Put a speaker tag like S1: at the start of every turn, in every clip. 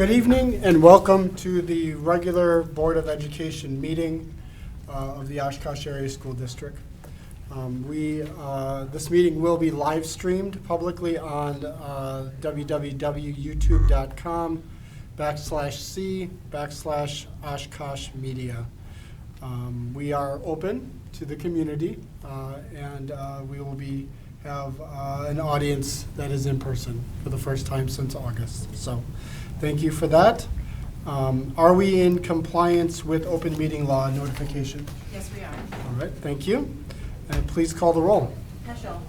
S1: Good evening and welcome to the regular Board of Education meeting of the Oshkosh Area School District. This meeting will be live streamed publicly on www.youtube.com/c/Oshkosh Media. We are open to the community and we will have an audience that is in person for the first time since August. So thank you for that. Are we in compliance with open meeting law notification?
S2: Yes, we are.
S1: All right, thank you. And please call the roll.
S2: Heschel.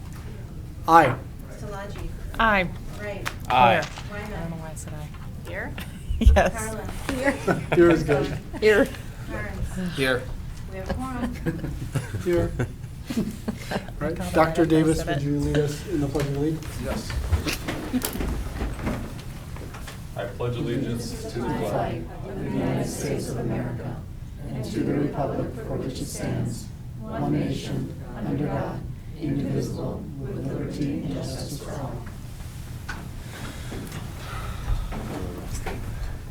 S1: Aye.
S2: Szilagyi.
S3: Aye.
S2: Wright.
S3: Aye.
S2: Wyman.
S3: I don't know why I said aye.
S2: Here.
S3: Yes.
S2: Carlin. Here.
S1: Here is good.
S3: Here.
S2: Carnes.
S4: Here.
S2: We have quorum.
S1: Here. Right. Dr. Davis, would you lead us in the pledge of allegiance?
S4: Yes.
S5: I pledge allegiance to the flag
S6: of the United States of America and to the republic for which it stands, one nation, under God, indivisible, with liberty and justice for all.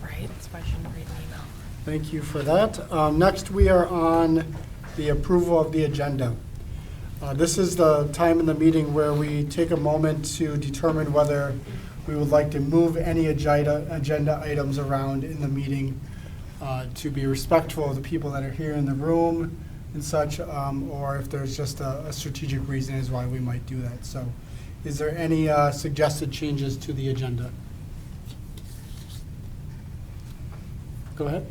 S3: Right, that's why I shouldn't read an email.
S1: Thank you for that. Next, we are on the approval of the agenda. This is the time in the meeting where we take a moment to determine whether we would like to move any agenda items around in the meeting to be respectful of the people that are here in the room and such, or if there's just a strategic reason as why we might do that. So is there any suggested changes to the agenda? Go ahead.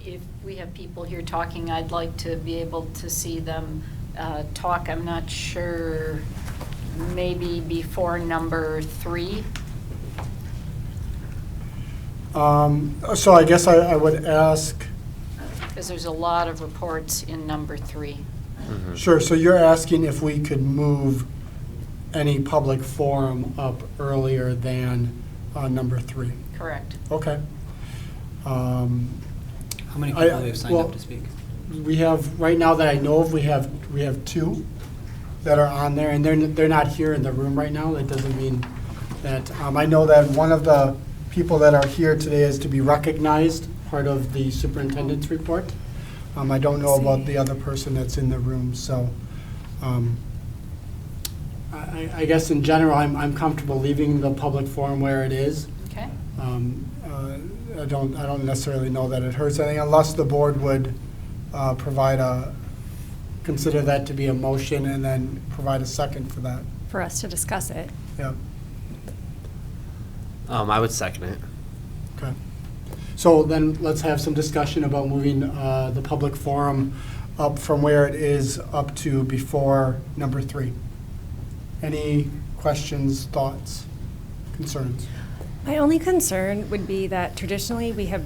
S7: If we have people here talking, I'd like to be able to see them talk. I'm not sure, maybe before number 3.
S1: So I guess I would ask.
S7: Because there's a lot of reports in number 3.
S4: Mm-hmm.
S1: Sure, so you're asking if we could move any public forum up earlier than number 3?
S7: Correct.
S1: Okay.
S4: How many people have signed
S1: well,
S4: up to speak?
S1: We have, right now that I know of, we have 2 that are on there, and they're not here in the room right now. That doesn't mean that, I know that one of the people that are here today is to be recognized, part of the superintendent's report. I don't know about the other person that's in the room, so I guess in general, I'm comfortable leaving the public forum where it is.
S7: Okay.
S1: I don't necessarily know that it hurts anything unless the board would consider that to be a motion and then provide a second for that.
S8: For us to discuss it.
S1: Yeah.
S4: I would second it.
S1: Okay. So then let's have some discussion about moving the public forum up from where it is up to before number 3. Any questions, thoughts, concerns?
S8: My only concern would be that traditionally we have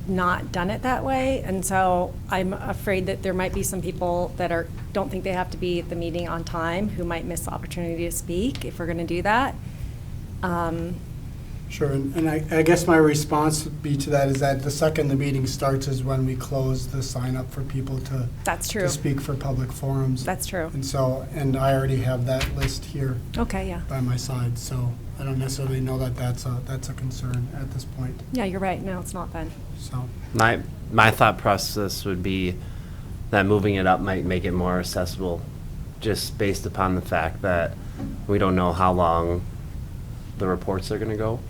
S8: not done it that way, and so I'm afraid that there might be some people that don't think they have to be at the meeting on time who might miss the opportunity to speak if we're going to do that.
S1: Sure, and I guess my response would be to that is that the second the meeting starts is when we close the sign up for people to
S8: That's true.
S1: to speak for public forums.
S8: That's true.
S1: And I already have that list here
S8: Okay, yeah.
S1: by my side, so I don't necessarily know that that's a concern at this point.
S8: Yeah, you're right. No, it's not then.
S1: So
S4: My thought process would be that moving it up might make it more accessible, just based upon the fact that we don't know how long the reports are going to go.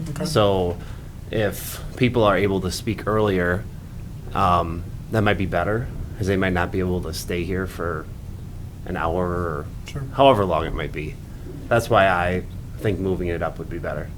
S1: okay.
S4: So if people are able to speak earlier, that might be better, because they might not be able to stay here for an hour or
S1: Sure.
S4: however long it might be. That's why I think moving it up would be better.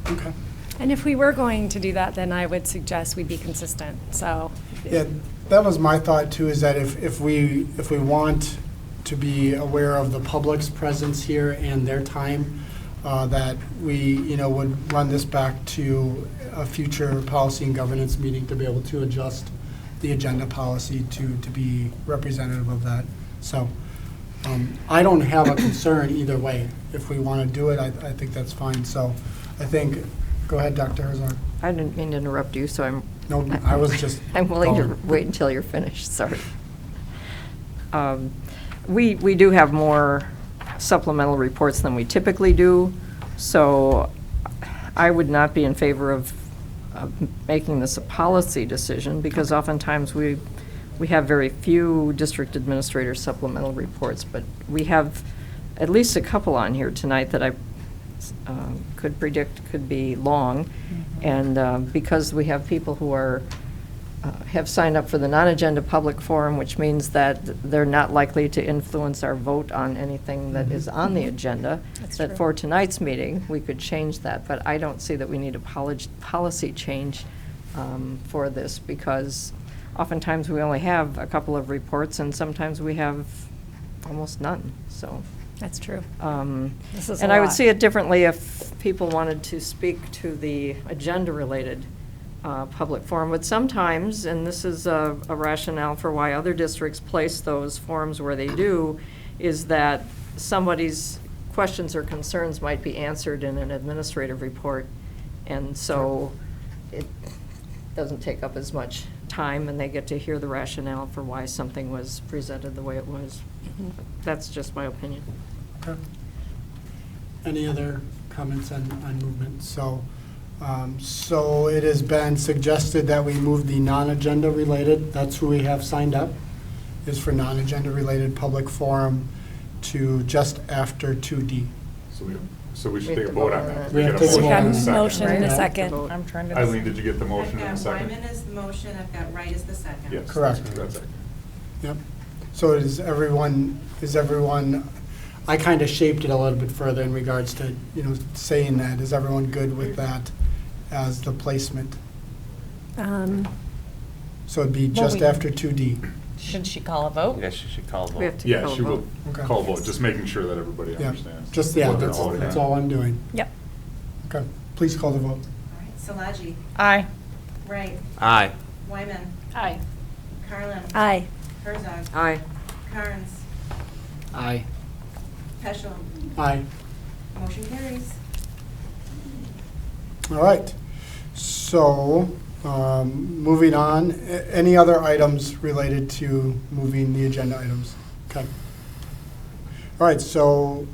S1: Okay.
S8: And if we were going to do that, then I would suggest we be consistent. So
S1: Yeah, that was my thought too, is that if we want to be aware of the public's presence here and their time, that we, would run this back to a future policy and governance meeting to be able to adjust the agenda policy to be representative of that. So I don't have a concern either way. If we want to do it, I think that's fine. So I think, go ahead, Dr. Herzog.
S3: I didn't mean to interrupt you, so I'm.
S1: No, I was just.
S3: I'm willing to
S1: going.
S3: wait until you're finished, sorry. We do have more supplemental reports than we typically do, so I would not be in favor of making this a policy decision, because oftentimes we have very few district administrator supplemental reports, but we have at least a couple on here tonight that I could predict could be long. And because we have people who have signed up for the non-agenda public forum, which means that they're not likely to influence our vote on anything that is on the agenda,
S8: That's
S3: that
S8: true.
S3: for tonight's meeting, we could change that. But I don't see that we need a policy change for this, because oftentimes we only have a couple of reports, and sometimes we have almost none, so.
S8: That's true. This is
S3: And
S8: a
S3: I would
S8: lot.
S3: see it differently if people wanted to speak to the agenda-related public forum. But sometimes, and this is a rationale for why other districts place those forums where they do, is that somebody's questions or concerns might be answered in an administrative report. And so it doesn't take up as much time, and they get to hear the rationale for why something was presented the way it was. That's just my opinion.
S1: Okay. Any other comments on movement? So it has been suggested that we move the non-agenda related, that's who we have signed up, is for non-agenda related public forum to just after 2D.
S5: So we should
S3: We
S5: take
S3: have
S5: a
S3: to
S5: vote
S3: vote
S5: on
S3: on
S5: that.
S3: that.
S1: We have to
S5: get a
S1: vote on
S5: and a
S1: that.
S5: second.
S8: Motion in a
S1: Right.
S8: second.
S3: I'm trying to.
S5: Eileen, did you get the motion in a
S2: I've got
S5: second?
S2: Wyman is the motion, I've got Wright as the second.
S5: Yes.
S1: Correct.
S5: That's it.
S1: Yep. So is everyone, I kind of shaped it a little bit further in regards to, saying that. Is everyone good with that as the placement? So it'd be just after 2D.
S6: Should she call a vote?
S4: I guess you should call a
S3: We have
S4: vote.
S3: to
S5: Yeah,
S3: call a
S5: she will
S3: vote.
S1: Okay.
S5: call a vote, just making sure that everybody
S1: Yeah,
S5: understands.
S1: just,
S5: what they're
S1: that's
S5: voting on.
S1: all I'm doing.
S8: Yep.
S1: Okay, please call the vote.
S2: All right, Salaji,
S6: Aye.
S2: Wright,
S4: Aye.
S2: Wyman,
S7: Aye.
S2: Carlin.
S8: Aye.
S2: Herzog.
S3: Aye.
S2: Carnes.
S4: Aye.
S2: Peschel.
S1: Aye.
S2: Motion carries.
S1: All right. So, moving on, any other items related to moving the agenda items? Okay. All right, so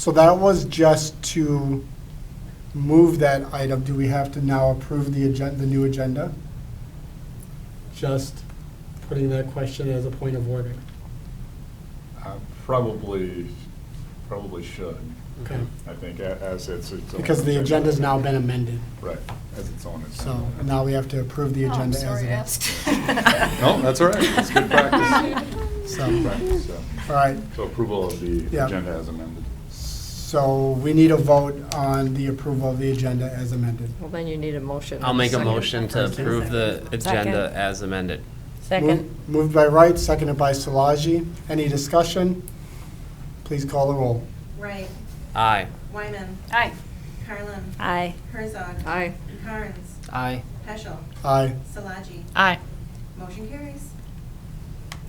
S1: that was just to move that item. Do we have to now approve the new agenda? Just putting that question as a point of order.
S5: Probably should.
S1: Okay.
S5: I think as it's its own.
S1: Because the agenda's now been amended.
S5: Right, as its own.
S1: So now we have to approve the
S7: Oh, I'm
S1: agenda as
S7: sorry,
S1: it
S7: I
S1: is.
S7: asked.
S5: No, that's all right. It's good practice.
S1: So,
S5: Good practice, so.
S1: all right.
S5: So approval of the
S1: Yeah.
S5: agenda as amended.
S1: So we need a vote on the approval of the agenda as amended.
S3: Well, then you need a motion.
S4: I'll make a
S3: Second.
S4: motion to approve the agenda
S8: Second.
S4: as amended.
S6: Second.
S1: Moved by Wright, seconded by Salaji. Any discussion? Please call the roll.
S2: Wright,
S4: Aye.
S2: Wyman,
S7: Aye.
S2: Carlin.
S8: Aye.
S2: Herzog.
S3: Aye.
S2: Carnes.
S4: Aye.
S2: Peschel.
S1: Aye.
S2: Salaji.
S6: Aye.
S2: Motion carries.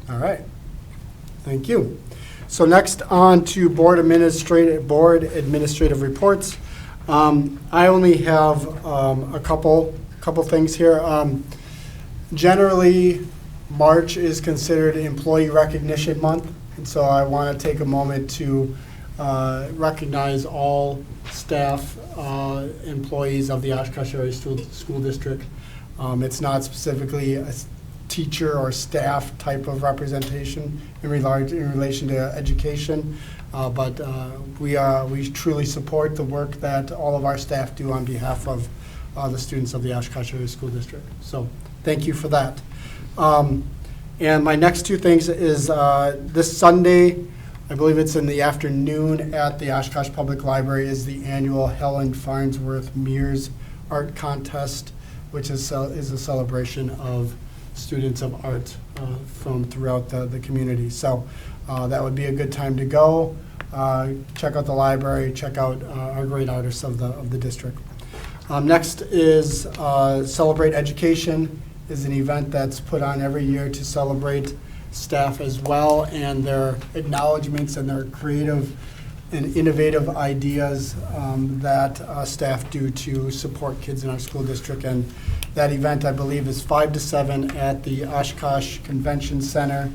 S1: All right. Thank you. So next on to board administrative reports. I only have a couple things here. Generally, March is considered Employee Recognition Month, and so I want to take a moment to recognize all staff, employees of the Oshkosh Area School District. It's not specifically a teacher or staff type of representation in relation to education, but we truly support the work that all of our staff do on behalf of the students of the Oshkosh Area School District. So thank you for that. And my next two things is this Sunday, I believe it's in the afternoon at the Oshkosh Public Library, is the annual Helen Farnsworth Mears Art Contest, which is a celebration of students of art from throughout the community. So that would be a good time to go. Check out the library, check out our great artists of the district. Next is Celebrate Education, is an event that's put on every year to celebrate staff as well and their acknowledgements and their creative and innovative ideas that staff do to support kids in our school district. And that event, I believe, is 5 to 7 at the Oshkosh Convention Center,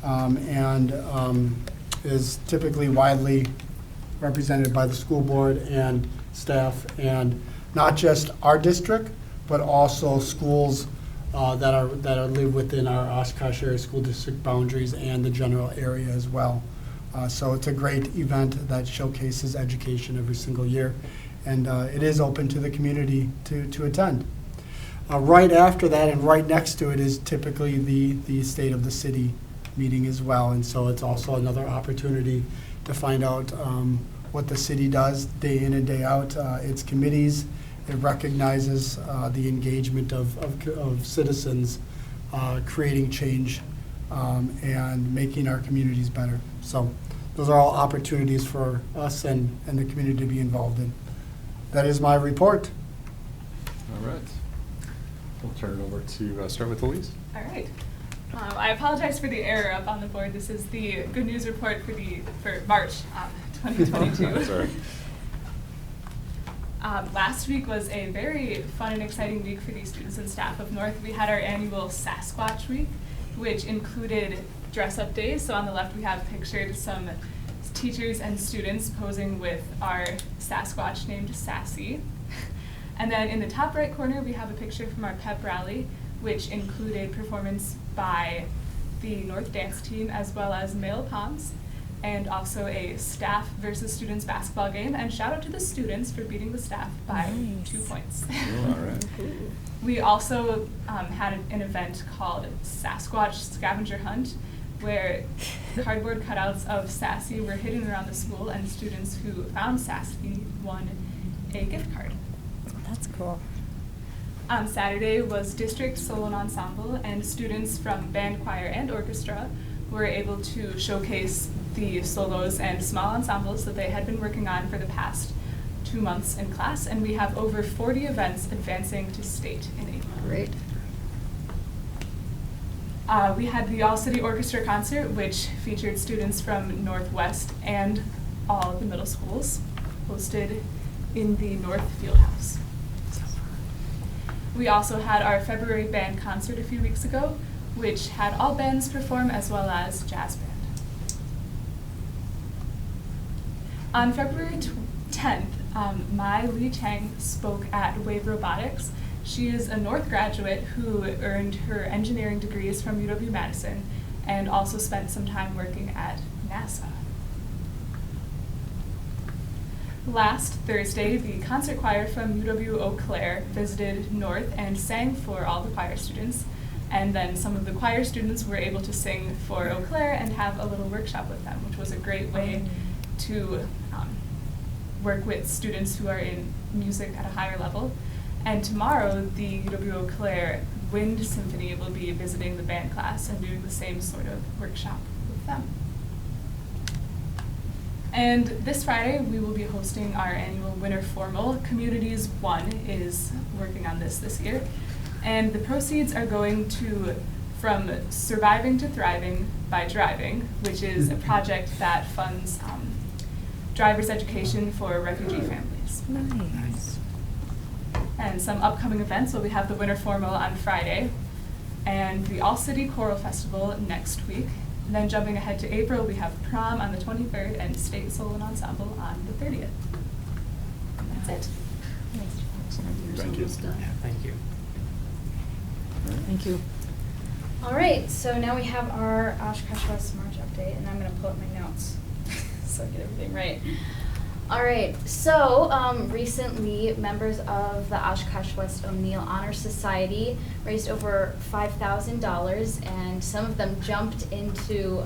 S1: and is typically widely represented by the school board and staff. And not just our district, but also schools that live within our Oshkosh area school district boundaries and the general area as well. So it's a great event that showcases education every single year, and it is open to the community to attend. Right after that and right next to it is typically the State of the City meeting as well, and so it's also another opportunity to find out what the city does day in and day out, its committees. It recognizes the engagement of citizens creating change and making our communities better. So those are all opportunities for us and the community to be involved in. That is my report.
S9: All right. We'll turn it over to start with Elise.
S10: All right. I apologize for the error up on the board. This is the good news report for March 2022.
S9: Sorry.
S10: Last week was a very fun and exciting week for the students and staff of North. We had our annual Sasquatch Week, which included dress-up days. So on the left we have pictured some teachers and students posing with our Sasquatch named Sassy. And then in the top right corner we have a picture from our pep rally, which included performance by the North dance team as well as male poms, and also a staff versus students basketball game. And shout out to the students for beating the staff by 2 points.
S9: All right.
S10: We also had an event called Sasquatch Scavenger Hunt, where cardboard cutouts of Sassy were hidden around the school, and students who found Sassy won a gift card.
S8: That's cool.
S10: Saturday was district solo and ensemble, and students from band, choir, and orchestra were able to showcase the solos and small ensembles that they had been working on for the past 2 months in class, and we have over 40 events advancing to state in April.
S3: Great.
S10: We had the All-City Orchestra concert, which featured students from Northwest and all of the middle schools, hosted in the North Fieldhouse. We also had our February band concert a few weeks ago, which had all bands perform as well as jazz band. On February 10th, Mai Lee Chang spoke at Wave Robotics. She is a North graduate who earned her engineering degrees from UW-Madison and also spent some time working at NASA. Last Thursday, the concert choir from UW-Eau Claire visited North and sang for all the choir students. And then some of the choir students were able to sing for Eau Claire and have a little workshop with them, which was a great way to work with students who are in music at a higher level. And tomorrow, the UW-Eau Claire Wind Symphony will be visiting the band class and doing the same sort of workshop with them. And this Friday, we will be hosting our annual Winter Formal. Communities 1 is working on this year. And the proceeds are going to From Surviving to Thriving by Driving, which is a project that funds driver's education for refugee families.
S8: Nice.
S10: And some upcoming events, so we have the Winter Formal on Friday, and the All-City Choral Festival next week. And then jumping ahead to April, we have prom on the 23rd and State Solo and Ensemble on the 30th. And that's it.
S5: Thank you.
S4: Thank you.
S3: Thank you.
S11: All right, so now we have our Oshkosh West March update, and I'm going to pull up my notes so I get everything right. All right, so recently members of the Oshkosh West O'Neill Honor Society raised over $5,000, and some of them jumped into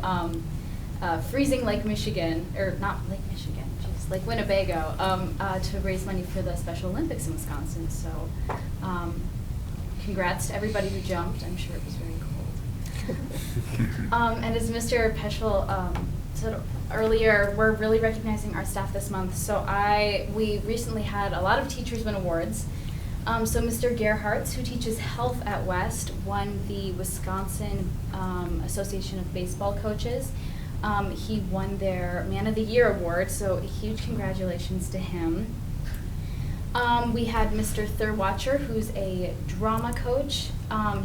S11: freezing Lake Michigan, or not Lake Michigan, just Lake Winnebago, to raise money for the Special Olympics in Wisconsin. So congrats to everybody who jumped. I'm sure it was very cold. And as Mr. Peschel said earlier, we're really recognizing our staff this month. So we recently had a lot of teachers win awards. So Mr. Gerhardt, who teaches health at West, won the Wisconsin Association of Baseball Coaches. He won their Man of the Year award, so huge congratulations to him. We had Mr. Thurwatcher, who's a drama coach.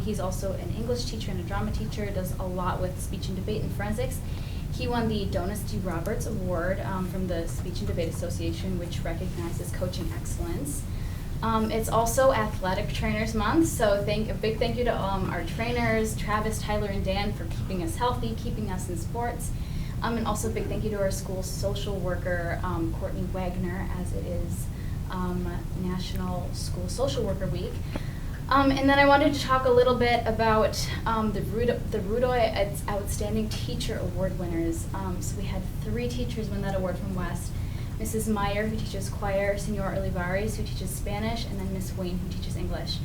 S11: He's also an English teacher and a drama teacher, does a lot with speech and debate and forensics. He won the Donis D. Roberts Award from the Speech and Debate Association, which recognizes coaching excellence. It's also Athletic Trainers Month, so a big thank you to our trainers, Travis, Tyler, and Dan, for keeping us healthy, keeping us in sports. And also a big thank you to our school social worker, Courtney Wagner, as it is National School Social Worker Week. And then I wanted to talk a little bit about the Rudoy Outstanding Teacher Award winners. So we had 3 teachers win that award from West. Mrs. Meyer, who teaches choir, Senor Olivares, who teaches Spanish, and then Miss Wayne, who teaches English.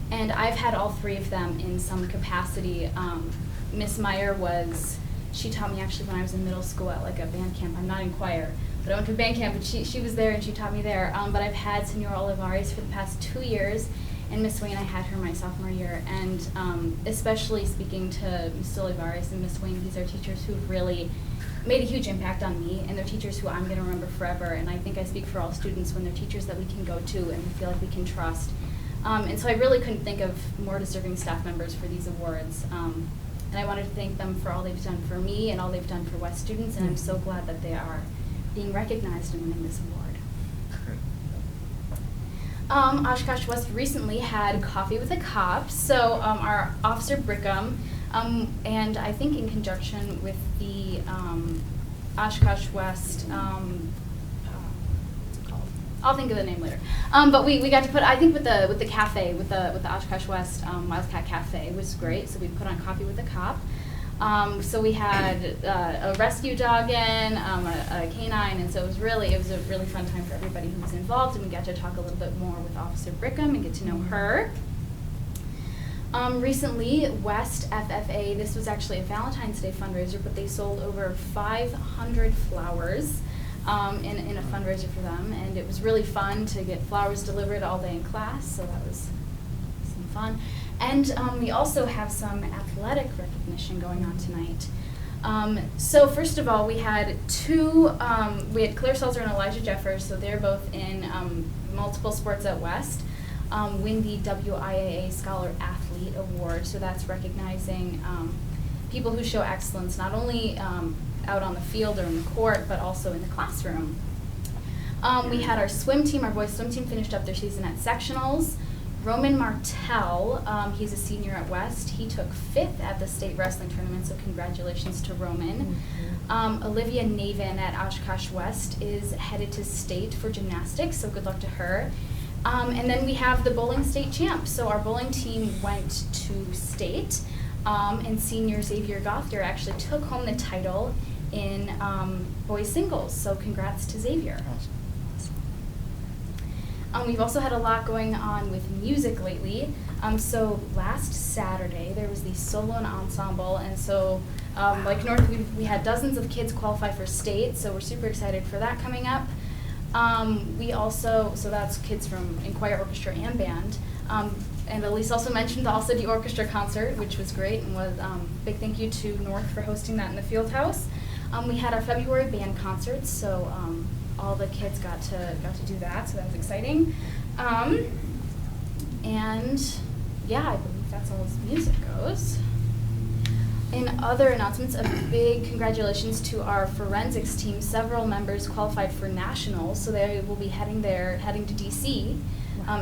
S11: And I've had all 3 of them in some capacity. Miss Meyer she taught me actually when I was in middle school at like a band camp. I'm not in choir, but I went to a band camp, and she was there and she taught me there. But I've had Senor Olivares for the past 2 years, and Miss Wayne, I had her my sophomore year. And especially speaking to Miss Olivares and Miss Wayne, these are teachers who've really made a huge impact on me, and they're teachers who I'm going to remember forever. And I think I speak for all students when they're teachers that we can go to and we feel like we can trust. And so I really couldn't think of more deserving staff members for these awards. And I wanted to thank them for all they've done for me and all they've done for West students, and I'm so glad that they are being recognized and winning this award. Oshkosh West recently had Coffee with a Cop, so our Officer Brickham, and I think in conjunction with the Oshkosh West, what's it called? I'll think of the name later. But we got to put, I think with the cafe, with the Oshkosh West Wildcat Cafe was great. So we put on Coffee with a Cop. So we had a rescue dog in, a canine, and so it was a really fun time for everybody who was involved, and we got to talk a little bit more with Officer Brickham and get to know her. Recently, West FFA, this was actually a Valentine's Day fundraiser, but they sold over 500 flowers in a fundraiser for them, and it was really fun to get flowers delivered all day in class, so that was some fun. And we also have some athletic recognition going on tonight. So first of all, we had we had Claire Seltzer and Elijah Jeffers, so they're both in multiple sports at West. Win the WIAA Scholar Athlete Award, so that's recognizing people who show excellence not only out on the field or in the court, but also in the classroom. We had our swim team, our boys swim team finished up their season at sectionals. Roman Martell, he's a senior at West. He took 5th at the state wrestling tournament, so congratulations to Roman. Olivia Navin at Oshkosh West is headed to state for gymnastics, so good luck to her. And then we have the bowling state champ. So our bowling team went to state, and senior Xavier Gothter actually took home the title in boys singles, so congrats to Xavier. We've also had a lot going on with music lately. So last Saturday, there was the solo and ensemble, and so like North, we had dozens of kids qualify for state, so we're super excited for that coming up. We also, so that's kids from in choir, orchestra, and band. And Elise also mentioned also the orchestra concert, which was great, and was big thank you to North for hosting that in the field house. We had our February band concerts, so all the kids got to do that, so that was exciting. And yeah, I believe that's all as music goes. In other announcements, a big congratulations to our forensics team. Several members qualified for nationals, so they will be heading to DC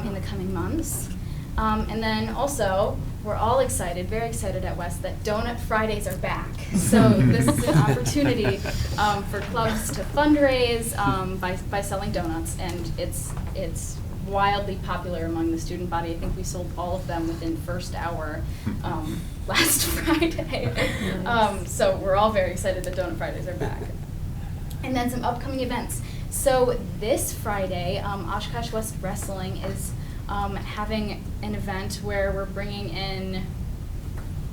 S11: in the coming months. And then also, we're all excited, very excited at West, that Donut Fridays are back. So this is an opportunity for clubs to fundraise by selling donuts, and it's wildly popular among the student body. I think we sold all of them within first hour last Friday. So we're all very excited that Donut Fridays are back. And then some upcoming events. So this Friday, Oshkosh West Wrestling is having an event where we're bringing in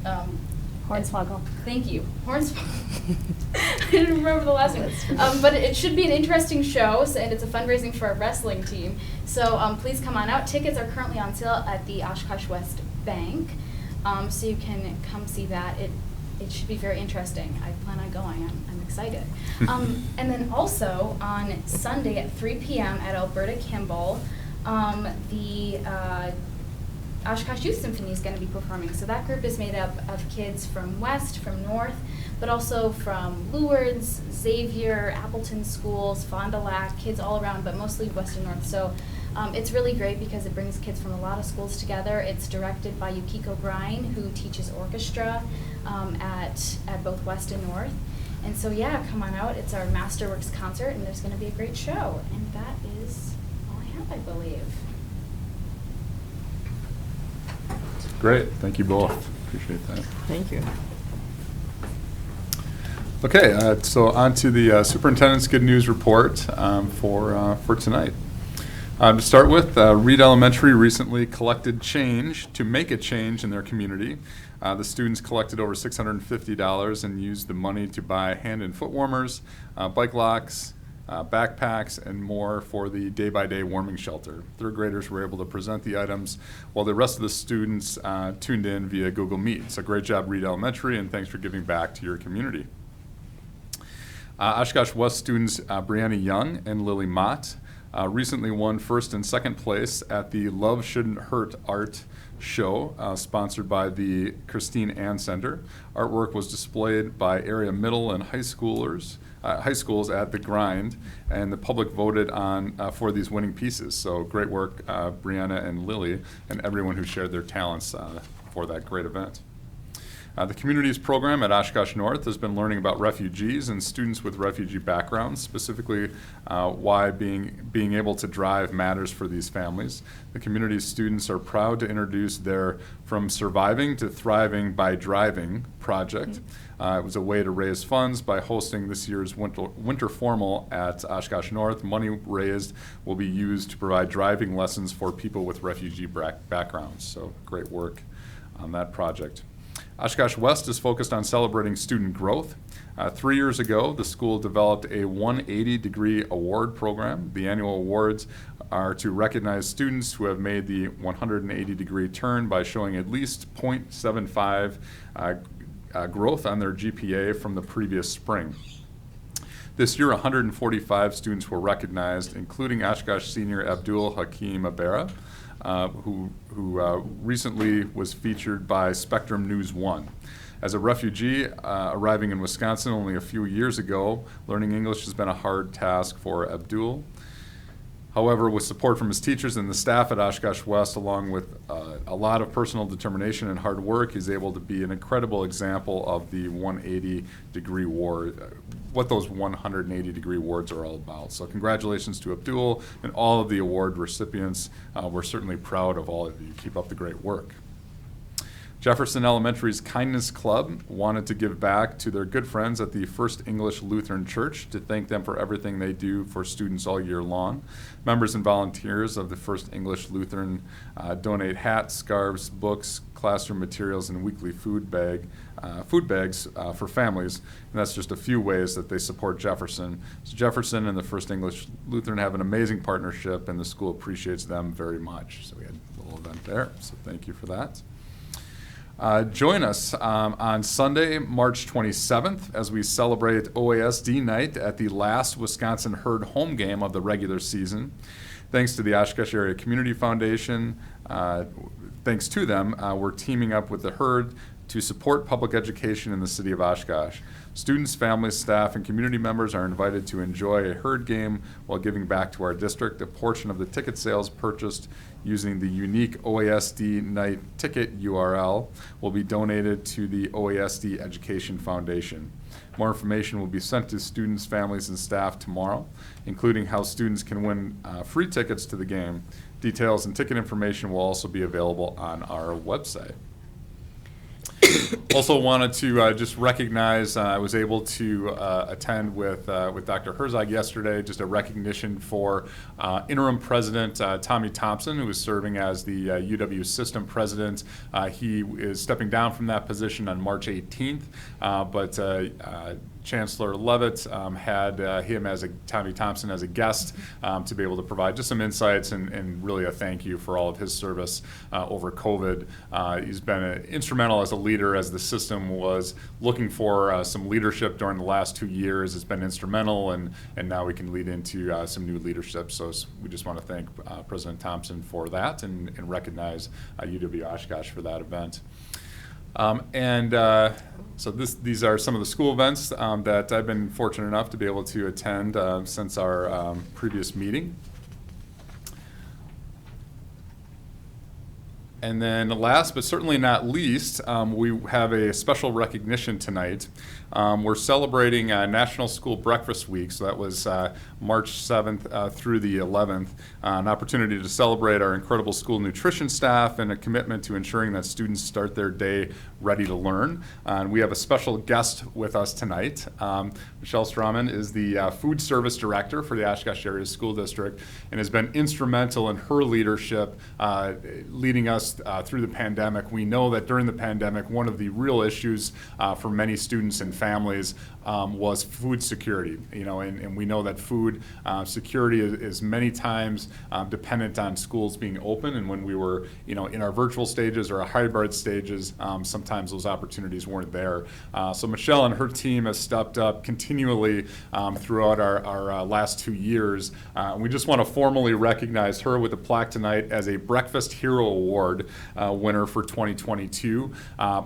S8: Hornswoggle.
S11: Thank you. Hornswoggle. I didn't remember the last name. But it should be an interesting show, and it's a fundraising for our wrestling team. So please come on out. Tickets are currently on sale at the Oshkosh West Bank, so you can come see that. It should be very interesting. I plan on going. I'm excited. And then also on Sunday at 3 p.m. at Alberta Kimball, the Oshkosh Youth Symphony is going to be performing. So that group is made up of kids from West, from North, but also from Lourdes, Xavier, Appleton schools, Fond du Lac, kids all around, but mostly West and North. So It's really great because it brings kids from a lot of schools together. It's directed by Yukiko Brine, who teaches orchestra at both West and North. And so, yeah, come on out. It's our Masterworks concert, and there's going to be a great show. And that is all I have, I believe.
S9: Great, thank you both. Appreciate that.
S3: Thank you.
S9: Okay, so on to the superintendent's good news report for tonight. To start with, Reed Elementary recently collected change to make a change in their community. The students collected over $650 and used the money to buy hand and foot warmers, bike locks, backpacks, and more for the day-by-day warming shelter. Third graders were able to present the items while the rest of the students tuned in via Google Meet. So great job, Reed Elementary, and thanks for giving back to your community. Oshkosh West students Brianna Young and Lily Mott recently won first and second place at the Love Shouldn't Hurt art show sponsored by the Christine Ann Center. Artwork was displayed by area middle and high schools at The Grind, and the public voted on for these winning pieces. So great work, Brianna and Lily, and everyone who shared their talents for that great event. The Communities program at Oshkosh North has been learning about refugees and students with refugee backgrounds, specifically why being able to drive matters for these families. The Communities students are proud to introduce their From Surviving to Thriving by Driving project. It was a way to raise funds by hosting this year's winter formal at Oshkosh North. Money raised will be used to provide driving lessons for people with refugee backgrounds. So great work on that project. Oshkosh West is focused on celebrating student growth. 3 years ago, the school developed a 180-degree award program. The annual awards are to recognize students who have made the 180-degree turn by showing at least 0.75 growth on their GPA from the previous spring. This year, 145 students were recognized, including Oshkosh senior Abdul Hakim Abera, who recently was featured by Spectrum News 1. As a refugee arriving in Wisconsin only a few years ago, learning English has been a hard task for Abdul. However, with support from his teachers and the staff at Oshkosh West, along with a lot of personal determination and hard work, he's able to be an incredible example of the 180-degree award, what those 180-degree awards are all about. So congratulations to Abdul and all of the award recipients. We're certainly proud of all of you. Keep up the great work. Jefferson Elementary's Kindness Club wanted to give back to their good friends at the First English Lutheran Church to thank them for everything they do for students all year long. Members and volunteers of the First English Lutheran donate hats, scarves, books, classroom materials, and weekly food bags for families. And that's just a few ways that they support Jefferson. So Jefferson and the First English Lutheran have an amazing partnership, and the school appreciates them very much. So we had a little event there, so thank you for that. Join us on Sunday, March 27th, as we celebrate OASD night at the last Wisconsin Herd home game of the regular season. Thanks to the Oshkosh Area Community Foundation, thanks to them, we're teaming up with the Herd to support public education in the city of Oshkosh. Students, families, staff, and community members are invited to enjoy a Herd game while giving back to our district. A portion of the ticket sales purchased using the unique OASD night ticket URL will be donated to the OASD Education Foundation. More information will be sent to students, families, and staff tomorrow, including how students can win free tickets to the game. Details and ticket information will also be available on our website. Also wanted to just recognize, I was able to attend with Dr. Herzog yesterday, just a recognition for interim president Tommy Thompson, who is serving as the UW system president. He is stepping down from that position on March 18th, but Chancellor Levitt had Tommy Thompson as a guest to be able to provide just some insights and really a thank you for all of his service over COVID. He's been instrumental as a leader as the system was looking for some leadership during the last 2 years. It's been instrumental, and now we can lead into some new leadership. So we just want to thank President Thompson for that and recognize UW Oshkosh for that event. So these are some of the school events that I've been fortunate enough to be able to attend since our previous meeting. And then last but certainly not least, we have a special recognition tonight. We're celebrating National School Breakfast Week, so that was March 7th through the 11th, an opportunity to celebrate our incredible school nutrition staff and a commitment to ensuring that students start their day ready to learn. And we have a special guest with us tonight. Michelle Strauman is the Food Service Director for the Oshkosh Area School District and has been instrumental in her leadership leading us through the pandemic. We know that during the pandemic, one of the real issues for many students and families was food security. And we know that food security is many times dependent on schools being open. And when we were, in our virtual stages or our hybrid stages, sometimes those opportunities weren't there. So Michelle and her team has stepped up continually throughout our last 2 years. We just want to formally recognize her with a plaque tonight as a Breakfast Hero Award winner for 2022,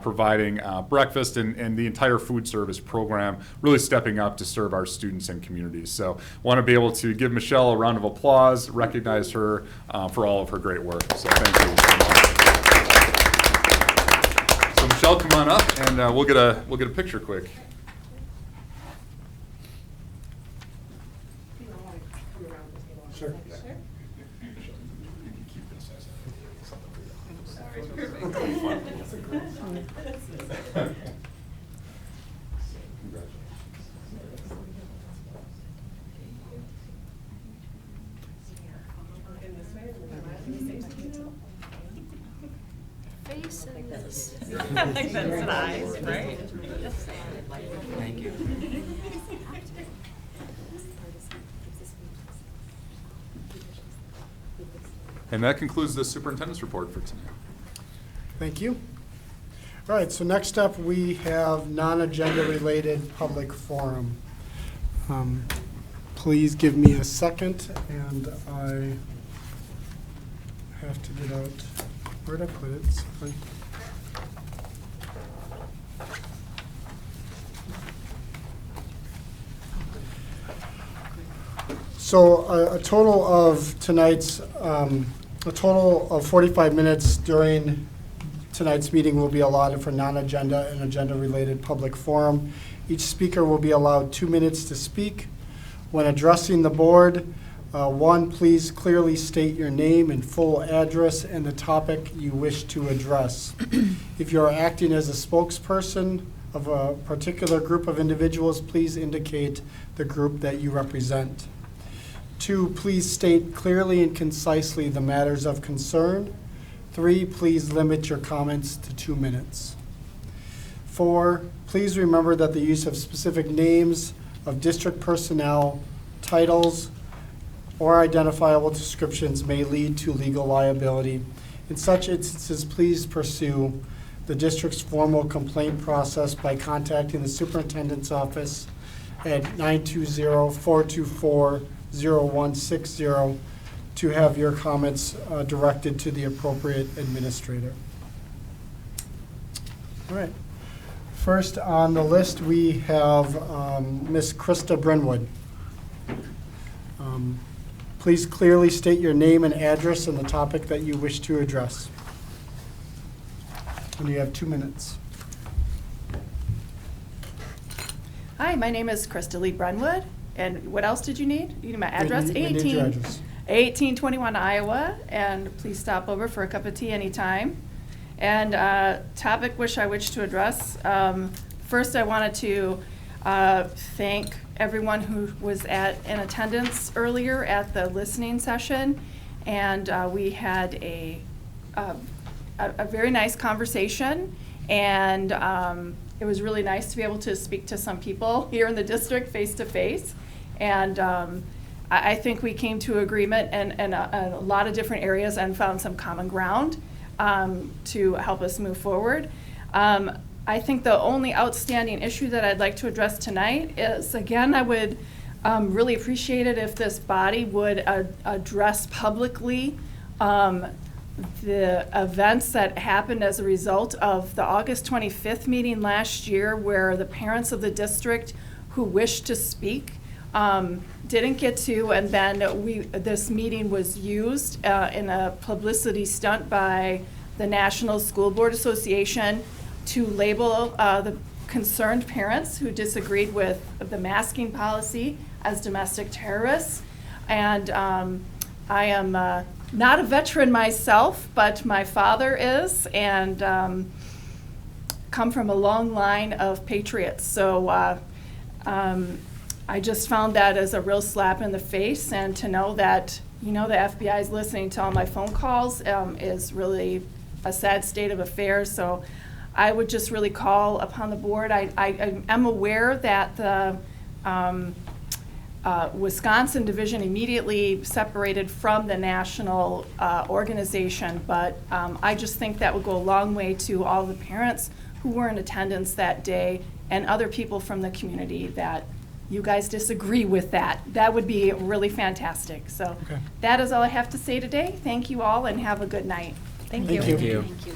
S9: providing breakfast and the entire food service program, really stepping up to serve our students and communities. So want to be able to give Michelle a round of applause, recognize her for all of her great work. So thank you so much. So Michelle, come on up and we'll get a picture quick.
S1: Sure.
S7: Faces.
S3: I think that's nice, right?
S4: Thank you.
S9: And that concludes the superintendent's report for tonight.
S1: Thank you. All right, so next up, we have non-agenda related public forum. Please give me a second, and I have to get out, where'd I put it? Sorry. So a total of tonight's, a total of 45 minutes during tonight's meeting will be allotted for non-agenda and agenda-related public forum. Each speaker will be allowed 2 minutes to speak. When addressing the board, one, please clearly state your name and full address and the topic you wish to address. If you are acting as a spokesperson of a particular group of individuals, please indicate the group that you represent. 2, please state clearly and concisely the matters of concern. 3, please limit your comments to 2 minutes. 4, please remember that the use of specific names of district personnel, titles, or identifiable descriptions may lead to legal liability. In such instances, please pursue the district's formal complaint process by contacting the superintendent's office at 920-424-0160 to have your comments directed to the appropriate administrator. All right. First on the list, we have Ms. Krista Brenwood. Please clearly state your name and address and the topic that you wish to address. And you have 2 minutes.
S12: Hi, my name is Krista Lee Brenwood. And what else did you need? You need my address?
S1: I need your address.
S12: 1821 Iowa. And please stop over for a cup of tea anytime. And topic I wish to address. First, I wanted to thank everyone who was in attendance earlier at the listening session. And we had a very nice conversation. And it was really nice to be able to speak to some people here in the district face to face. And I think we came to agreement in a lot of different areas and found some common ground to help us move forward. I think the only outstanding issue that I'd like to address tonight is, again, I would really appreciate it if this body would address publicly the events that happened as a result of the August 25th meeting last year, where the parents of the district who wished to speak didn't get to, and then this meeting was used in a publicity stunt by the National School Board Association to label the concerned parents who disagreed with the masking policy as domestic terrorists. And I am not a veteran myself, but my father is, and come from a long line of patriots. So I just found that as a real slap in the face, and to know that, the FBI is listening to all my phone calls is really a sad state of affairs. So I would just really call upon the board. I am aware that the Wisconsin division immediately separated from the national organization, but I just think that would go a long way to all the parents who were in attendance that day and other people from the community that you guys disagree with that. That would be really fantastic. So
S1: Okay.
S12: that is all I have to say today. Thank you all and have a good night.
S8: Thank
S1: Thank
S8: you.
S1: you.
S7: Thank you.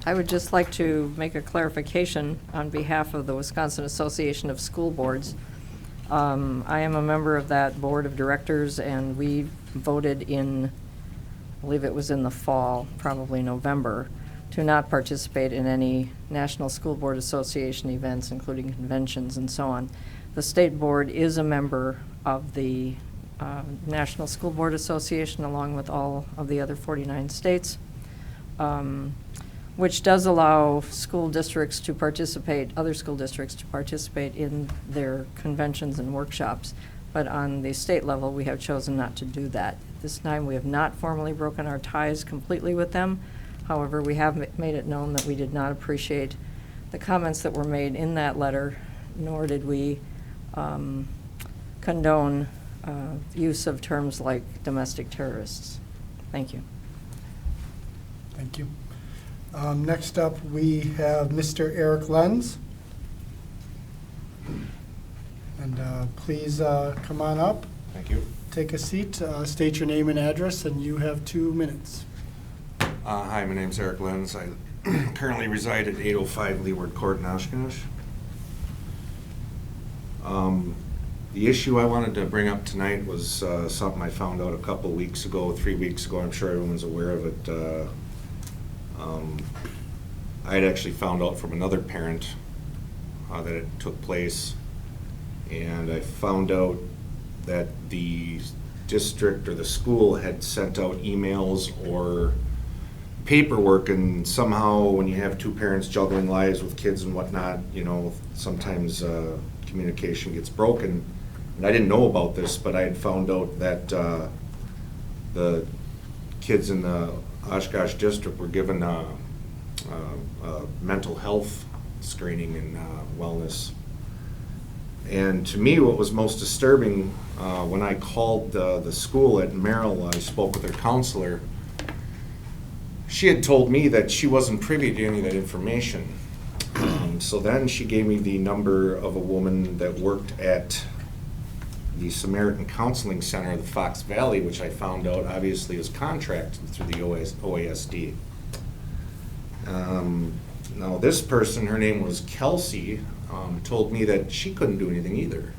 S3: I would just like to make a clarification on behalf of the Wisconsin Association of School Boards. I am a member of that board of directors, and we voted in, I believe it was in the fall, probably November, to not participate in any National School Board Association events, including conventions and so on. The state board is a member of the National School Board Association, along with all of the other 49 states, which does allow school districts to participate, other school districts to participate in their conventions and workshops. But on the state level, we have chosen not to do that. This time, we have not formally broken our ties completely with them. However, we have made it known that we did not appreciate the comments that were made in that letter, nor did we condone use of terms like domestic terrorists. Thank you.
S1: Thank you. Next up, we have Mr. Eric Lenz. And please come on up.
S13: Thank you.
S1: Take a seat, state your name and address, and you have 2 minutes.
S13: Hi, my name's Eric Lenz. I currently reside at 805 Leeward Court in Oshkosh. The issue I wanted to bring up tonight was something I found out a couple weeks ago, 3 weeks ago. I'm sure everyone's aware of it. I had actually found out from another parent that it took place, and I found out that the district or the school had sent out emails or paperwork, and somehow when you have 2 parents juggling lives with kids and whatnot, sometimes communication gets broken. And I didn't know about this, but I had found out that the kids in the Oshkosh district were given a mental health screening and wellness. And to me, what was most disturbing, when I called the school at Merrill, I spoke with their counselor. She had told me that she wasn't privy to any of that information. So then she gave me the number of a woman that worked at the Samaritan Counseling Center of the Fox Valley, which I found out obviously is contracted through the OASD. Now this person, her name was Kelsey, told me that she couldn't do anything either.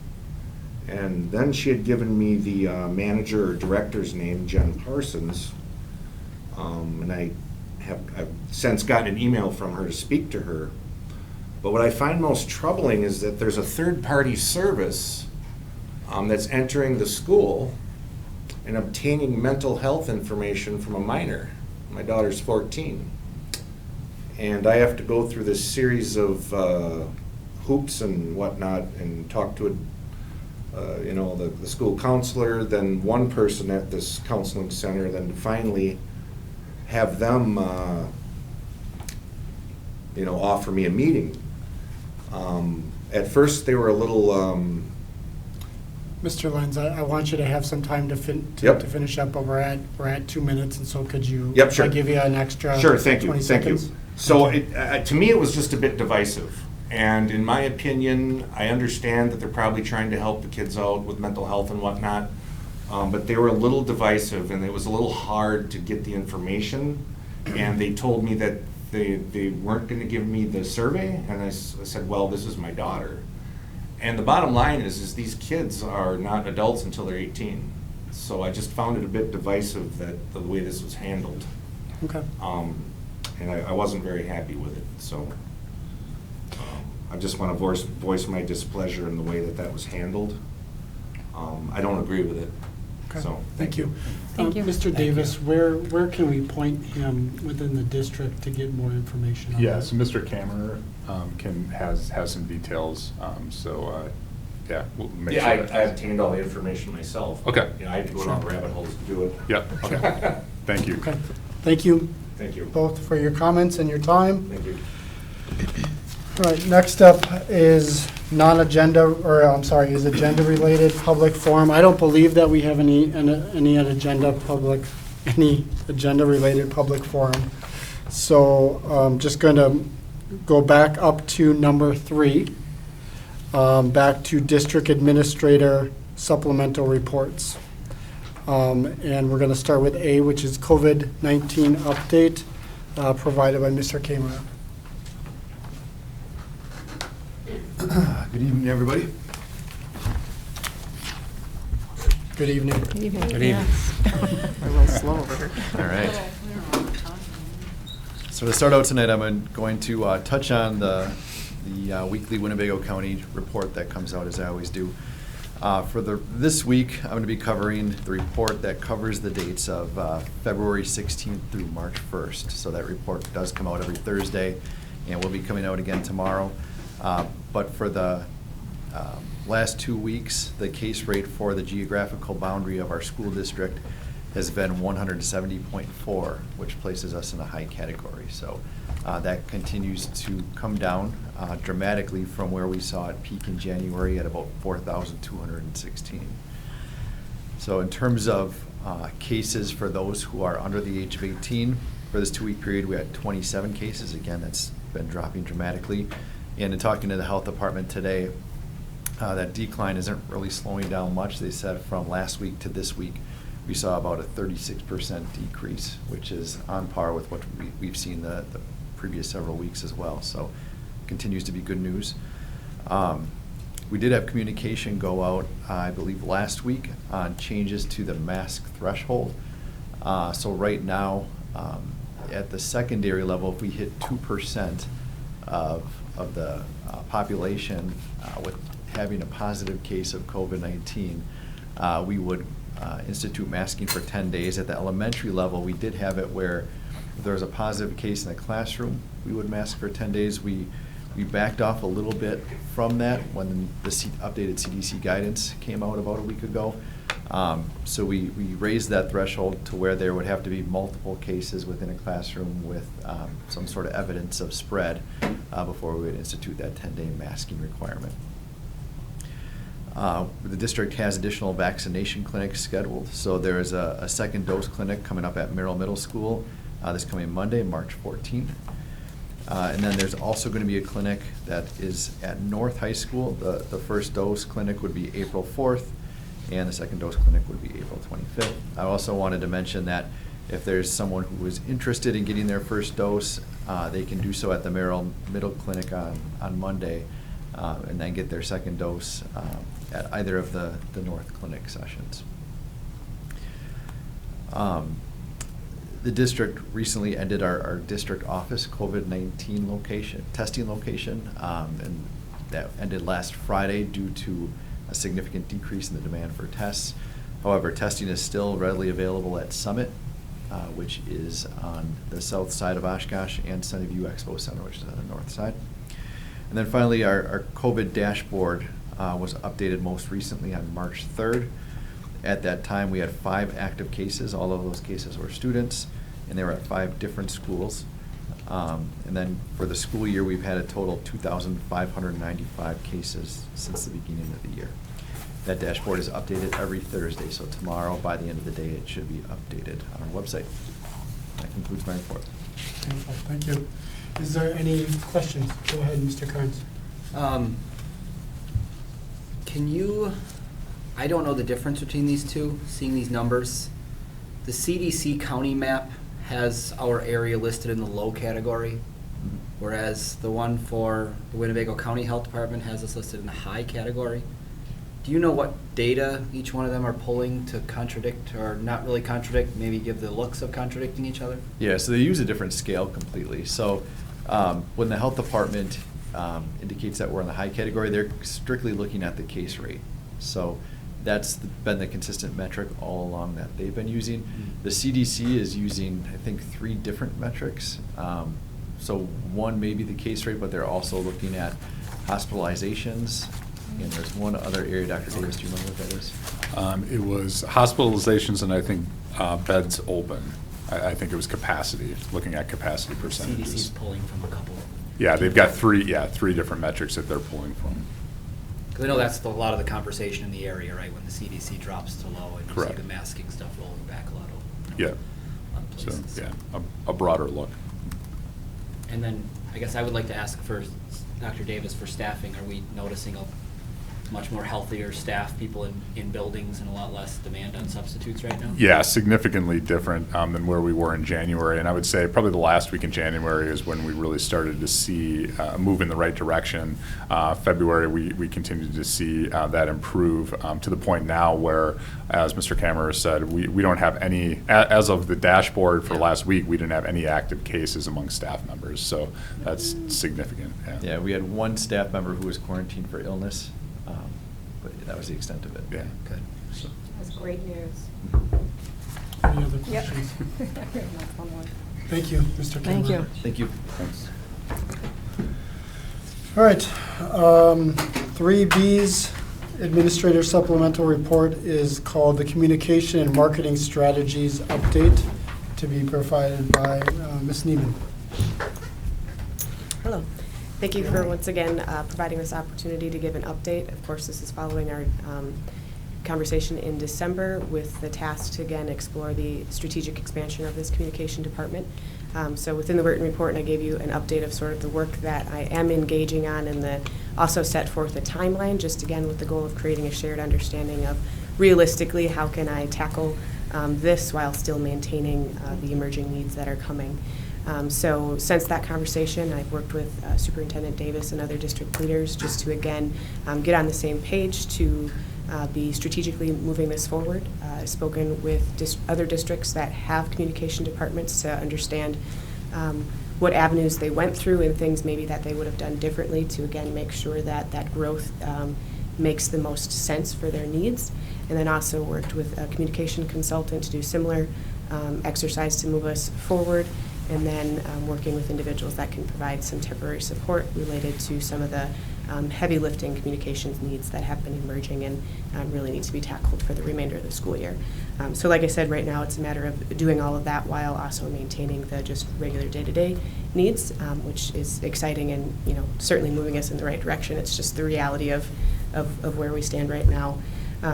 S13: And then she had given me the manager or director's name, Jen Parsons, and I've since gotten an email from her to speak to her. But what I find most troubling is that there's a third-party service that's entering the school and obtaining mental health information from a minor. My daughter's 14. And I have to go through this series of hoops and whatnot and talk to the school counselor, then one person at this counseling center, then finally have them offer me a meeting. At first they were a little
S1: Mr. Lenz, I want you to have some time to
S13: Yep.
S1: to finish up, but we're at 2 minutes, and so could you?
S13: Yep, sure.
S1: I give you an extra
S13: Sure, thank you,
S1: 20
S13: thank you.
S1: seconds?
S13: So
S1: Thank you.
S13: to me, it was just a bit divisive. And in my opinion, I understand that they're probably trying to help the kids out with mental health and whatnot, but they were a little divisive, and it was a little hard to get the information. And they told me that they weren't going to give me the survey, and I said, well, this is my daughter. And the bottom line is these kids are not adults until they're 18. So I just found it a bit divisive that the way this was handled.
S1: Okay.
S13: And I wasn't very happy with it, so I just want to voice my displeasure in the way that was handled. I don't agree with it,
S1: Okay.
S13: so.
S1: Thank you.
S8: Thank you.
S1: Mr. Davis, where can we point him within the district to get more information on
S9: Yeah,
S1: that?
S9: so Mr. Kammerer has some details, yeah, we'll make sure.
S13: Yeah, I obtained all the information myself.
S9: Okay.
S13: Yeah, I had to go down rabbit holes to do it.
S9: Yeah, okay. Thank you.
S1: Okay. Thank you
S13: Thank you.
S1: both for your comments and your time.
S13: Thank you.
S1: All right, next up is non-agenda, or I'm sorry, is agenda-related public forum. I don't believe that we have any agenda-related public forum. So just going to go back up to number 3, back to District Administrator Supplemental Reports. And we're going to start with A, which is COVID-19 update provided by Mr. Kammerer.
S14: Good evening, everybody.
S1: Good evening.
S3: Good evening.
S14: Good evening.
S3: We're a little slow over here.
S14: All right. So to start out tonight, I'm going to touch on the weekly Winnebago County report that comes out, as I always do. For this week, I'm going to be covering the report that covers the dates of February 16th through March 1st. So that report does come out every Thursday, and will be coming out again tomorrow. But for the last 2 weeks, the case rate for the geographical boundary of our school district has been 170.4, which places us in a high category. So that continues to come down dramatically from where we saw it peak in January at about 4,216. So in terms of cases for those who are under the age of 18, for this 2-week period, we had 27 cases. Again, that's been dropping dramatically. And in talking to the health department today, that decline isn't really slowing down much. They said from last week to this week, we saw about a 36% decrease, which is on par with what we've seen the previous several weeks as well. So continues to be good news. We did have communication go out, I believe, last week on changes to the mask threshold. So right now, at the secondary level, if we hit 2% of the population with having a positive case of COVID-19, we would institute masking for 10 days. At the elementary level, we did have it where if there was a positive case in a classroom, we would mask for 10 days. We backed off a little bit from that when the updated CDC guidance came out about a week ago. So we raised that threshold to where there would have to be multiple cases within a classroom with some sort of evidence of spread before we would institute that 10-day masking requirement. The district has additional vaccination clinics scheduled. So there is a second dose clinic coming up at Merrill Middle School this coming Monday, March 14th. And then there's also going to be a clinic that is at North High School. The first dose clinic would be April 4th, and the second dose clinic would be April 25th. I also wanted to mention that if there's someone who is interested in getting their first dose, they can do so at the Merrill Middle Clinic on Monday, and then get their second dose at either of the North Clinic sessions. The district recently ended our district office COVID-19 testing location, and that ended last Friday due to a significant decrease in the demand for tests. However, testing is still readily available at Summit, which is on the south side of Oshkosh, and Sunnyview Expo Center, which is on the north side. And then finally, our COVID dashboard was updated most recently on March 3rd. At that time, we had 5 active cases. All of those cases were students, and they were at 5 different schools. And then for the school year, we've had a total of 2,595 cases since the beginning of the year. That dashboard is updated every Thursday, so tomorrow, by the end of the day, it should be updated on our website. That concludes my report.
S1: Thank you. Is there any questions? Go ahead, Mr. Carnes.
S15: Can you, I don't know the difference between these two, seeing these numbers. The CDC county map has our area listed in the low category, whereas the one for the Winnebago County Health Department has us listed in the high category. Do you know what data each one of them are pulling to contradict, or not really contradict, maybe give the looks of contradicting each other?
S14: Yeah, so they use a different scale completely. So when the health department indicates that we're in the high category, they're strictly looking at the case rate. So that's been the consistent metric all along that they've been using. The CDC is using, I think, 3 different metrics. So one may be the case rate, but they're also looking at hospitalizations. And there's one other area, Dr. Davis, do you remember what that is?
S9: It was hospitalizations and I think beds open. I think it was capacity, looking at capacity percentages.
S15: CDC's pulling from a couple.
S9: Yeah, they've got 3 different metrics that they're pulling from.
S15: Because I know that's a lot of the conversation in the area, right? When the CDC drops to low and you
S9: Correct.
S15: see the masking stuff rolling back a lot of
S9: Yeah.
S15: other
S9: So,
S15: places.
S9: yeah, a broader look.
S15: And then I guess I would like to ask for Dr. Davis for staffing. Are we noticing a much more healthier staff, people in buildings, and a lot less demand on substitutes right now?
S9: Yeah, significantly different than where we were in January. And I would say probably the last week in January is when we really started to see a move in the right direction. February, we continued to see that improve to the point now where, as Mr. Kammerer said, we don't have any, as of the dashboard for last week, we didn't have any active cases among staff members. So that's significant.
S14: Yeah, we had one staff member who was quarantined for illness, but that was the extent of it.
S9: Yeah.
S15: Good.
S9: So.
S8: That's great news.
S1: Any other
S8: Yep.
S1: questions?
S8: That's one more.
S1: Thank you, Mr.
S3: Thank you.
S14: Thank you.
S9: Thanks.
S1: All right, 3B's Administrator Supplemental Report is called the Communication and Marketing Strategies Update, to be provided by Ms. Neiman.
S16: Hello. Thank you for once again providing this opportunity to give an update. Of course, this is following our conversation in December with the task to again explore the strategic expansion of this communication department. So within the written report, I gave you an update of sort of the work that I am engaging on, and also set forth a timeline, just again with the goal of creating a shared understanding of realistically how can I tackle this while still maintaining the emerging needs that are coming. So since that conversation, I've worked with Superintendent Davis and other district leaders just to, again, get on the same page to be strategically moving this forward. I've spoken with other districts that have communication departments to understand what avenues they went through and things maybe that they would have done differently to, again, make sure that that growth makes the most sense for their needs. And then also worked with a communication consultant to do similar exercise to move us forward. And then working with individuals that can provide some temporary support related to some of the heavy lifting communications needs that have been emerging and really need to be tackled for the remainder of the school year. So like I said, right now it's a matter of doing all of that while also maintaining the just regular day-to-day needs, which is exciting and certainly moving us in the right direction. It's just the reality of where we stand right now.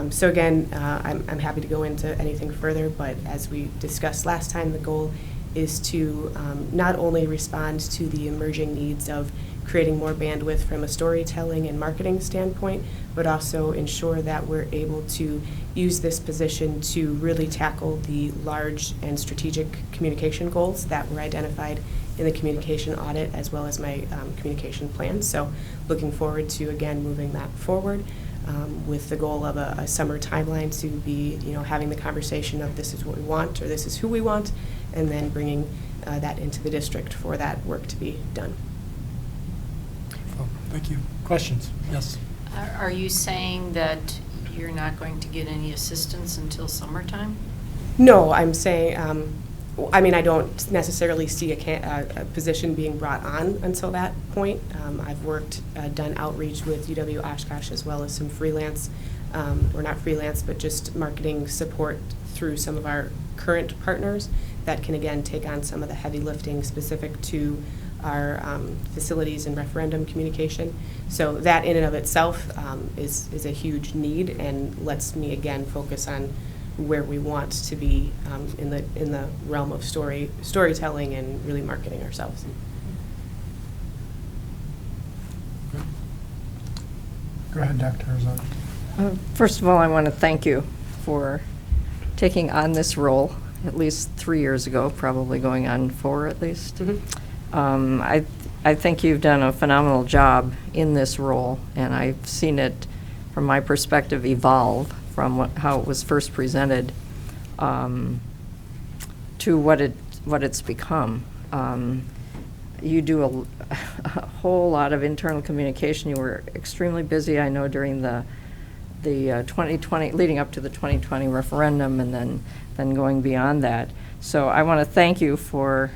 S16: So again, I'm happy to go into anything further, but as we discussed last time, the goal is to not only respond to the emerging needs of creating more bandwidth from a storytelling and marketing standpoint, but also ensure that we're able to use this position to really tackle the large and strategic communication goals that were identified in the communication audit as well as my communication plan. So looking forward to, again, moving that forward with the goal of a summer timeline to be, having the conversation of this is what we want or this is who we want, and then bringing that into the district for that work to be done.
S1: Oh, thank you. Questions? Yes.
S7: Are you saying that you're not going to get any assistance until summertime?
S16: No, I'm saying, I don't necessarily see a position being brought on until that point. I've done outreach with UW Oshkosh as well as some freelance, or not freelance, but just marketing support through some of our current partners that can again take on some of the heavy lifting specific to our facilities and referendum communication. So that in and of itself is a huge need and lets me again focus on where we want to be in the realm of storytelling and really marketing ourselves.
S1: Go ahead, Dr. Herzog.
S3: First of all, I want to thank you for taking on this role at least 3 years ago, probably going on 4 at least. Mm-hmm. I think you've done a phenomenal job in this role, and I've seen it from my perspective, evolve from how it was first presented to what it's become. You do a whole lot of internal communication. You were extremely busy, I know, during the 2020, leading up to the 2020 referendum, and then going beyond that. So I want to thank you for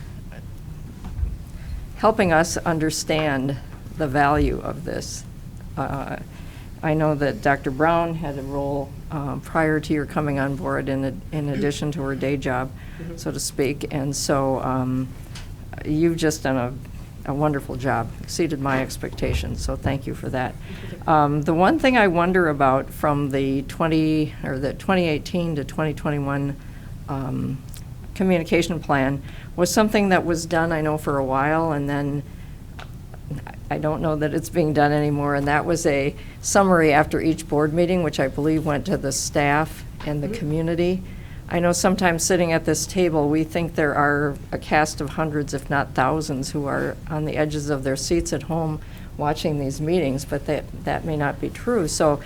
S3: helping us understand the value of this. I know that Dr. Brown had a role prior to your coming on board in addition to her day job, so to speak, and so you've just done a wonderful job, exceeded my expectations, so thank you for that. The one thing I wonder about from the 2018 to 2021 communication plan was something that was done, I know, for a while, and then I don't know that it's being done anymore, and that was a summary after each board meeting, which I believe went to the staff and the community. I know sometimes sitting at this table, we think there are a cast of hundreds, if not thousands, who are on the edges of their seats at home watching these meetings, but that may not be true. So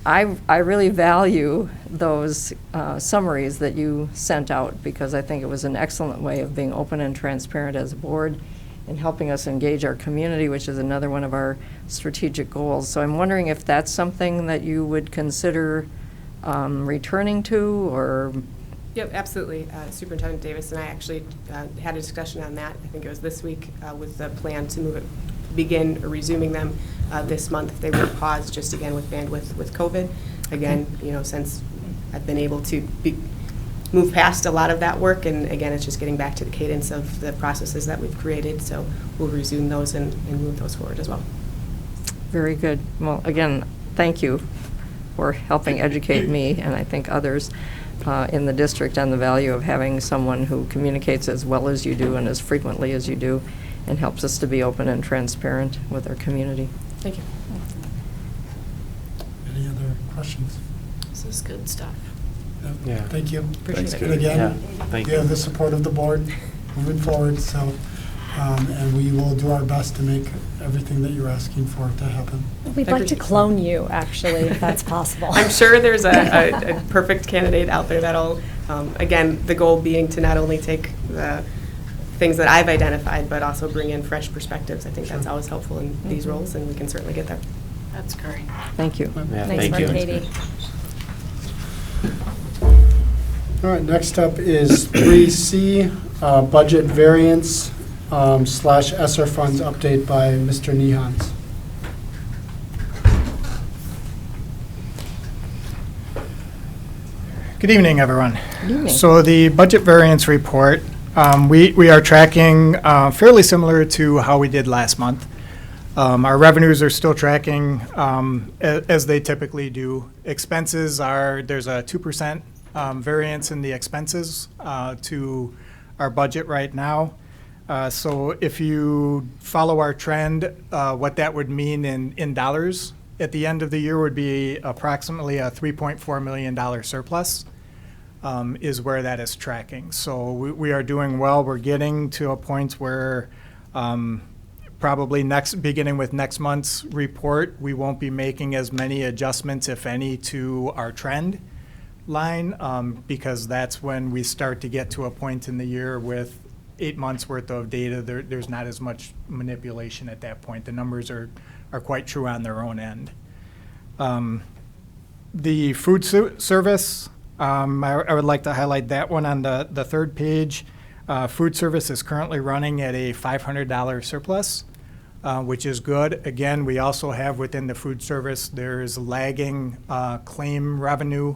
S3: I really value those summaries that you sent out, because I think it was an excellent way of being open and transparent as a board and helping us engage our community, which is another one of our strategic goals. So I'm wondering if that's something that you would consider returning to, or?
S16: Yep, absolutely. Superintendent Davis and I actually had a discussion on that. I think it was this week with the plan to begin resuming them this month. They were paused just again with bandwidth with COVID. Again, since I've been able to move past a lot of that work, and again, it's just getting back to the cadence of the processes that we've created. So we'll resume those and move those forward as well.
S3: Very good. Well, again, thank you for helping educate me and I think others in the district on the value of having someone who communicates as well as you do and as frequently as you do, and helps us to be open and transparent with our community.
S16: Thank you.
S1: Any other questions?
S7: This is good stuff.
S4: Yeah.
S1: Thank you.
S16: Appreciate it.
S1: And again,
S4: Yeah, thank
S1: you have the support of the board moving forward, so, and we will do our best to make everything that you're asking for to happen.
S8: We'd like to clone you, actually, if that's possible.
S16: I'm sure there's a perfect candidate out there that'll, again, the goal being to not only take the things that I've identified, but also bring in fresh perspectives. I think that's always helpful in these roles, and we can certainly get there.
S7: That's great.
S3: Thank you.
S4: Yeah,
S8: Thanks,
S4: thank you.
S8: Katie.
S1: All right, next up is 3C, budget variance / ESSER funds update by Mr. Nehans.
S17: Good evening, everyone.
S3: Good evening.
S17: So the budget variance report, we are tracking fairly similar to how we did last month. Our revenues are still tracking as they typically do. Expenses there's a 2% variance in the expenses to our budget right now. So if you follow our trend, what that would mean in dollars at the end of the year would be approximately a $3.4 million surplus. Is where that is tracking. So we are doing well. We're getting to a point where probably beginning with next month's report, we won't be making as many adjustments, if any, to our trend line, because that's when we start to get to a point in the year with 8 months worth of data. There's not as much manipulation at that point. The numbers are quite true on their own end. The food service, I would like to highlight that one on the third page. Food service is currently running at a $500 surplus, which is good. Again, we also have within the food service, there's lagging claim revenue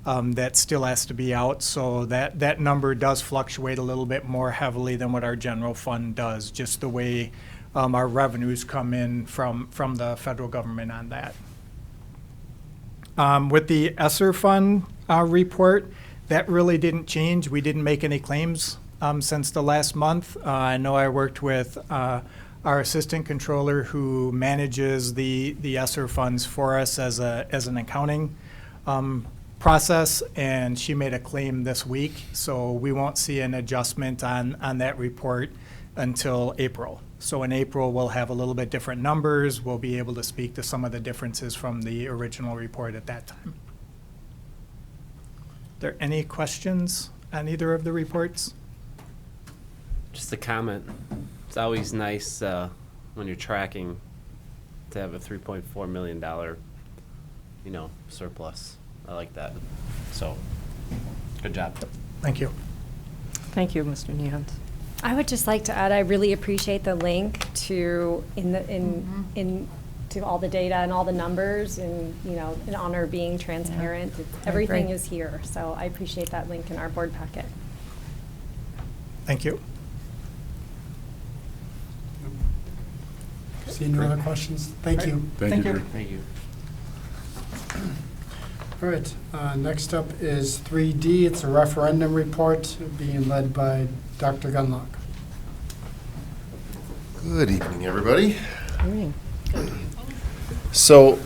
S17: that still has to be out. So that number does fluctuate a little bit more heavily than what our general fund does, just the way our revenues come in from the federal government on that. With the ESSER fund report, that really didn't change. We didn't make any claims since the last month. I know I worked with our assistant controller who manages the ESSER funds for us as an accounting process, and she made a claim this week, so we won't see an adjustment on that report until April. So in April, we'll have a little bit different numbers. We'll be able to speak to some of the differences from the original report at that time. Are there any questions on either of the reports?
S4: Just a comment. It's always nice when you're tracking to have a $3.4 million, surplus. I like that. So, good job.
S17: Thank you.
S3: Thank you, Mr. Nehans.
S8: I would just like to add, I really appreciate the link to to all the data and all the numbers, and in honor of being transparent. Everything is here, so I appreciate that link in our board packet.
S17: Thank you.
S1: See no other questions? Thank you.
S9: Thank you.
S4: Thank you.
S1: All right, next up is 3D. It's a referendum report being led by Dr. Gunlock.
S18: Good evening, everybody.
S3: Good evening.
S18: So,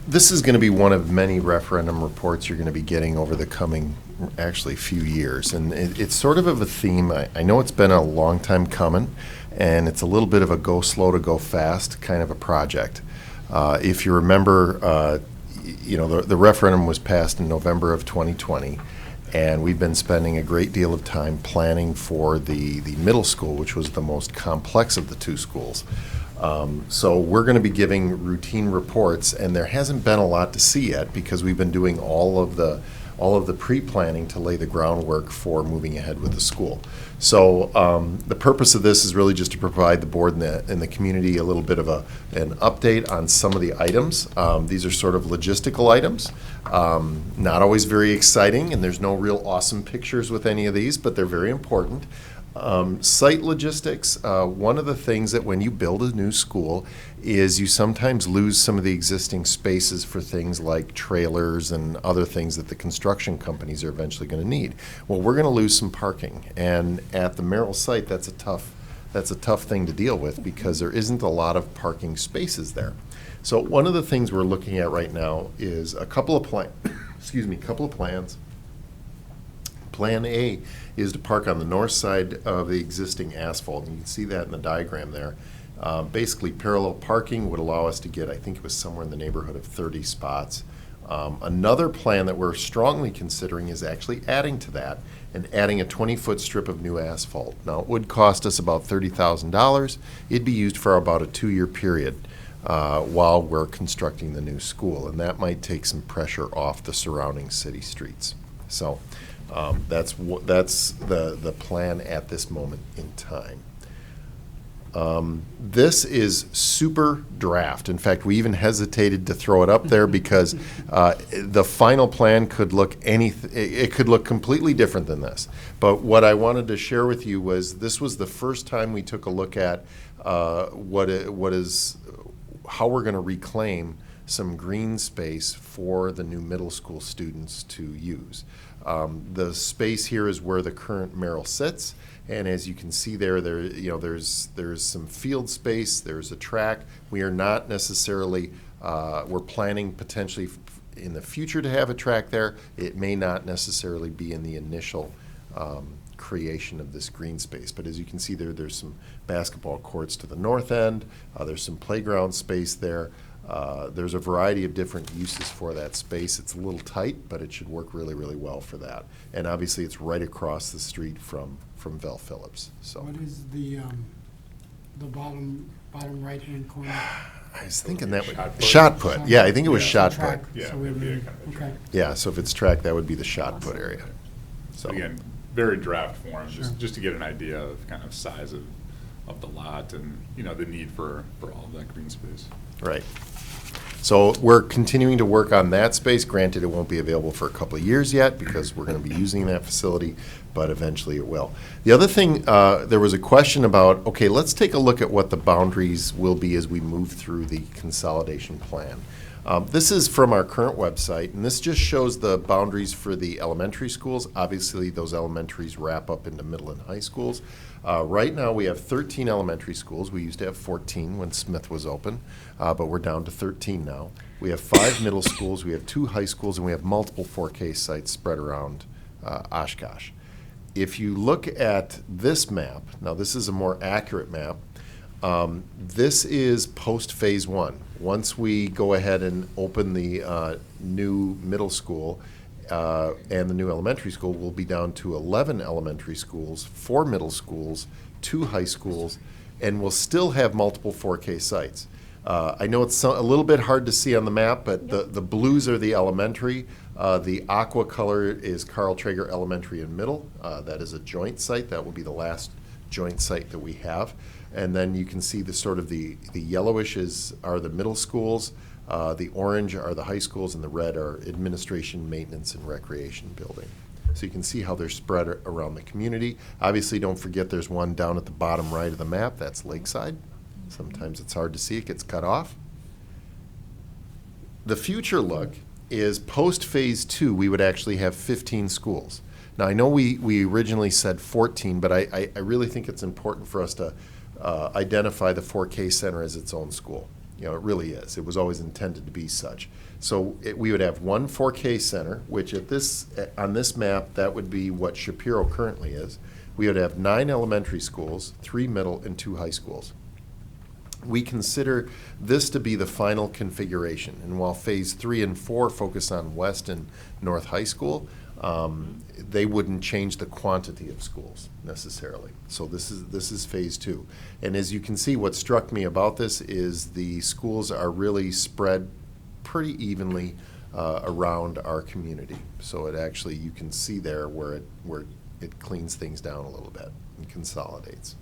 S18: this is going to be one of many referendum reports you're going to be getting over the coming, actually, few years. And it's sort of a theme. I know it's been a long time coming, and it's a little bit of a go slow to go fast kind of a project. If you remember, the referendum was passed in November of 2020, and we've been spending a great deal of time planning for the middle school, which was the most complex of the two schools. So we're going to be giving routine reports, and there hasn't been a lot to see yet because we've been doing all of the pre-planning to lay the groundwork for moving ahead with the school. So the purpose of this is really just to provide the board and the community a little bit of an update on some of the items. These are sort of logistical items, not always very exciting, and there's no real awesome pictures with any of these, but they're very important. Site logistics, one of the things that when you build a new school is you sometimes lose some of the existing spaces for things like trailers and other things that the construction companies are eventually going to need. Well, we're going to lose some parking, and at the Merrill site, that's a tough thing to deal with because there isn't a lot of parking spaces there. So one of the things we're looking at right now is a couple of plans. Plan A is to park on the north side of the existing asphalt. And you can see that in the diagram there. Basically, parallel parking would allow us to get, I think it was somewhere in the neighborhood of 30 spots. Another plan that we're strongly considering is actually adding to that and adding a 20-foot strip of new asphalt. Now, it would cost us about $30,000. It'd be used for about a 2-year period while we're constructing the new school. And that might take some pressure off the surrounding city streets. So that's the plan at this moment in time. This is super draft. In fact, we even hesitated to throw it up there because the final plan could look it could look completely different than this. But what I wanted to share with you was this was the first time we took a look at how we're going to reclaim some green space for the new middle school students to use. The space here is where the current Merrill sits, and as you can see there's some field space, there's a track. We are not necessarily, we're planning potentially in the future to have a track there. It may not necessarily be in the initial creation of this green space, but as you can see there's some basketball courts to the north end, there's some playground space there. There's a variety of different uses for that space. It's a little tight, but it should work really, really well for that. And obviously, it's right across the street from Vel Phillips. So,
S1: what is the bottom right-hand corner?
S18: I was thinking that would shot put. Yeah, I think it was shot put.
S9: Yeah,
S1: So okay.
S18: Yeah, so if it's track, that would be the shot put area. So
S9: again, very draft form, just to get an idea of kind of size of the lot and the need for all of that green space.
S18: Right. So we're continuing to work on that space. Granted, it won't be available for a couple of years yet because we're going to be using that facility, but eventually it will. The other thing, there was a question about, okay, let's take a look at what the boundaries will be as we move through the consolidation plan. This is from our current website, and this just shows the boundaries for the elementary schools. Obviously, those elementaries wrap up into middle and high schools. Right now, we have 13 elementary schools. We used to have 14 when Smith was open, but we're down to 13 now. We have 5 middle schools, we have 2 high schools, and we have multiple 4K sites spread around Oshkosh. If you look at this map, now this is a more accurate map, This is post-phase one. Once we go ahead and open the new middle school and the new elementary school, we'll be down to 11 elementary schools, 4 middle schools, 2 high schools, and we'll still have multiple 4K sites. I know it's a little bit hard to see on the map, but the blues are the elementary. The aqua color is Carl Traeger Elementary and Middle. That is a joint site. That will be the last joint site that we have. And then you can see the sort of the yellowish are the middle schools, the orange are the high schools, and the red are administration, maintenance, and recreation building. So you can see how they're spread around the community. Obviously, don't forget there's one down at the bottom right of the map. That's Lakeside. Sometimes it's hard to see. It gets cut off. The future look is post-phase 2, we would actually have 15 schools. Now, I know we originally said 14, but I really think it's important for us to identify the 4K Center as its own school. You know, it really is. It was always intended to be such. So we would have one 4K Center, which on this map, that would be what Shapiro currently is. We would have 9 elementary schools, 3 middle, and 2 high schools. We consider this to be the final configuration. And while phase 3 and 4 focus on West and North High School, they wouldn't change the quantity of schools necessarily. So this is phase 2. And as you can see, what struck me about this is the schools are really spread pretty evenly around our community. So it actually, you can see there where it cleans things down a little bit and consolidates.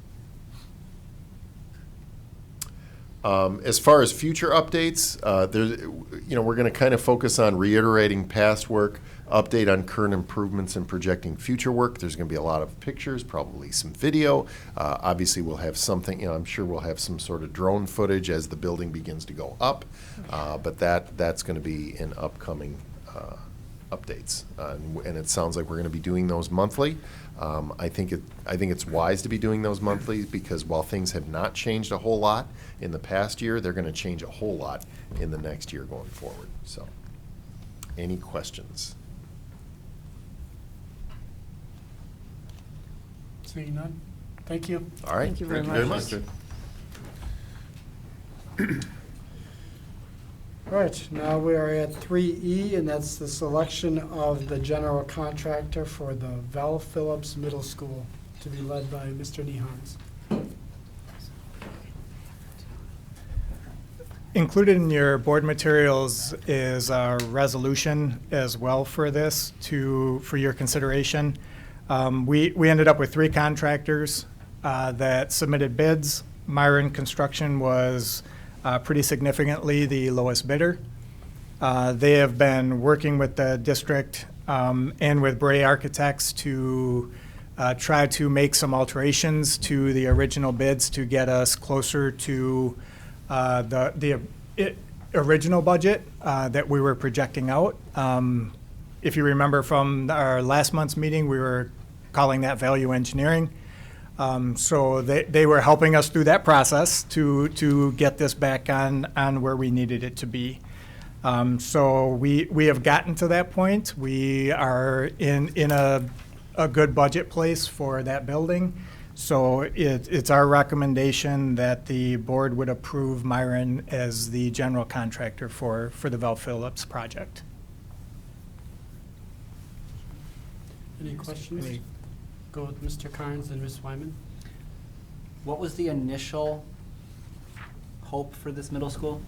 S18: As far as future updates, we're going to kind of focus on reiterating past work, update on current improvements, and projecting future work. There's going to be a lot of pictures, probably some video. Obviously, we'll have something, I'm sure we'll have some sort of drone footage as the building begins to go up, but that's going to be in upcoming updates. And it sounds like we're going to be doing those monthly. I think it's wise to be doing those monthly because while things have not changed a whole lot in the past year, they're going to change a whole lot in the next year going forward. So, any questions?
S1: Seeing none. Thank you.
S18: All right.
S3: Thank you very much.
S1: All right, now we are at 3E, and that's the selection of the general contractor for the Val Phillips Middle School, to be led by Mr. Nehans.
S17: Included in your board materials is a resolution as well for this for your consideration. We ended up with 3 contractors that submitted bids. Myron Construction was pretty significantly the lowest bidder. They have been working with the district and with Bray Architects to try to make some alterations to the original bids to get us closer to the original budget that we were projecting out. If you remember from our last month's meeting, we were calling that value engineering. So they were helping us through that process to get this back on where we needed it to be. So we have gotten to that point. We are in a good budget place for that building. So it's our recommendation that the board would approve Myron as the general contractor for the Val Phillips project.
S1: Any questions? Go with Mr. Carnes and Ms. Wyman.
S15: What was the initial hope for this middle school?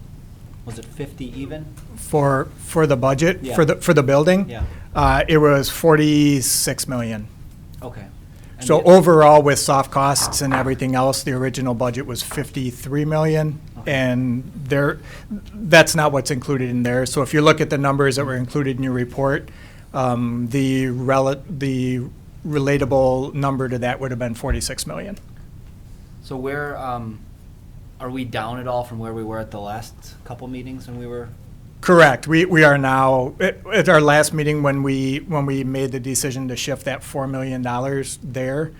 S15: Was it 50 even?
S17: For the budget,
S15: Yeah.
S17: for the building?
S15: Yeah.
S17: It was 46 million.
S15: Okay. And
S17: So
S15: the-
S17: overall, with soft costs and everything else, the original budget was 53 million.
S15: Okay.
S17: And that's not what's included in there. So if you look at the numbers that were included in your report, the relatable number to that would have been 46 million.
S15: So where, are we down at all from where we were at the last couple meetings when we were?
S17: Correct. We are now, at our last meeting, when we made the decision to shift that $4 million there,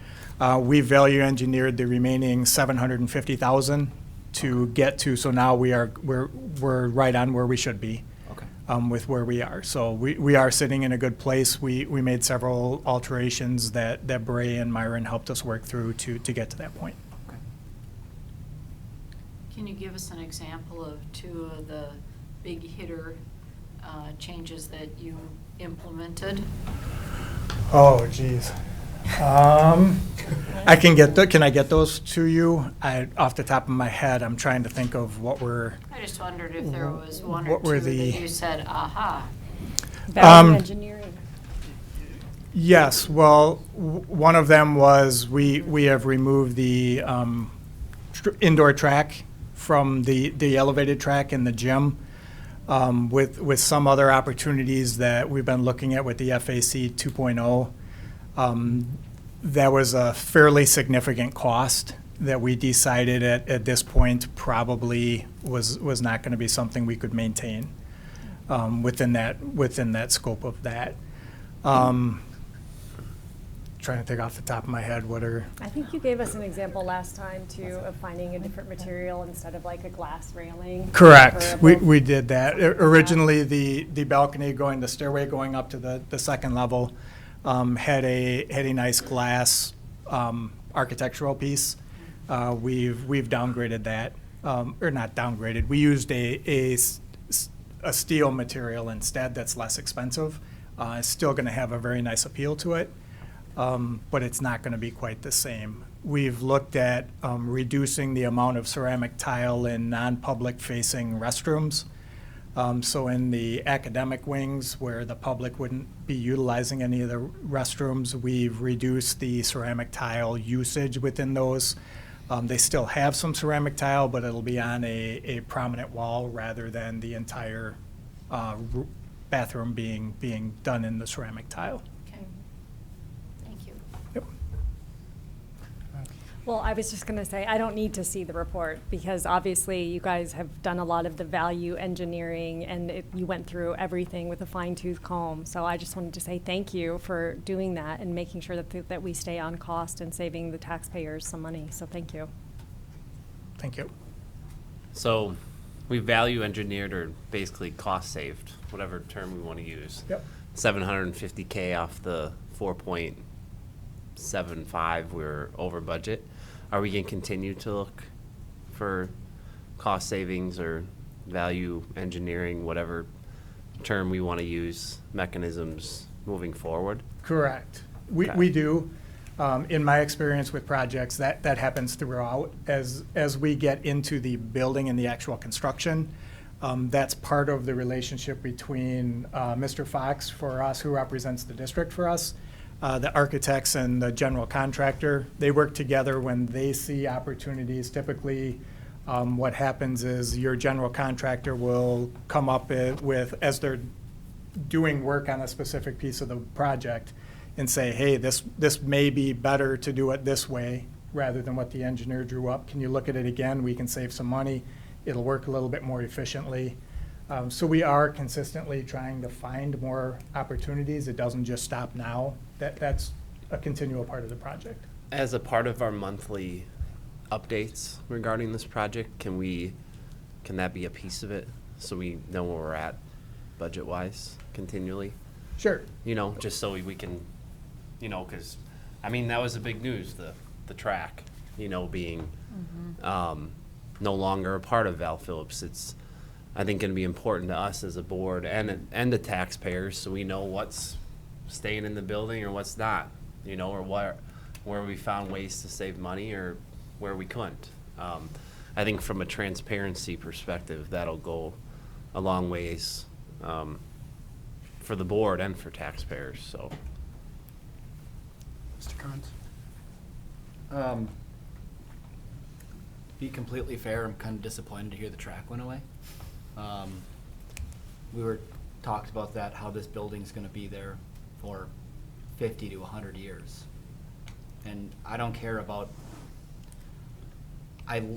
S17: we value engineered the remaining 750,000 to get to, so now we're right on where we should be.
S15: Okay.
S17: With where we are. So we are sitting in a good place. We made several alterations that Bray and Myron helped us work through to get to that point.
S15: Okay.
S7: Can you give us an example of two of the big hitter changes that you implemented?
S17: Oh, geez. I can I get those to you? Off the top of my head, I'm trying to think of what were.
S7: I just wondered if there was one or
S17: what were
S7: two that
S17: the-
S7: you said, aha.
S8: Value engineering.
S17: Yes, well, one of them was we have removed the indoor track from the elevated track in the gym, with some other opportunities that we've been looking at with the FAC 2.0. That was a fairly significant cost that we decided at this point probably was not going to be something we could maintain within that scope of that. Trying to think off the top of my head what are.
S8: I think you gave us an example last time too of finding a different material instead of like a glass railing.
S17: Correct. We did that. Originally, the balcony the stairway going up to the second level had a nice glass architectural piece. We've downgraded that, or not downgraded. We used a steel material instead that's less expensive. It's still going to have a very nice appeal to it. But it's not going to be quite the same. We've looked at reducing the amount of ceramic tile in non-public facing restrooms. So in the academic wings where the public wouldn't be utilizing any of the restrooms, we've reduced the ceramic tile usage within those. They still have some ceramic tile, but it'll be on a prominent wall rather than the entire bathroom being done in the ceramic tile.
S8: Well, I was just going to say, I don't need to see the report because obviously you guys have done a lot of the value engineering and you went through everything with a fine-tooth comb. So I just wanted to say thank you for doing that and making sure that we stay on cost and saving the taxpayers some money. So thank you.
S17: Thank you.
S4: So we value engineered or basically cost saved, whatever term we want to use.
S17: Yep.
S4: $750K off the 4.75, we're over budget. Are we going to continue to look for cost savings or value engineering, whatever term we want to use, mechanisms moving forward?
S17: Correct. We do. In my experience with projects, that happens throughout. As we get into the building and the actual construction, that's part of the relationship between Mr. Fox for us, who represents the district for us, the architects and the general contractor. They work together when they see opportunities. Typically, what happens is your general contractor will come up with, as they're doing work on a specific piece of the project, and say, hey, this may be better to do it this way rather than what the engineer drew up. Can you look at it again? We can save some money. It'll work a little bit more efficiently. So we are consistently trying to find more opportunities. It doesn't just stop now. That's a continual part of the project.
S4: As a part of our monthly updates regarding this project, can that be a piece of it so we know where we're at budget-wise continually?
S17: Sure.
S4: Just so we can, because, that was the big news, the track, being no longer a part of Val Phillips. It's, I think, going to be important to us as a board and the taxpayers, so we know what's staying in the building or what's not, or where we found ways to save money or where we couldn't. I think from a transparency perspective, that'll go a long ways for the board and for taxpayers. So,
S1: Mr. Cons?
S15: Be completely fair, I'm kind of disappointed to hear the track went away. We talked about that, how this building's going to be there for 50 to 100 years. And I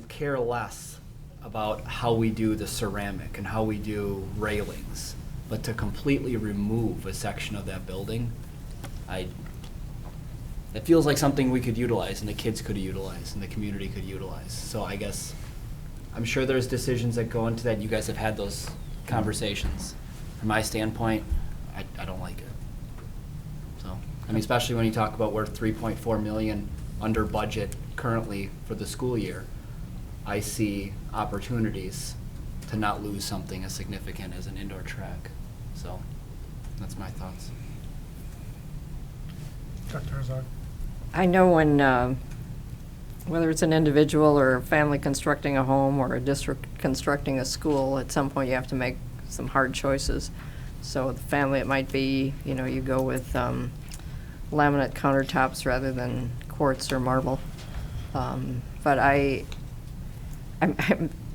S15: care less about how we do the ceramic and how we do railings, but to completely remove a section of that building, it feels like something we could utilize and the kids could utilize and the community could utilize. So I guess I'm sure there's decisions that go into that. You guys have had those conversations. From my standpoint, I don't like it. So, especially when you talk about we're $3.4 million under budget currently for the school year. I see opportunities to not lose something as significant as an indoor track. So that's my thoughts.
S1: Dr. Herzog?
S3: I know when, whether it's an individual or a family constructing a home or a district constructing a school, at some point you have to make some hard choices. So the family, it might be, you know, you go with laminate countertops rather than quartz or marble. But I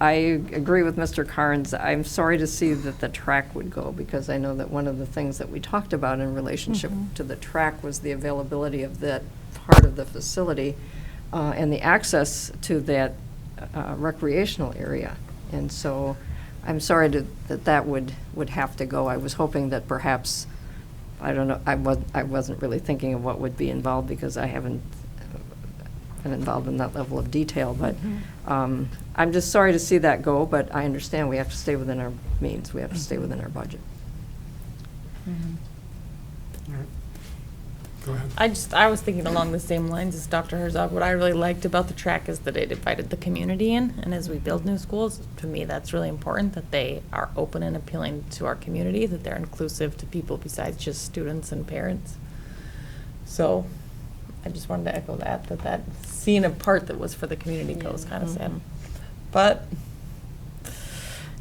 S3: agree with Mr. Carnes. I'm sorry to see that the track would go, because I know that one of the things that we talked about in relationship to the track was the availability of that part of the facility and the access to that recreational area. And so I'm sorry that would have to go. I was hoping that perhaps, I don't know, I wasn't really thinking of what would be involved, because I haven't been involved in that level of detail, but I'm just sorry to see that go, but I understand we have to stay within our means. We have to stay within our budget.
S1: All right. Go ahead.
S5: I was thinking along the same lines as Dr. Herzog. What I really liked about the track is that it invited the community in, and as we build new schools, to me that's really important, that they are open and appealing to our community, that they're inclusive to people besides just students and parents. So I just wanted to echo that seeing a part that was for the community goes kind of sad. But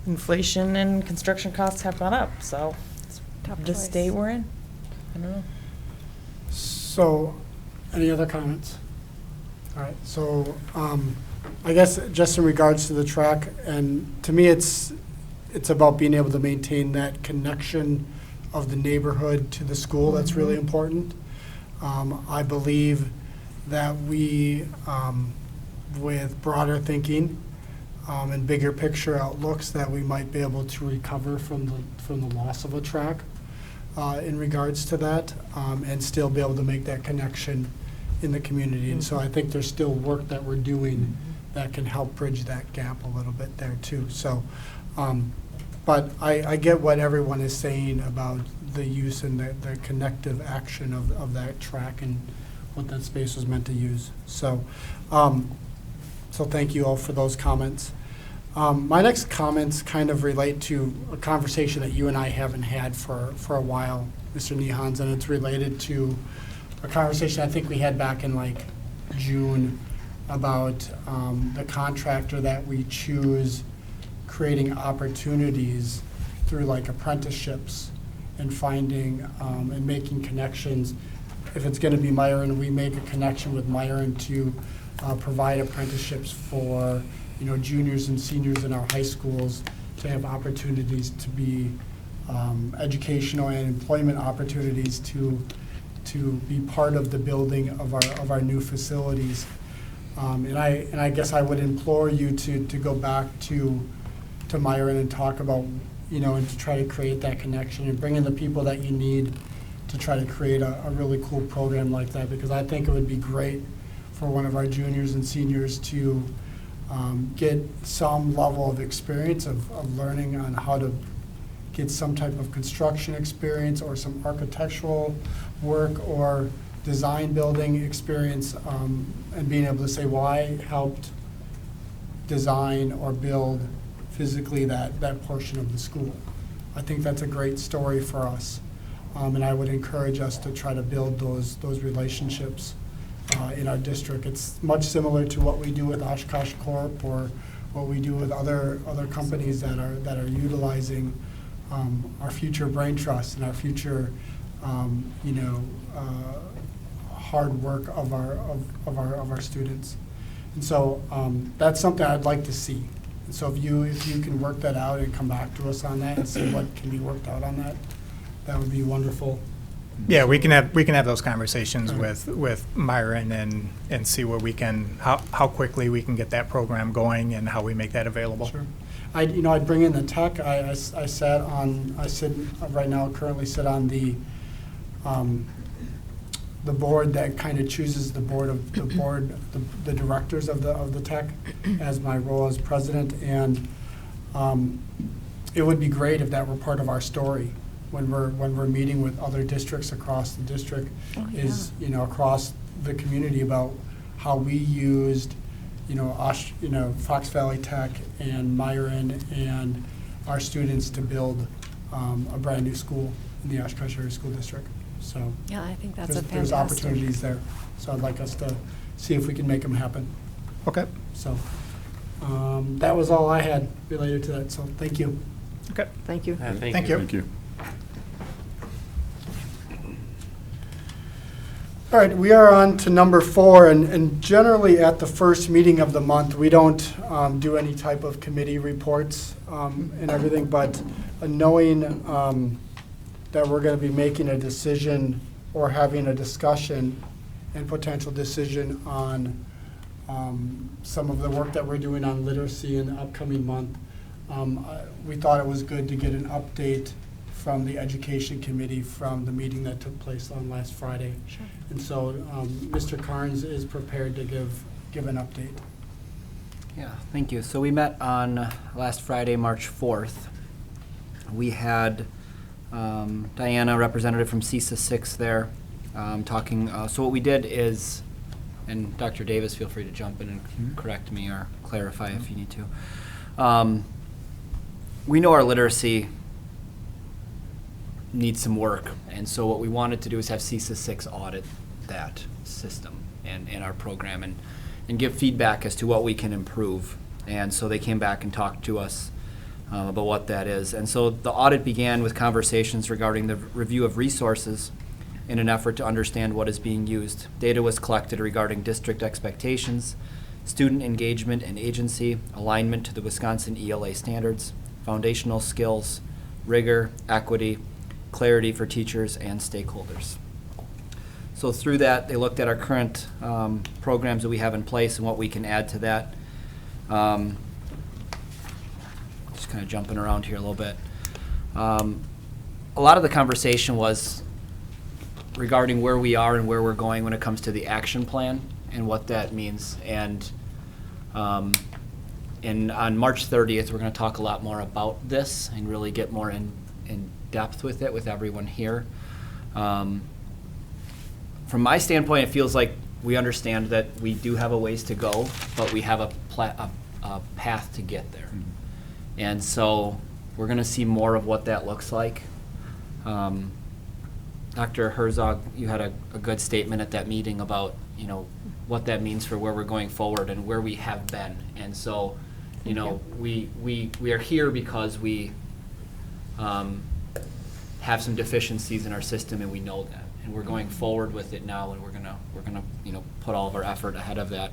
S5: inflation and construction costs have gone up, so it's the state we're in. I don't know.
S1: So, any other comments? All right, so I guess just in regards to the track, and to me it's about being able to maintain that connection of the neighborhood to the school. That's really important. I believe that we, with broader thinking and bigger picture outlooks, that we might be able to recover from the loss of a track in regards to that, and still be able to make that connection in the community. And so I think there's still work that we're doing that can help bridge that gap a little bit there too. So, but I get what everyone is saying about the use and the connective action of that track and what that space was meant to use. So, so thank you all for those comments. My next comments kind of relate to a conversation that you and I haven't had for a while, Mr. Nehans, and it's related to a conversation I think we had back in like June about the contractor that we choose creating opportunities through like apprenticeships and finding and making connections. If it's going to be Myron, we make a connection with Myron to provide apprenticeships for juniors and seniors in our high schools to have opportunities to be educational and employment opportunities to be part of the building of our new facilities. And I guess I would implore you to go back to Myron and talk about, and to try to create that connection and bring in the people that you need to try to create a really cool program like that, because I think it would be great for one of our juniors and seniors to get some level of experience of learning on how to get some type of construction experience or some architectural work or design building experience, and being able to say, well, I helped design or build physically that portion of the school. I think that's a great story for us, and I would encourage us to try to build those relationships in our district. It's much similar to what we do with Oshkosh Corp or what we do with other companies that are utilizing our future brain trust and our future hard work of our students. And so that's something I'd like to see. And so if you can work that out and come back to us on that and see what can be worked out on that, that would be wonderful.
S17: Yeah, we can have those conversations with Myron and see where we can, how quickly we can get that program going and how we make that available.
S1: Sure. I bring in the tech. I right now currently sit on the board that kind of chooses the directors of the tech as my role as president, and it would be great if that were part of our story when we're meeting with other districts across the district, across the community about how we used Fox Valley Tech and Myron and our students to build a brand-new school in the Oshkosh Area School District. So
S8: Yeah, I think that's
S1: there's opportunities there. So I'd like us to see if we can make them happen.
S17: Okay.
S1: So that was all I had related to that, so thank you.
S17: Okay.
S3: Thank you.
S17: Thank you.
S9: Thank you.
S1: All right, we are on to number 4, and generally at the first meeting of the month, we don't do any type of committee reports and everything, but knowing that we're going to be making a decision or having a discussion and potential decision on some of the work that we're doing on literacy in the upcoming month, we thought it was good to get an update from the Education Committee from the meeting that took place on last Friday.
S8: Sure.
S1: And so Mr. Carnes is prepared to give an update.
S15: Yeah, thank you. So we met on last Friday, March 4th. We had Diana, representative from CISA 6 there, talking. So what we did is, and Dr. Davis, feel free to jump in and correct me or clarify if you need to. We know our literacy needs some work, and so what we wanted to do is have CISA 6 audit that system and our program and give feedback as to what we can improve. And so they came back and talked to us about what that is. And so the audit began with conversations regarding the review of resources in an effort to understand what is being used. Data was collected regarding district expectations, student engagement and agency, alignment to the Wisconsin ELA standards, foundational skills, rigor, equity, clarity for teachers and stakeholders. So through that, they looked at our current programs that we have in place and what we can add to that. Just kind of jumping around here a little bit. A lot of the conversation was regarding where we are and where we're going when it comes to the action plan and what that means. And on March 30th, we're going to talk a lot more about this and really get more in depth with it with everyone here. From my standpoint, it feels like we understand that we do have a ways to go, but we have a path to get there. Mm-hmm. And so we're going to see more of what that looks like. Dr. Herzog, you had a good statement at that meeting about, what that means for where we're going forward and where we have been. And so, we are here because we have some deficiencies in our system, and we know that, and we're going forward with it now, and we're gonna put all of our effort ahead of that.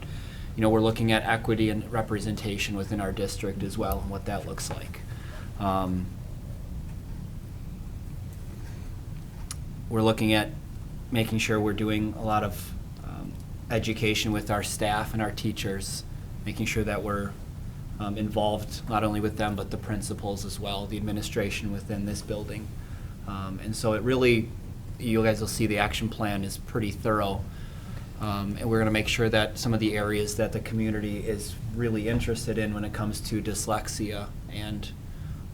S15: We're looking at equity and representation within our district as well, and what that looks like. We're looking at making sure we're doing a lot of education with our staff and our teachers, making sure that we're involved not only with them but the principals as well, the administration within this building. And so it really, you guys will see the action plan is pretty thorough. And we're going to make sure that some of the areas that the community is really interested in when it comes to dyslexia and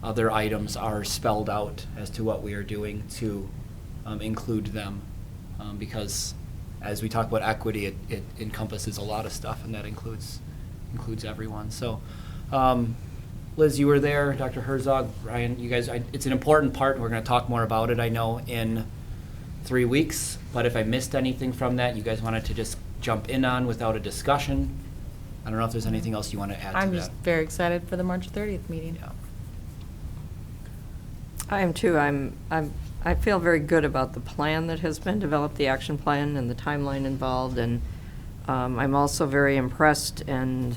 S15: other items are spelled out as to what we are doing to include them. Because as we talk about equity, it encompasses a lot of stuff, and that includes everyone. So Liz, you were there, Dr. Herzog, Ryan, you guys, it's an important part. We're going to talk more about it, I know, in 3 weeks. But if I missed anything from that, you guys wanted to just jump in on without a discussion. I don't know if there's anything else you want to add to that.
S5: I'm just very excited for the March 30th meeting.
S15: Yeah.
S3: I am too. I feel very good about the plan that has been developed, the action plan and the timeline involved, and I'm also very impressed and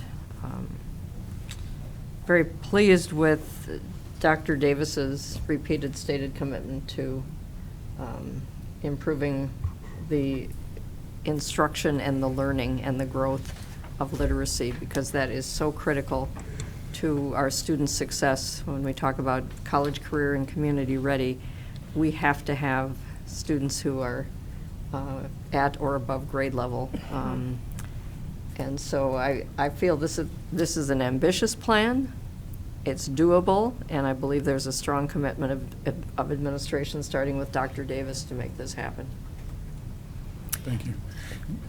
S3: very pleased with Dr. Davis's repeated stated commitment to improving the instruction and the learning and the growth of literacy, because that is so critical to our students' success. When we talk about college, career, and community ready, we have to have students who are at or above grade level. And so I feel this is an ambitious plan. It's doable, and I believe there's a strong commitment of administration, starting with Dr. Davis, to make this happen.
S9: Thank you.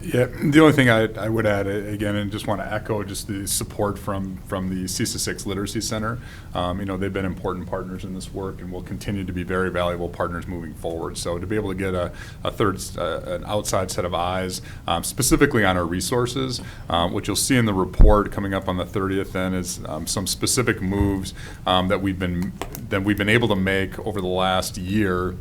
S9: Yeah, the only thing I would add, again, and just want to echo just the support from the CISA 6 Literacy Center. They've been important partners in this work and will continue to be very valuable partners moving forward. So to be able to get an outside set of eyes, specifically on our resources, what you'll see in the report coming up on the 30th then is some specific moves that we've been able to make over the last year,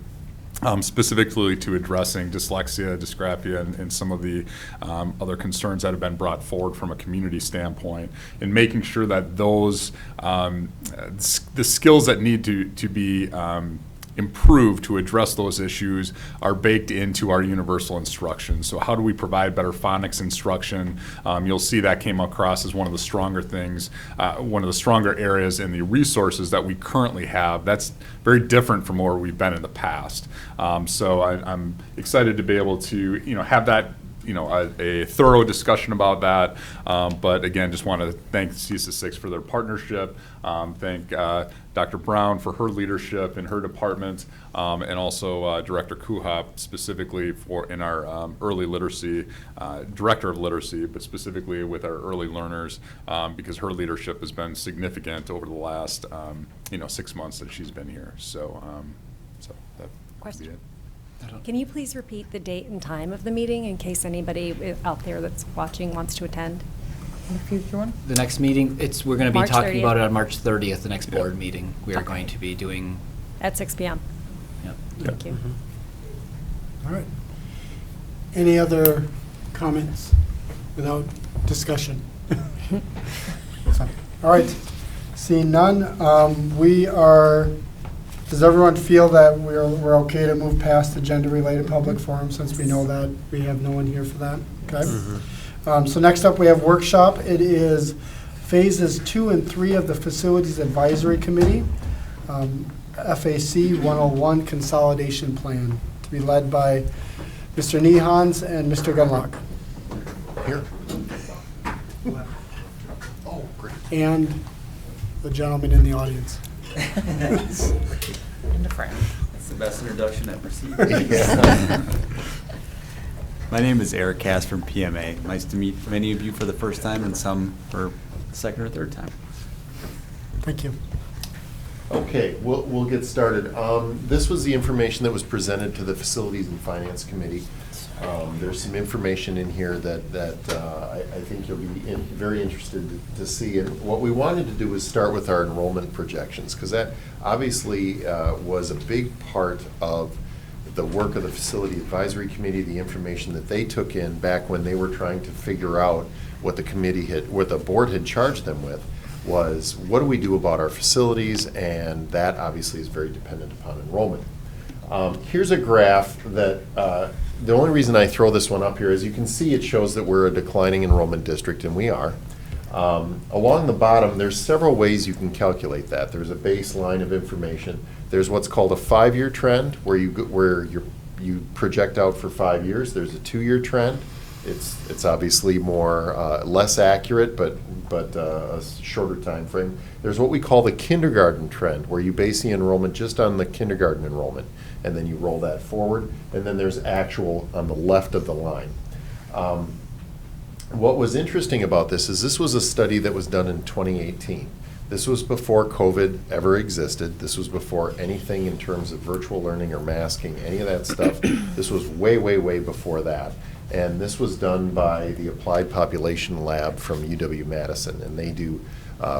S9: specifically to addressing dyslexia, dysgraphia, and some of the other concerns that have been brought forward from a community standpoint, and making sure that those the skills that need to be improved to address those issues are baked into our universal instruction. So how do we provide better phonics instruction? You'll see that came across as one of the stronger things, one of the stronger areas in the resources that we currently have. That's very different from where we've been in the past. So I'm excited to be able to have that a thorough discussion about that. But again, just want to thank CISA 6 for their partnership. Thank Dr. Brown for her leadership in her department, and also Director Kuhop specifically in our early literacy, Director of Literacy, but specifically with our early learners, because her leadership has been significant over the last 6 months that she's been here. So that would be it.
S8: Can you please repeat the date and time of the meeting in case anybody out there that's watching wants to attend?
S5: The future one?
S15: The next meeting, we're going to be
S8: March
S15: talking
S8: 30th.
S15: about it on March 30th, the next board meeting. We are going to be doing.
S8: At 6 p.m.
S15: Yep.
S8: Thank you.
S1: All right. Any other comments without discussion? All right. Seeing none, does everyone feel that we're okay to move past the gender-related public forum, since we know that we have no one here for that? Okay. So next up, we have workshop. It is phases 2 and 3 of the Facilities Advisory Committee, FAC 101 Consolidation Plan, to be led by Mr. Nehans and Mr. Gunlock.
S18: Here. Oh, great.
S1: And the gentleman in the audience.
S5: And a friend.
S19: That's the best introduction I've received.
S18: Yeah.
S19: My name is Eric Cass from PMA. Nice to meet many of you for the first time and some for the second or third time.
S1: Thank you.
S18: Okay, we'll get started. This was the information that was presented to the Facilities and Finance Committee. There's some information in here that I think you'll be very interested to see. And what we wanted to do was start with our enrollment projections, because that obviously was a big part of the work of the Facility Advisory Committee, the information that they took in back when they were trying to figure out what the board had charged them with, was what do we do about our facilities, and that obviously is very dependent upon enrollment. Here's a graph that, the only reason I throw this one up here is you can see it shows that we're a declining enrollment district, and we are. Along the bottom, there's several ways you can calculate that. There's a baseline of information. There's what's called a 5-year trend, where you project out for 5 years. There's a 2-year trend. It's obviously less accurate, but a shorter time frame. There's what we call the kindergarten trend, where you base the enrollment just on the kindergarten enrollment, and then you roll that forward. And then there's actual on the left of the line. What was interesting about this is this was a study that was done in 2018. This was before COVID ever existed. This was before anything in terms of virtual learning or masking, any of that stuff. This was way, way, way before that. And this was done by the Applied Population Lab from UW-Madison, and they do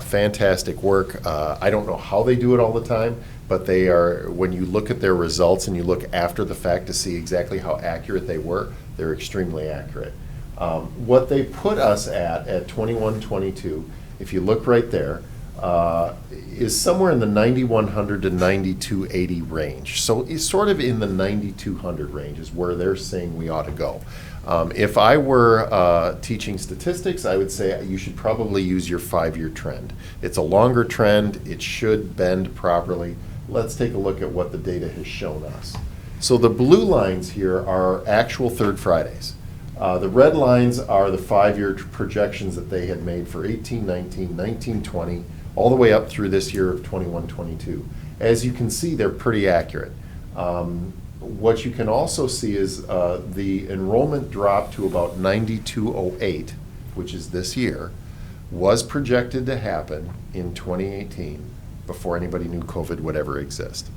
S18: fantastic work. I don't know how they do it all the time, but they are, when you look at their results and you look after the fact to see exactly how accurate they were, they're extremely accurate. What they put us at 21-22, if you look right there, is somewhere in the 9,100 to 9,280 range. So it's sort of in the 9,200 range is where they're saying we ought to go. If I were teaching statistics, I would say you should probably use your 5-year trend. It's a longer trend. It should bend properly. Let's take a look at what the data has shown us. So the blue lines here are actual third Fridays. The red lines are the 5-year projections that they had made for 18, 19, 19, 20, all the way up through this year of 21, 22. As you can see, they're pretty accurate. What you can also see is the enrollment dropped to about 9,208, which is this year, was projected to happen in 2018 before anybody knew COVID would ever exist.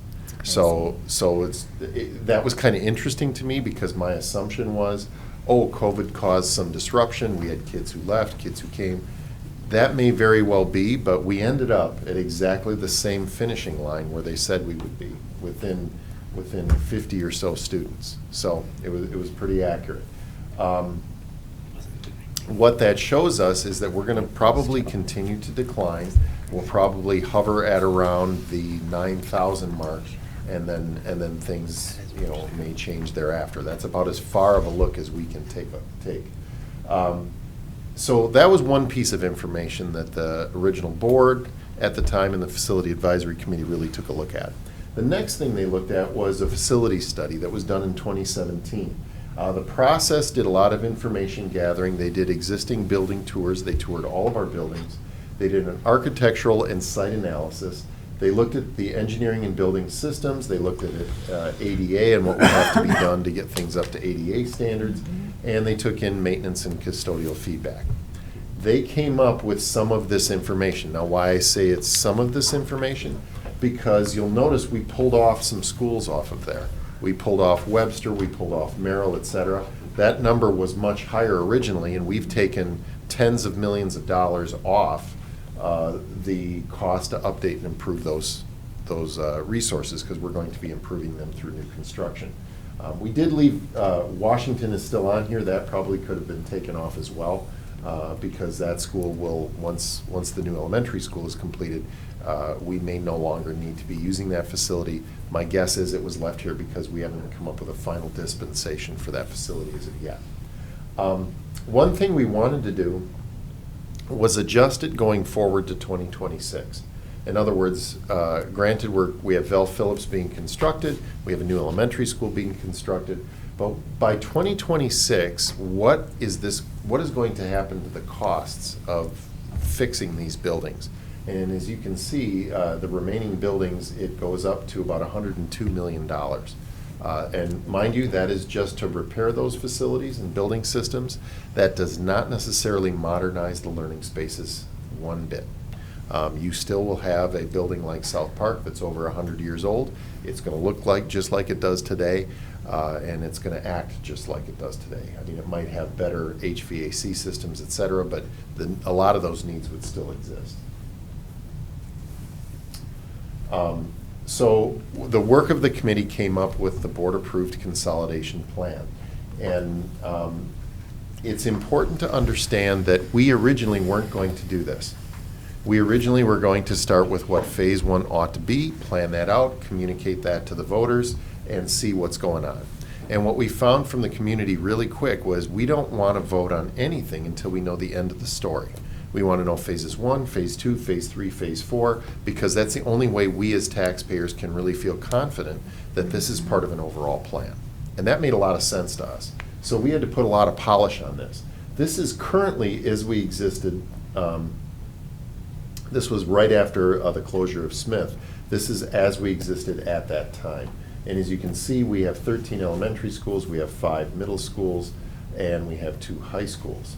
S18: So that was kind of interesting to me because my assumption was, oh, COVID caused some disruption. We had kids who left, kids who came. That may very well be, but we ended up at exactly the same finishing line where they said we would be within 50 or so students. So it was pretty accurate. What that shows us is that we're going to probably continue to decline. We'll probably hover at around the 9,000 mark, and then things may change thereafter. That's about as far of a look as we can take. So that was one piece of information that the original board at the time and the Facility Advisory Committee really took a look at. The next thing they looked at was a facility study that was done in 2017. The process did a lot of information gathering. They did existing building tours. They toured all of our buildings. They did an architectural and site analysis. They looked at the engineering and building systems. They looked at ADA and what would have to be done to get things up to ADA standards. And they took in maintenance and custodial feedback. They came up with some of this information. Now, why I say it's some of this information, because you'll notice we pulled off some schools off of there. We pulled off Webster, we pulled off Merrill, et cetera. That number was much higher originally, and we've taken tens of millions of dollars off the cost to update and improve those resources, because we're going to be improving them through new construction. We did leave, Washington is still on here. That probably could have been taken off as well, because that school will, once the new elementary school is completed, we may no longer need to be using that facility. My guess is it was left here because we haven't come up with a final dispensation for that facility as of yet. One thing we wanted to do was adjust it going forward to 2026. In other words, granted, we have Val Phillips being constructed, we have a new elementary school being constructed, but by 2026, what is going to happen to the costs of fixing these buildings? And as you can see, the remaining buildings, it goes up to about $102 million. And mind you, that is just to repair those facilities and building systems. That does not necessarily modernize the learning spaces one bit. You still will have a building like South Park that's over 100 years old. It's going to look just like it does today, and it's going to act just like it does today. I mean, it might have better HVAC systems, et cetera, but a lot of those needs would still exist. So the work of the committee came up with the board-approved consolidation plan. And it's important to understand that we originally weren't going to do this. We originally were going to start with what phase one ought to be, plan that out, communicate that to the voters, and see what's going on. And what we found from the community really quick was we don't want to vote on anything until we know the end of the story. We want to know phases 1, phase 2, phase 3, phase 4, because that's the only way we as taxpayers can really feel confident that this is part of an overall plan. And that made a lot of sense to us. So we had to put a lot of polish on this. This is currently as we existed. This was right after the closure of Smith. This is as we existed at that time. And as you can see, we have 13 elementary schools, we have 5 middle schools, and we have 2 high schools.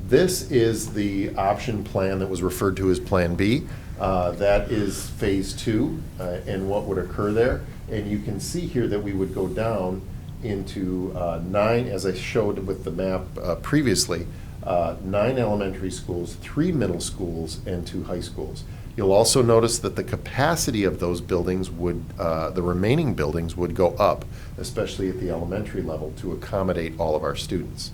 S18: This is the option plan that was referred to as Plan B. That is phase 2 and what would occur there. And you can see here that we would go down into 9, as I showed with the map previously, 9 elementary schools, 3 middle schools, and 2 high schools. You'll also notice that the capacity of those buildings would, the remaining buildings would go up, especially at the elementary level, to accommodate all of our students.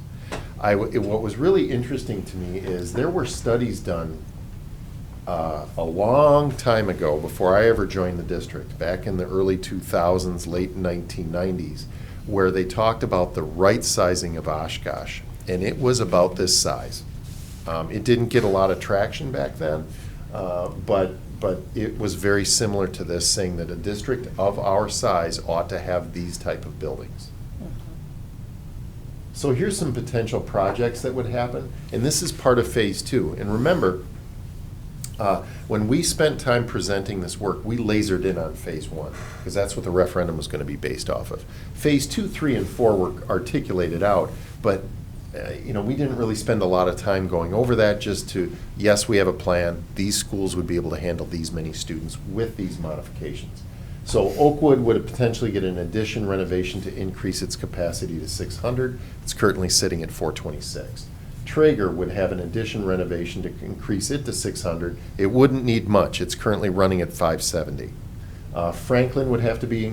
S18: What was really interesting to me is there were studies done a long time ago, before I ever joined the district, back in the early 2000s, late 1990s, where they talked about the right sizing of Oshkosh, and it was about this size. It didn't get a lot of traction back then, but it was very similar to this, saying that a district of our size ought to have these type of buildings. So here's some potential projects that would happen, and this is part of phase 2. And remember, When we spent time presenting this work, we lasered in on phase 1, because that's what the referendum was going to be based off of. Phase 2, 3, and 4 were articulated out, but we didn't really spend a lot of time going over that, just to, yes, we have a plan. These schools would be able to handle these many students with these modifications. So Oakwood would potentially get an addition renovation to increase its capacity to 600. It's currently sitting at 426. Traeger would have an addition renovation to increase it to 600. It wouldn't need much. It's currently running at 570. Franklin would have to be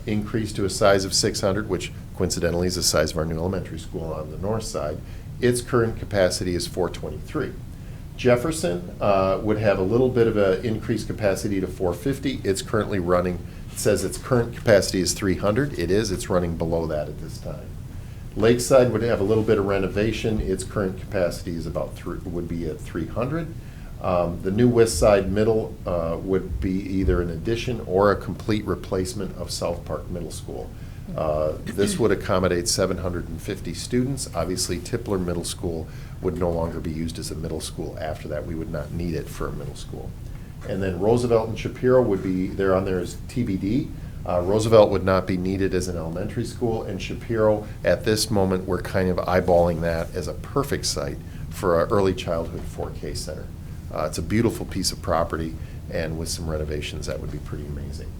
S18: increased to a size of 600, which coincidentally is the size of our new elementary school on the north side. Its current capacity is 423. Jefferson would have a little bit of an increased capacity to 450. It's currently running, it says its current capacity is 300. It is, it's running below that at this time. Lakeside would have a little bit of renovation. Its current capacity is would be at 300. The new West Side Middle would be either an addition or a complete replacement of South Park Middle School. This would accommodate 750 students. Obviously, Tipler Middle School would no longer be used as a middle school after that. We would not need it for a middle school. And then Roosevelt and Shapiro would be, they're on there as TBD. Roosevelt would not be needed as an elementary school, and Shapiro, at this moment, we're kind of eyeballing that as a perfect site for our early childhood 4K center. It's a beautiful piece of property, and with some renovations, that would be pretty amazing.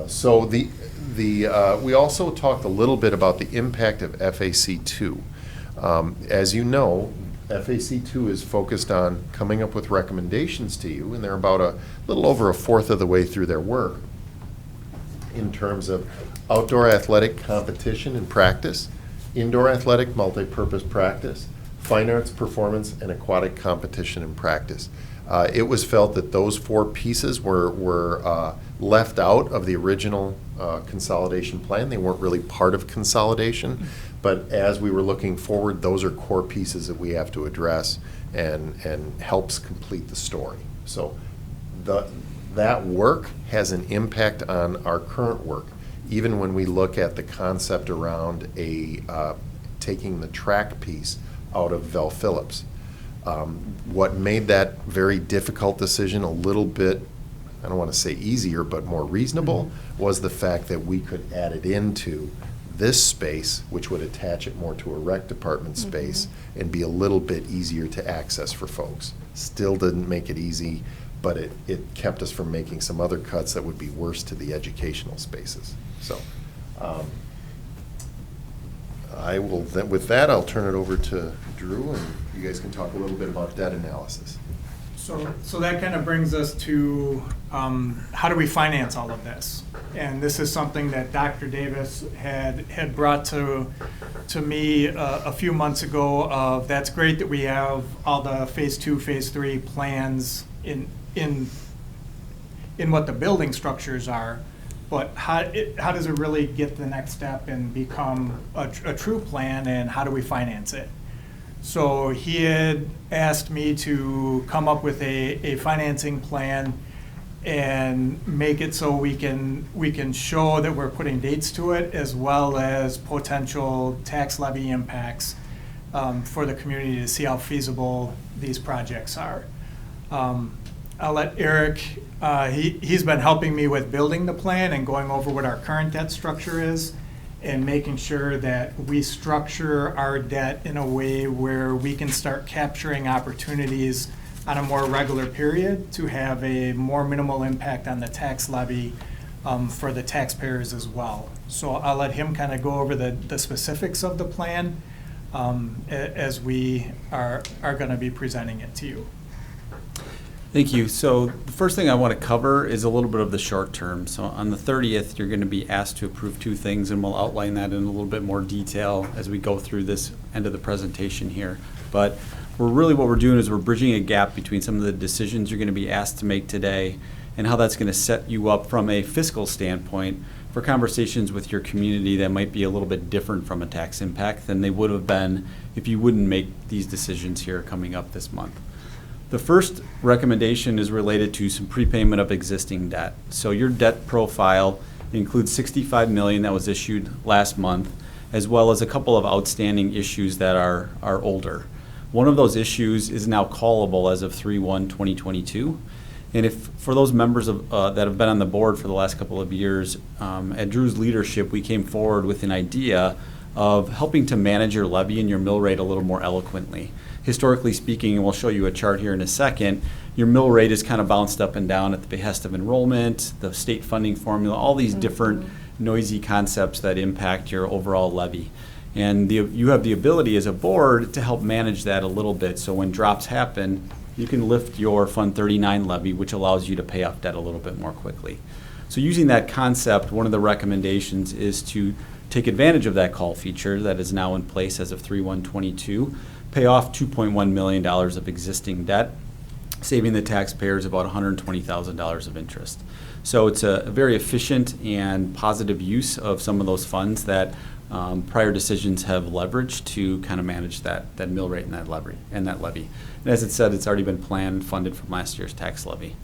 S18: So we also talked a little bit about the impact of FAC2. As you know, FAC2 is focused on coming up with recommendations to you, and they're about a little over a fourth of the way through their work in terms of outdoor athletic competition and practice, indoor athletic multi-purpose practice, fine arts performance, and aquatic competition and practice. It was felt that those 4 pieces were left out of the original consolidation plan. They weren't really part of consolidation, but as we were looking forward, those are core pieces that we have to address and helps complete the story. So that work has an impact on our current work, even when we look at the concept around taking the track piece out of Vel Phillips. What made that very difficult decision a little bit, I don't want to say easier, but more reasonable, was the fact that we could add it into this space, which would attach it more to a rec department space and be a little bit easier to access for folks. Still didn't make it easy, but it kept us from making some other cuts that would be worse to the educational spaces. So with that, I'll turn it over to Drew, and you guys can talk a little bit about debt analysis.
S17: So that kind of brings us to how do we finance all of this? And this is something that Dr. Davis had brought to me a few months ago of, that's great that we have all the phase 2, phase 3 plans in what the building structures are, but how does it really get the next step and become a true plan, and how do we finance it? So he had asked me to come up with a financing plan and make it so we can show that we're putting dates to it, as well as potential tax levy impacts for the community to see how feasible these projects are. I'll let Eric, he's been helping me with building the plan and going over what our current debt structure is, and making sure that we structure our debt in a way where we can start capturing opportunities on a more regular period to have a more minimal impact on the tax levy for the taxpayers as well. So I'll let him kind of go over the specifics of the plan as we are going to be presenting it to you.
S19: Thank you. So the first thing I want to cover is a little bit of the short term. So on the 30th, you're going to be asked to approve 2 things, and we'll outline that in a little bit more detail as we go through this end of the presentation here. But what we're doing is we're bridging a gap between some of the decisions you're going to be asked to make today and how that's going to set you up from a fiscal standpoint for conversations with your community that might be a little bit different from a tax impact than they would have been if you wouldn't make these decisions here coming up this month. The first recommendation is related to some prepayment of existing debt. So your debt profile includes $65 million that was issued last month, as well as a couple of outstanding issues that are older. One of those issues is now callable as of 3/1/2022. And if, for those members of, that have been on the board for the last couple of years, at Drew's leadership, we came forward with an idea of helping to manage your levy and your mill rate a little more eloquently. Historically speaking, and we'll show you a chart here in a second, your mill rate is kind of bounced up and down at the behest of enrollment, the state funding formula, all these different noisy concepts that impact your overall levy. And you have the ability as a board to help manage that a little bit. So when drops happen, you can lift your Fund 39 levy, which allows you to pay off debt a little bit more quickly. So using that concept, one of the recommendations is to take advantage of that call feature that is now in place as of 3/1/22, pay off $2.1 million of existing debt, saving the taxpayers about $120,000 of interest. So it's a very efficient and positive use of some of those funds that prior decisions have leveraged to kind of manage that mill rate and that levy. And as it said, it's already been planned, funded from last year's tax levy.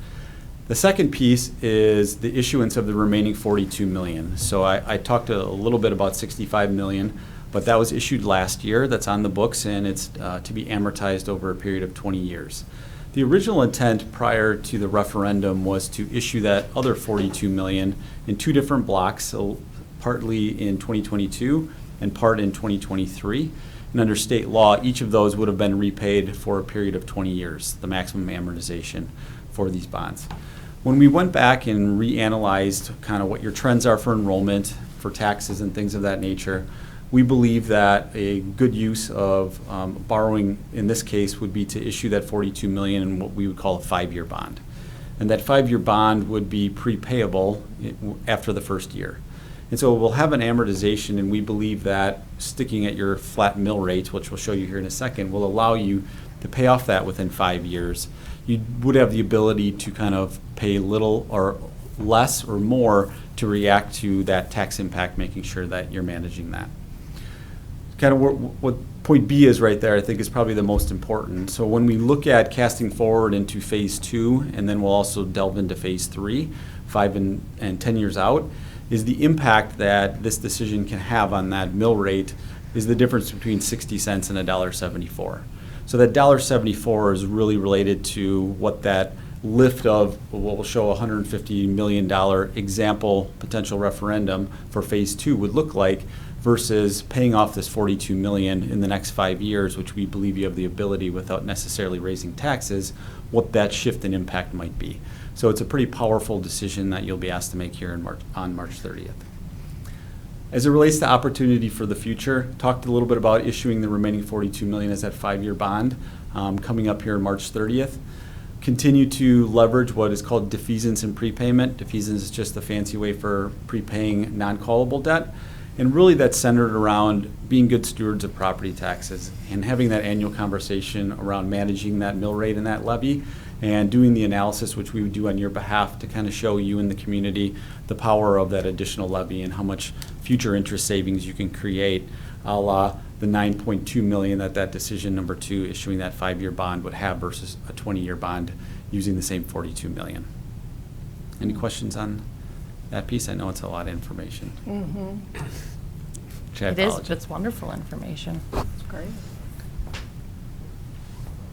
S19: The second piece is the issuance of the remaining $42 million. So I talked a little bit about $65 million, but that was issued last year. That's on the books, and it's to be amortized over a period of 20 years. The original intent prior to the referendum was to issue that other $42 million in two different blocks, so partly in 2022 and part in 2023. And under state law, each of those would have been repaid for a period of 20 years, the maximum amortization for these bonds. When we went back and reanalyzed kind of what your trends are for enrollment, for taxes and things of that nature, we believe that a good use of borrowing in this case would be to issue that $42 million in what we would call a 5-year bond. And that 5-year bond would be prepayable after the first year. And so we'll have an amortization, and we believe that sticking at your flat mill rate, which we'll show you here in a second, will allow you to pay off that within 5 years. You would have the ability to kind of pay little or less or more to react to that tax impact, making sure that you're managing that. Kind of what point B is right there, I think, is probably the most important. So when we look at casting forward into phase 2, and then we'll also delve into phase 3, 5 and 10 years out, is the impact that this decision can have on that mill rate is the difference between 60 cents and $1.74. So that $1.74 is really related to what that lift of what will show a $150 million example potential referendum for phase 2 would look like versus paying off this $42 million in the next 5 years, which we believe you have the ability without necessarily raising taxes, what that shift in impact might be. So it's a pretty powerful decision that you'll be asked to make here on March 30th. As it relates to opportunity for the future, talked a little bit about issuing the remaining $42 million as that 5-year bond coming up here on March 30th. Continue to leverage what is called defeasance and prepayment. Defeasance is just a fancy way for prepaying non-callable debt. And really that's centered around being good stewards of property taxes and having that annual conversation around managing that mill rate and that levy and doing the analysis, which we would do on your behalf to kind of show you in the community the power of that additional levy and how much future interest savings you can create, a la the $9.2 million that decision number 2, issuing that 5-year bond, would have versus a 20-year bond using the same $42 million. Any questions on that piece? I know it's a lot of information.
S5: It is, but it's wonderful information.
S3: That's great.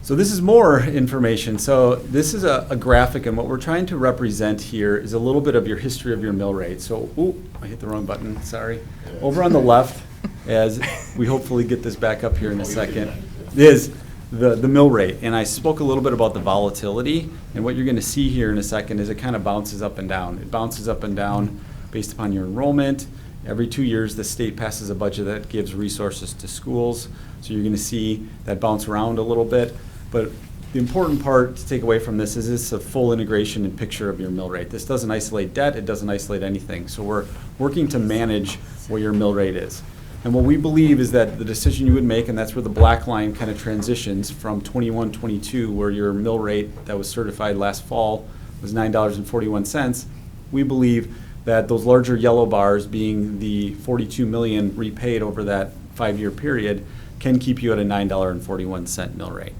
S19: So this is more information. So this is a graphic, and what we're trying to represent here is a little bit of your history of your mill rate. So, ooh, I hit the wrong button, sorry. Over on the left, as we hopefully get this back up here in a second, is the mill rate. And I spoke a little bit about the volatility, and what you're going to see here in a second is it kind of bounces up and down. It bounces up and down based upon your enrollment. Every 2 years, the state passes a budget that gives resources to schools. So you're going to see that bounce around a little bit. But the important part to take away from this is it's a full integration and picture of your mill rate. This doesn't isolate debt. It doesn't isolate anything. So we're working to manage what your mill rate is. And what we believe is that the decision you would make, and that's where the black line kind of transitions from 21-22, where your mill rate that was certified last fall was $9.41. We believe that those larger yellow bars, being the $42 million repaid over that 5-year period, can keep you at a $9.41 mill rate.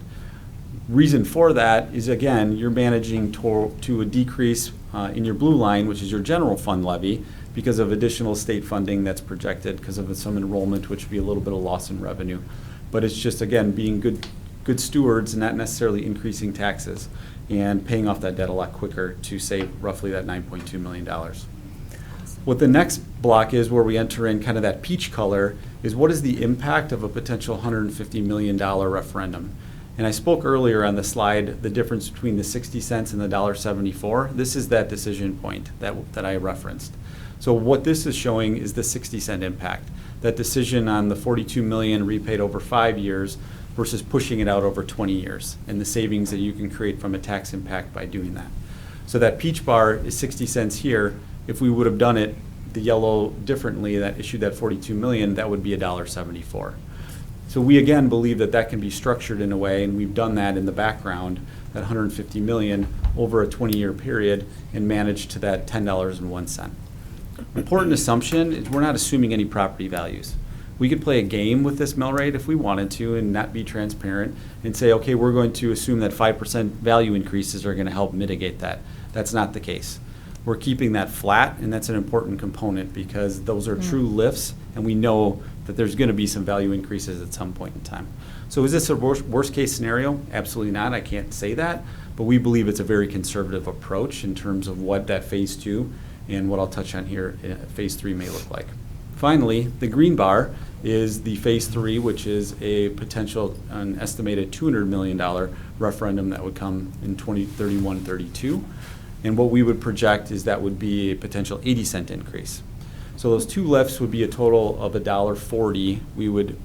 S19: Reason for that is, again, you're managing to a decrease in your blue line, which is your general fund levy, because of additional state funding that's projected because of some enrollment, which would be a little bit of loss in revenue. But it's just, again, being good good stewards and not necessarily increasing taxes and paying off that debt a lot quicker to save roughly that $9.2 million. What the next block is, where we enter in kind of that peach color, is what is the impact of a potential $150 million referendum? And I spoke earlier on the slide, the difference between the 60 cents and the $1.74. This is that decision point that I referenced. So what this is showing is the 60-cent impact. That decision on the $42 million repaid over 5 years versus pushing it out over 20 years, and the savings that you can create from a tax impact by doing that. So that peach bar is 60 cents here. If we would have done it the yellow differently, that issued that $42 million, that would be $1.74. So we again believe that that can be structured in a way, and we've done that in the background, that $150 million over a 20-year period, and managed to that $10.01. Important assumption is we're not assuming any property values. We could play a game with this mill rate if we wanted to and not be transparent and say, okay, we're going to assume that 5% value increases are going to help mitigate that. That's not the case. We're keeping that flat, and that's an important component because those are true lifts, and we know that there's going to be some value increases at some point in time. So is this a worst case scenario? Absolutely not. I can't say that, but we believe it's a very conservative approach in terms of what that phase 2 and what I'll touch on here, phase 3 may look like. Finally, the green bar is the phase 3, which is a potential, an estimated $200 million referendum that would come in 2031-32. And what we would project is that would be a potential 80-cent increase. So those two lifts would be a total of $1.40 we would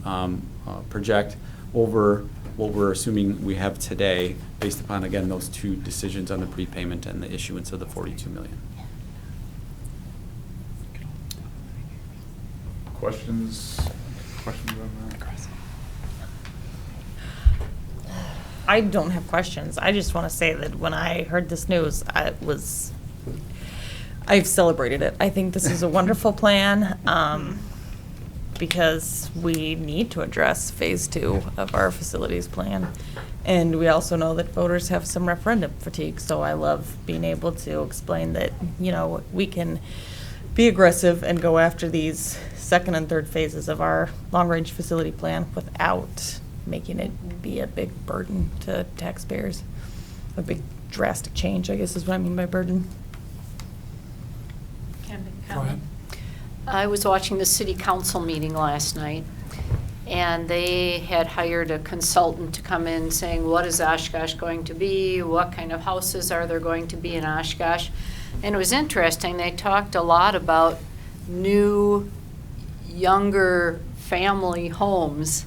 S19: project over what we're assuming we have today based upon, again, those two decisions on the prepayment and the issuance of the $42 million.
S9: Questions on that?
S5: I don't have questions. I just want to say that when I heard this news, I've celebrated it. I think this is a wonderful plan because we need to address phase 2 of our facilities plan. And we also know that voters have some referendum fatigue. So I love being able to explain that, you know, we can be aggressive and go after these second and third phases of our long-range facility plan without making it be a big burden to taxpayers. A big drastic change, I guess is what I mean by burden.
S7: Go ahead. I was watching the city council meeting last night, and they had hired a consultant to come in saying, what is Oshkosh going to be? What kind of houses are there going to be in Oshkosh? And it was interesting. They talked a lot about new, younger family homes.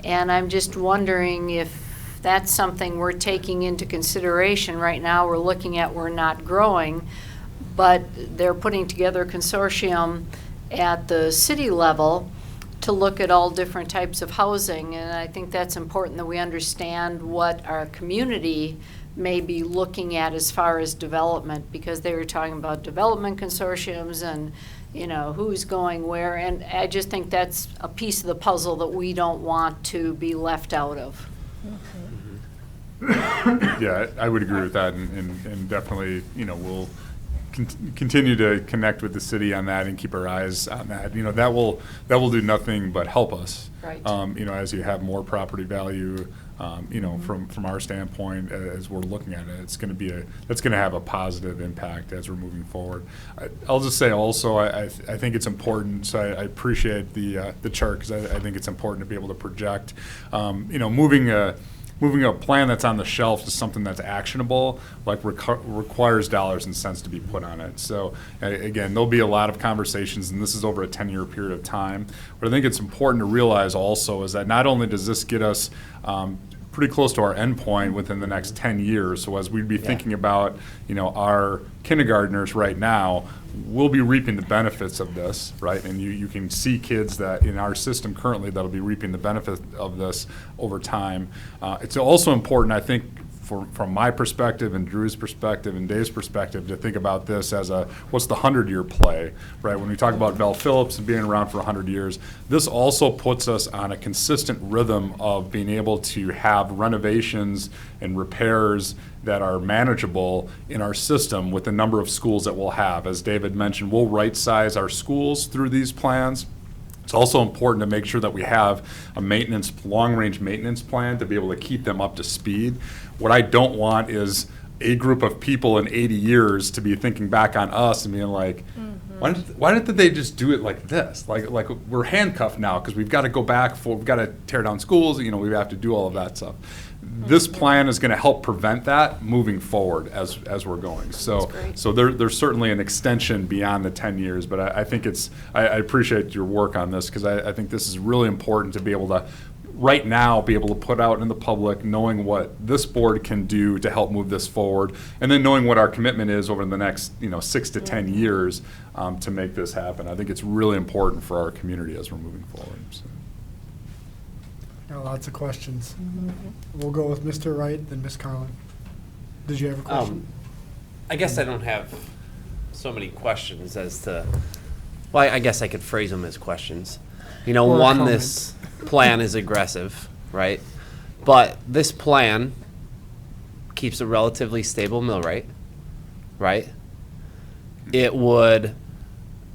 S7: And I'm just wondering if that's something we're taking into consideration. Right now, we're looking at we're not growing, but they're putting together a consortium at the city level to look at all different types of housing. And I think that's important that we understand what our community may be looking at as far as development, because they were talking about development consortiums and, you know, who's going where. And I just think that's a piece of the puzzle that we don't want to be left out of.
S9: Yeah, I would agree with that, and definitely, you know, we'll continue to connect with the city on that and keep our eyes on that. You know, that will do nothing but help us.
S7: Right.
S9: You know, as you have more property value, you know, from our standpoint, as we're looking at it, it's going to be that's going to have a positive impact as we're moving forward. I'll just say also, I think it's important. So I appreciate the chart, because I think it's important to be able to project. You know, moving a plan that's on the shelf to something that's actionable, like requires dollars and cents to be put on it. So again, there'll be a lot of conversations, and this is over a 10-year period of time. But I think it's important to realize also is that not only does this get us pretty close to our endpoint within the next 10 years. So as we'd be thinking about, you know, our kindergartners right now, we'll be reaping the benefits of this, right? And you can see kids that in our system currently that'll be reaping the benefit of this over time. It's also important, I think, from my perspective and Drew's perspective and Dave's perspective, to think about this as what's the 100-year play, right? When we talk about Bell Phillips and being around for 100 years, this also puts us on a consistent rhythm of being able to have renovations and repairs that are manageable in our system with the number of schools that we'll have. As David mentioned, we'll right-size our schools through these plans. It's also important to make sure that we have a long-range maintenance plan to be able to keep them up to speed. What I don't want is a group of people in 80 years to be thinking back on us and being like, why didn't they just do it like this? Like we're handcuffed now because we've got to go back, we've got to tear down schools, we have to do all of that stuff. This plan is going to help prevent that moving forward as we're going. So there's certainly an extension beyond the 10 years, but I think I appreciate your work on this because I think this is really important to be able to right now be able to put out in the public, knowing what this board can do to help move this forward, and then knowing what our commitment is over the next 6 to 10 years to make this happen. I think it's really important for our community as we're moving forward. So.
S1: Lots of questions. We'll go with Mr. Wright, then Ms. Carlin. Did you have a question?
S4: I guess I don't have so many questions as to, well, I guess I could phrase them as questions. One, this plan is aggressive, right? But this plan keeps a relatively stable mill rate, right? It would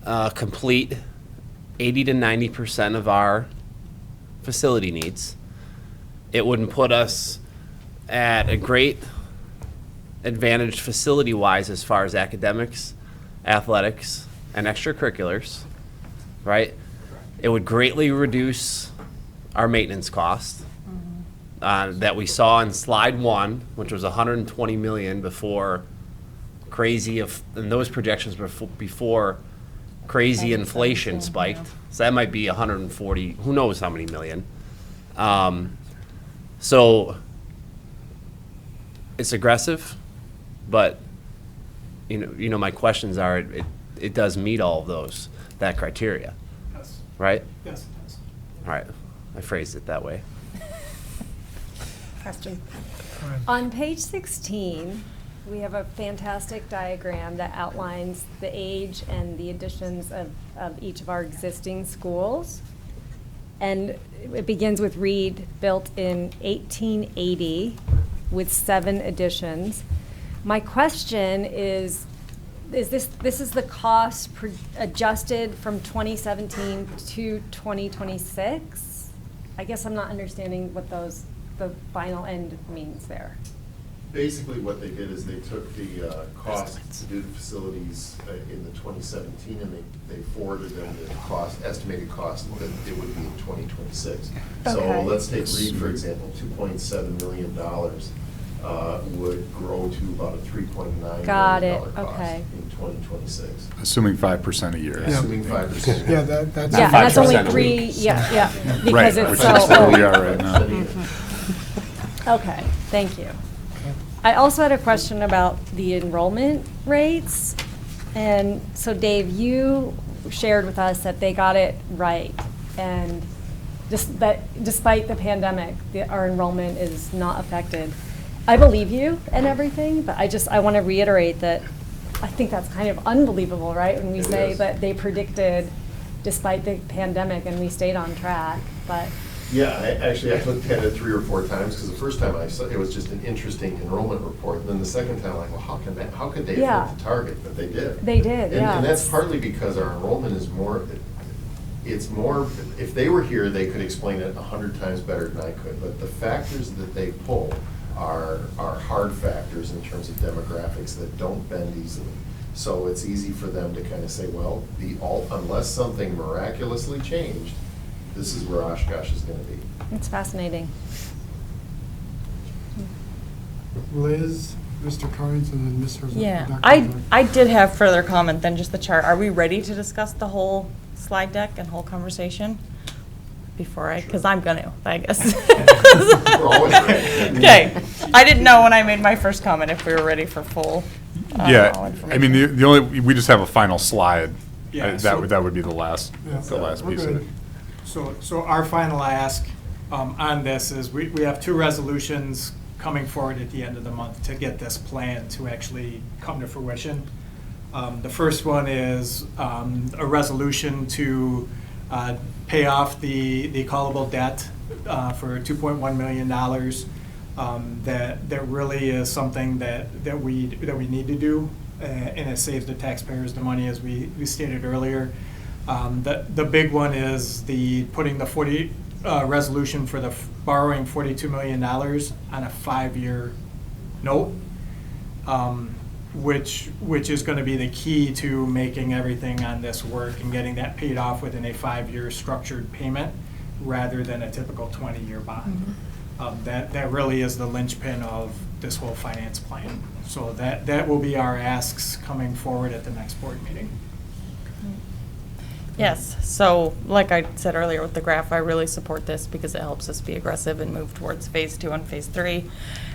S4: complete 80 to 90% of our facility needs. It wouldn't put us at a great advantage facility-wise as far as academics, athletics, and extracurriculars, right? It would greatly reduce our maintenance cost that we saw in slide 1, which was 120 million before and those projections were before crazy inflation spiked. So that might be 140, who knows how many million. So it's aggressive, but my questions are, it does meet all of that criteria.
S17: Yes.
S4: Right?
S17: Yes, it does.
S4: All right. I phrased it that way.
S8: Question. On page 16, we have a fantastic diagram that outlines the age and the additions of each of our existing schools. And it begins with Reed, built in 1880 with 7 additions. My question is this is the cost adjusted from 2017 to 2026? I guess I'm not understanding what the final end means there.
S18: Basically, what they did is they took the cost to do the facilities in the 2017, and they forwarded them the estimated cost that it would be in 2026. So let's take Reed, for example, $2.7 million would grow to about a $3.9 million cost in 2026.
S9: Assuming 5% a year.
S18: Assuming 5%.
S1: Yeah, that's
S8: and that's only 3. Yeah, because
S9: right,
S8: it's
S9: which
S8: so
S9: is where
S8: old.
S9: we are right now.
S8: Okay, thank you. I also had a question about the enrollment rates. And so Dave, you shared with us that they got it right. And just that despite the pandemic, our enrollment is not affected. I believe you and everything, but I want to reiterate that I think that's kind of unbelievable, right? When we say that they predicted despite the pandemic and we stayed on track, but.
S18: Yeah, I looked at it 3 or 4 times because the first time I saw it was just an interesting enrollment report. And then the second time, like, well, how could they hit the target? But they did.
S8: They did,
S18: And that's partly because our enrollment is more. It's more. If they were here, they could explain it 100 times better than I could. But the factors that they pull are hard factors in terms of demographics that don't bend easily. So it's easy for them to kind of say, well, unless something miraculously changed, this is where Oshkosh is going to be.
S8: It's fascinating.
S1: Liz, Mr. Carnes, and then Ms. Herzog.
S5: Yeah,
S1: Dr.
S5: I did have further comment than just the chart. Are we ready to discuss the whole slide deck and whole conversation? Because I'm going to, I guess.
S18: We're always ready.
S5: Okay. I didn't know when I made my first comment if we were ready for full
S9: information. I mean, the only, we just have a final slide.
S17: Yeah,
S9: that would be the last piece of it.
S17: So our final ask on this is we have 2 resolutions coming forward at the end of the month to get this plan to actually come to fruition. The first one is a resolution to pay off the callable debt for $2.1 million. That really is something that we need to do, and it saves the taxpayers the money, as we stated earlier. The big one is putting the resolution for the borrowing $42 million on a 5-year note, which is going to be the key to making everything on this work and getting that paid off within a 5-year structured payment rather than a typical 20-year bond. That really is the linchpin of this whole finance plan. So that will be our asks coming forward at the next board meeting.
S5: Yes, so like I said earlier with the graph, I really support this because it helps us be aggressive and move towards phase 2 and phase 3.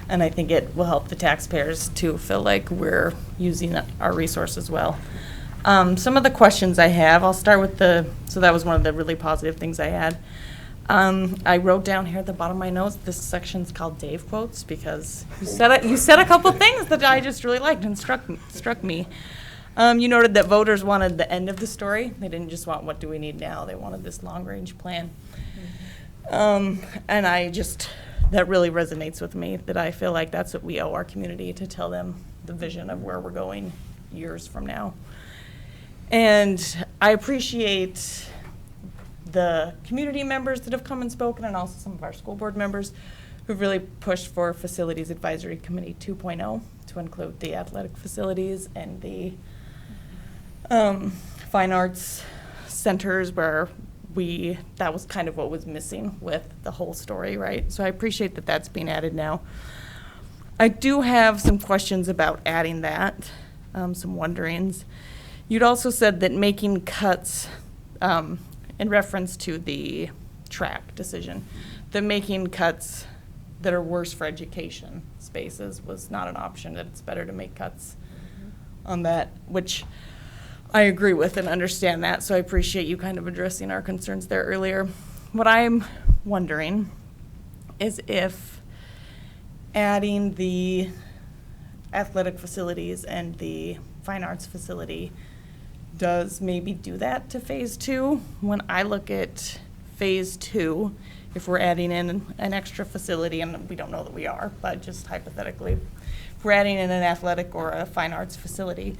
S5: And I think it will help the taxpayers to feel like we're using our resources well. Some of the questions I have, I'll start with so that was one of the really positive things I had. I wrote down here at the bottom of my notes, this section's called Dave quotes because you said a couple things that I just really liked and struck me. You noted that voters wanted the end of the story. They didn't just want what do we need now. They wanted this long-range plan. And that really resonates with me, that I feel like that's what we owe our community, to tell them the vision of where we're going years from now. And I appreciate the community members that have come and spoken, and also some of our school board members who've really pushed for Facilities Advisory Committee 2.0 to include the athletic facilities and the fine arts centers, where that was kind of what was missing with the whole story, right? So I appreciate that that's being added now. I do have some questions about adding that, some wonderings. You'd also said that making cuts, in reference to the track decision, that making cuts that are worse for education spaces was not an option, that it's better to make cuts on that, which I agree with and understand that, so I appreciate you kind of addressing our concerns there earlier. What I'm wondering is if adding the athletic facilities and the fine arts facility does maybe do that to phase 2. When I look at phase 2, if we're adding in an extra facility, and we don't know that we are, but just hypothetically, if we're adding in an athletic or a fine arts facility,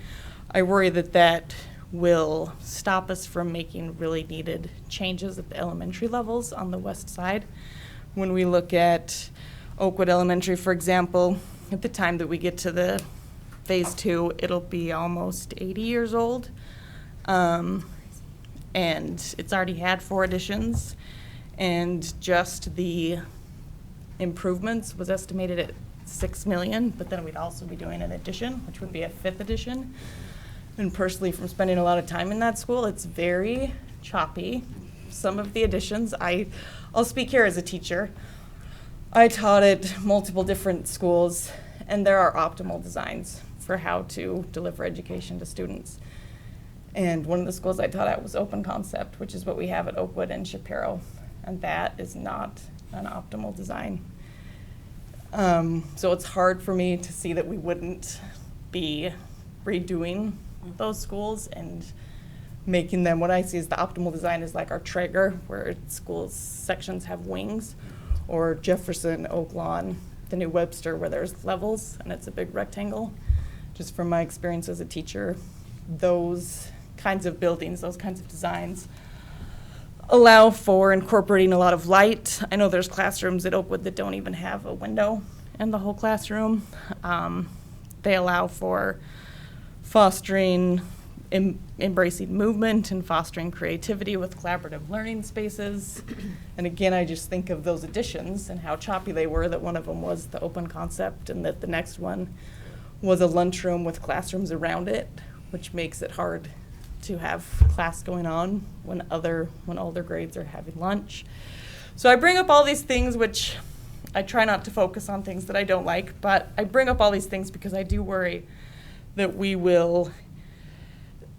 S5: I worry that will stop us from making really needed changes at the elementary levels on the west side. When we look at Oakwood Elementary, for example, at the time that we get to the phase 2, it'll be almost 80 years old. And it's already had 4 additions, and just the improvements was estimated at $6 million, but then we'd also be doing an addition, which would be a 5th addition. And personally, from spending a lot of time in that school, it's very choppy. Some of the additions, I'll speak here as a teacher. I taught at multiple different schools, and there are optimal designs for how to deliver education to students. And one of the schools I taught at was open concept, which is what we have at Oakwood and Shapiro, and that is not an optimal design. So it's hard for me to see that we wouldn't be redoing those schools and making them, what I see as the optimal design is like our Traeger, where schools sections have wings, or Jefferson, Oak Lawn, the new Webster, where there's levels and it's a big rectangle. Just from my experience as a teacher, those kinds of buildings, those kinds of designs allow for incorporating a lot of light. I know there's classrooms at Oakwood that don't even have a window in the whole classroom. They allow for fostering, embracing movement and fostering creativity with collaborative learning spaces. And again, I just think of those additions and how choppy they were, that one of them was the open concept and that the next one was a lunchroom with classrooms around it, which makes it hard to have class going on when older grades are having lunch. So I bring up all these things, which I try not to focus on things that I don't like, but I bring up all these things because I do worry that we will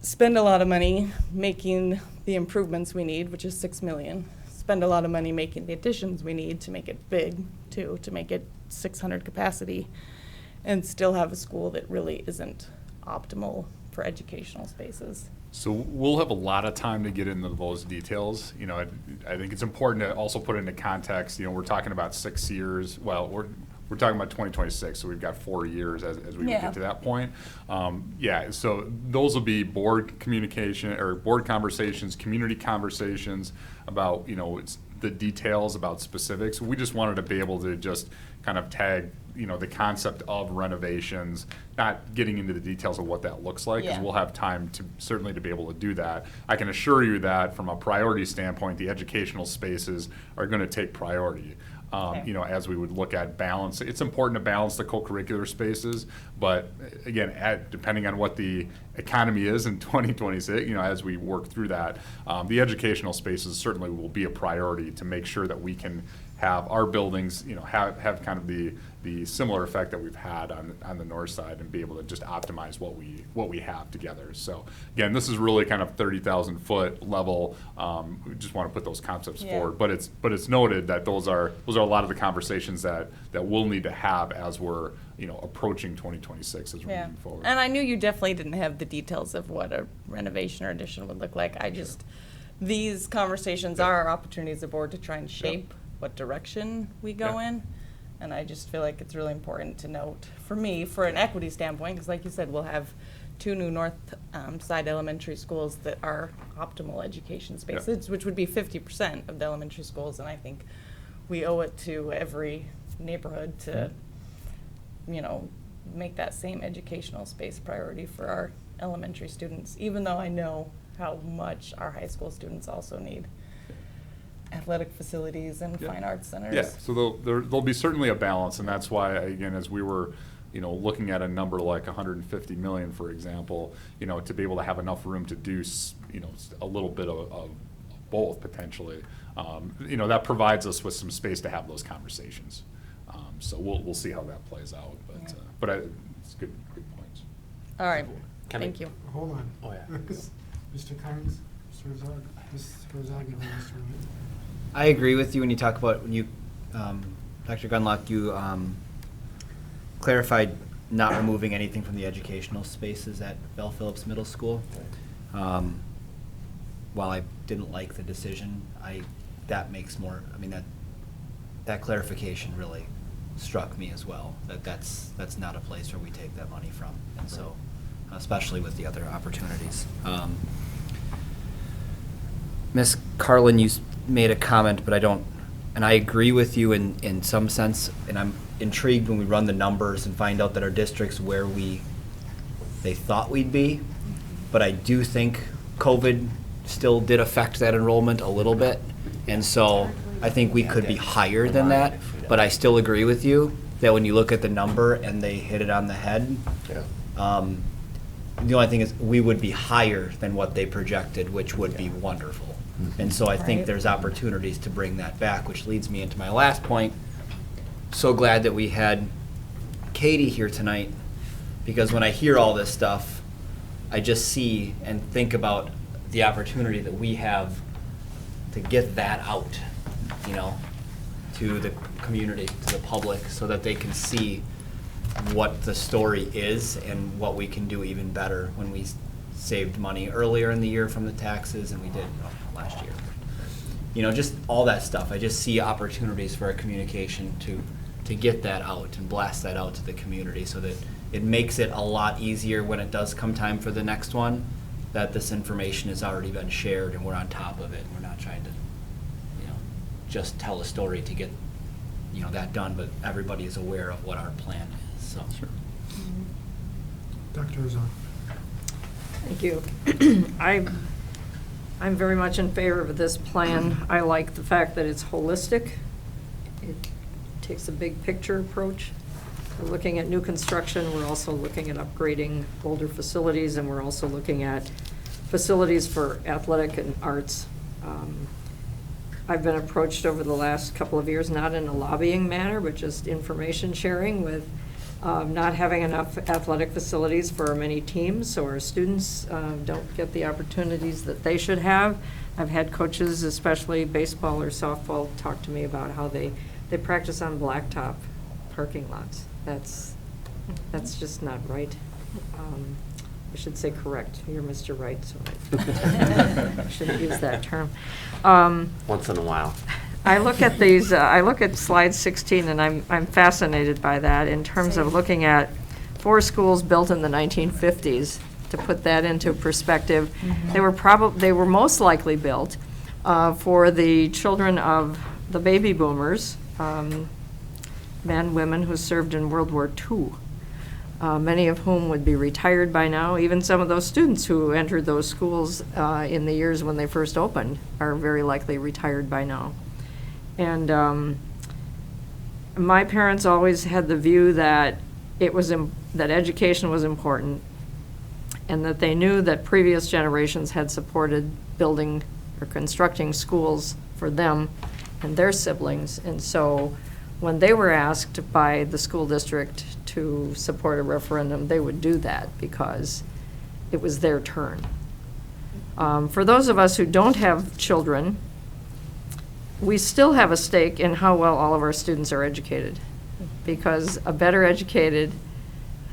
S5: spend a lot of money making the improvements we need, which is $6 million, spend a lot of money making the additions we need to make it big, too, to make it 600 capacity, and still have a school that really isn't optimal for educational spaces.
S9: So we'll have a lot of time to get into those details. You know, I think it's important to also put into context, you know, we're talking about 6 years. Well, we're talking about 2026, so we've got 4 years as we
S12: Yeah.
S9: get to that point. So those will be board communication or board conversations, community conversations about, it's the details about specifics. We just wanted to be able to just kind of tag, the concept of renovations, not getting into the details of what that looks like, because
S12: Yeah.
S9: we'll have time to, certainly to be able to do that. I can assure you that from a priority standpoint, the educational spaces are going to take priority. As we would look at balance, it's important to balance the co-curricular spaces, but again, depending on what the economy is in 2026, as we work through that, the educational spaces certainly will be a priority to make sure that we can have our buildings, have kind of the similar effect that we've had on the north side, and be able to just optimize what we have together. So again, this is really kind of 30,000 foot level. We just want to put those concepts forward, but it's noted that those are a lot of the conversations that we'll need to have as we're approaching 2026 as we're moving forward.
S5: And I knew you definitely didn't have the details of what a renovation or addition would look like. These conversations are our opportunities as a board to try and shape what direction we go in. And I just feel like it's really important to note, for me, for an equity standpoint, because like you said, we'll have 2 new north side elementary schools that are optimal education spaces, which would be 50% of the elementary schools. And I think we owe it to every neighborhood to, make that same educational space priority for our elementary students, even though I know how much our high school students also need athletic facilities and fine arts centers.
S9: Yeah, so there'll be certainly a balance, and that's why, again, as we were, looking at a number like 150 million, for example, to be able to have enough room to do, a little bit of both potentially, that provides us with some space to have those conversations. So we'll see how that plays out, but it's good points.
S5: All right, thank you.
S1: Hold on.
S4: Oh, yeah.
S1: Mr. Carnes, Mr. Herzog, Mr. Herzog, and then Mr. Rubin.
S15: I agree with you when you talk about, Dr. Gunlock, you clarified not removing anything from the educational spaces at Bell Phillips Middle School. While I didn't like the decision, that clarification really struck me as well, that's not a place where we take that money from. And so, especially with the other opportunities. Ms. Carlin, you made a comment, but and I agree with you in some sense, and I'm intrigued when we run the numbers and find out that our district's where they thought we'd be, but I do think COVID still did affect that enrollment a little bit, and so I think we could be higher than that, but I still agree with you that when you look at the number and they hit it on the head, the only thing is we would be higher than what they projected, which would be wonderful. And so I think there's opportunities to bring that back, which leads me into my last point. So glad that we had Katie here tonight, because when I hear all this stuff, I just see and think about the opportunity that we have to get that out, to the community, to the public, so that they can see what the story is and what we can do even better when we saved money earlier in the year from the taxes and we did last year. Just all that stuff. I just see opportunities for our communication to get that out and blast that out to the community so that it makes it a lot easier when it does come time for the next one, that this information has already been shared and we're on top of it. We're not trying to, just tell a story to get, that done, but everybody is aware of what our plan is, so. Sure.
S1: Dr. Herzog.
S3: Thank you. I'm very much in favor of this plan. I like the fact that it's holistic. It takes a big picture approach. We're looking at new construction. We're also looking at upgrading older facilities, and we're also looking at facilities for athletic and arts. I've been approached over the last couple of years, not in a lobbying manner, but just information sharing with not having enough athletic facilities for many teams, so our students don't get the opportunities that they should have. I've had coaches, especially baseball or softball, talk to me about how they practice on blacktop parking lots. That's just not right. I should say correct. You're Mr. Right, so I shouldn't use that term.
S4: Once in a while.
S3: I look at these, I look at slide 16, and I'm fascinated by that in terms of looking at 4 schools built in the 1950s. To put that into perspective, they were most likely built for the children of the baby boomers, men, women who served in World War II. Many of whom would be retired by now. Even some of those students who entered those schools in the years when they first opened are very likely retired by now. And my parents always had the view that that education was important, and that they knew that previous generations had supported building or constructing schools for them and their siblings. And so when they were asked by the school district to support a referendum, they would do that because it was their turn. For those of us who don't have children, we still have a stake in how well all of our students are educated, because a better educated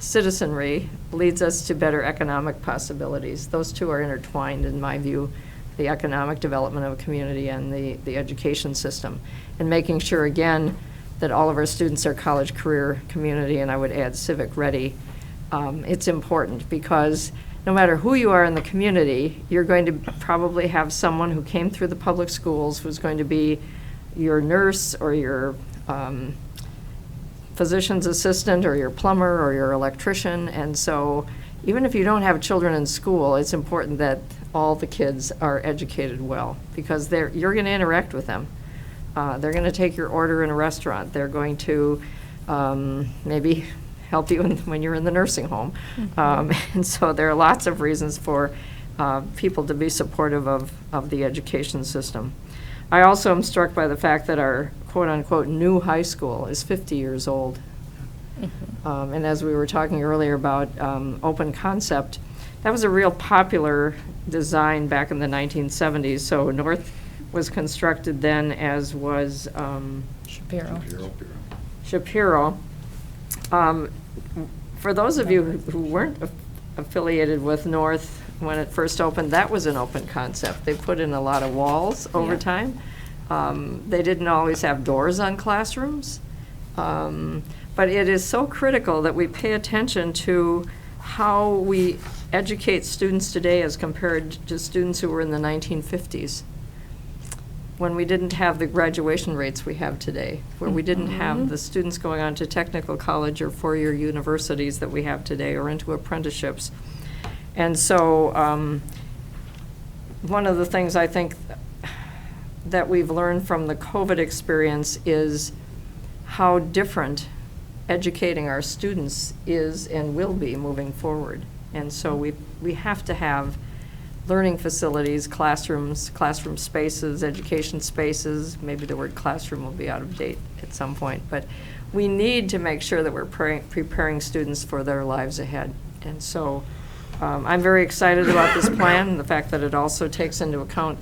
S3: citizenry leads us to better economic possibilities. Those two are intertwined, in my view, the economic development of a community and the education system, and making sure, again, that all of our students are college, career, community, and I would add civic ready. It's important because no matter who you are in the community, you're going to probably have someone who came through the public schools who's going to be your nurse or your physician's assistant or your plumber or your electrician. And so even if you don't have children in school, it's important that all the kids are educated well, because you're going to interact with them. They're going to take your order in a restaurant. They're going to maybe help you when you're in the nursing home. And so there are lots of reasons for people to be supportive of the education system. I also am struck by the fact that our quote-unquote new high school is 50 years old. And as we were talking earlier about open concept, that was a real popular design back in the 1970s. So North was constructed then, as was Shapiro. For those of you who weren't affiliated with North when it first opened, that was an open concept. They put in a lot of walls over time. They didn't always have doors on classrooms. But it is so critical that we pay attention to how we educate students today as compared to students who were in the 1950s, when we didn't have the graduation rates we have today, where we didn't have the students going on to technical college or four-year universities that we have today, or into apprenticeships. And so one of the things I think that we've learned from the COVID experience is how different educating our students is and will be moving forward. And so we have to have learning facilities, classrooms, classroom spaces, education spaces. Maybe the word classroom will be out of date at some point, but we need to make sure that we're preparing students for their lives ahead. And so I'm very excited about this plan, and the fact that it also takes into account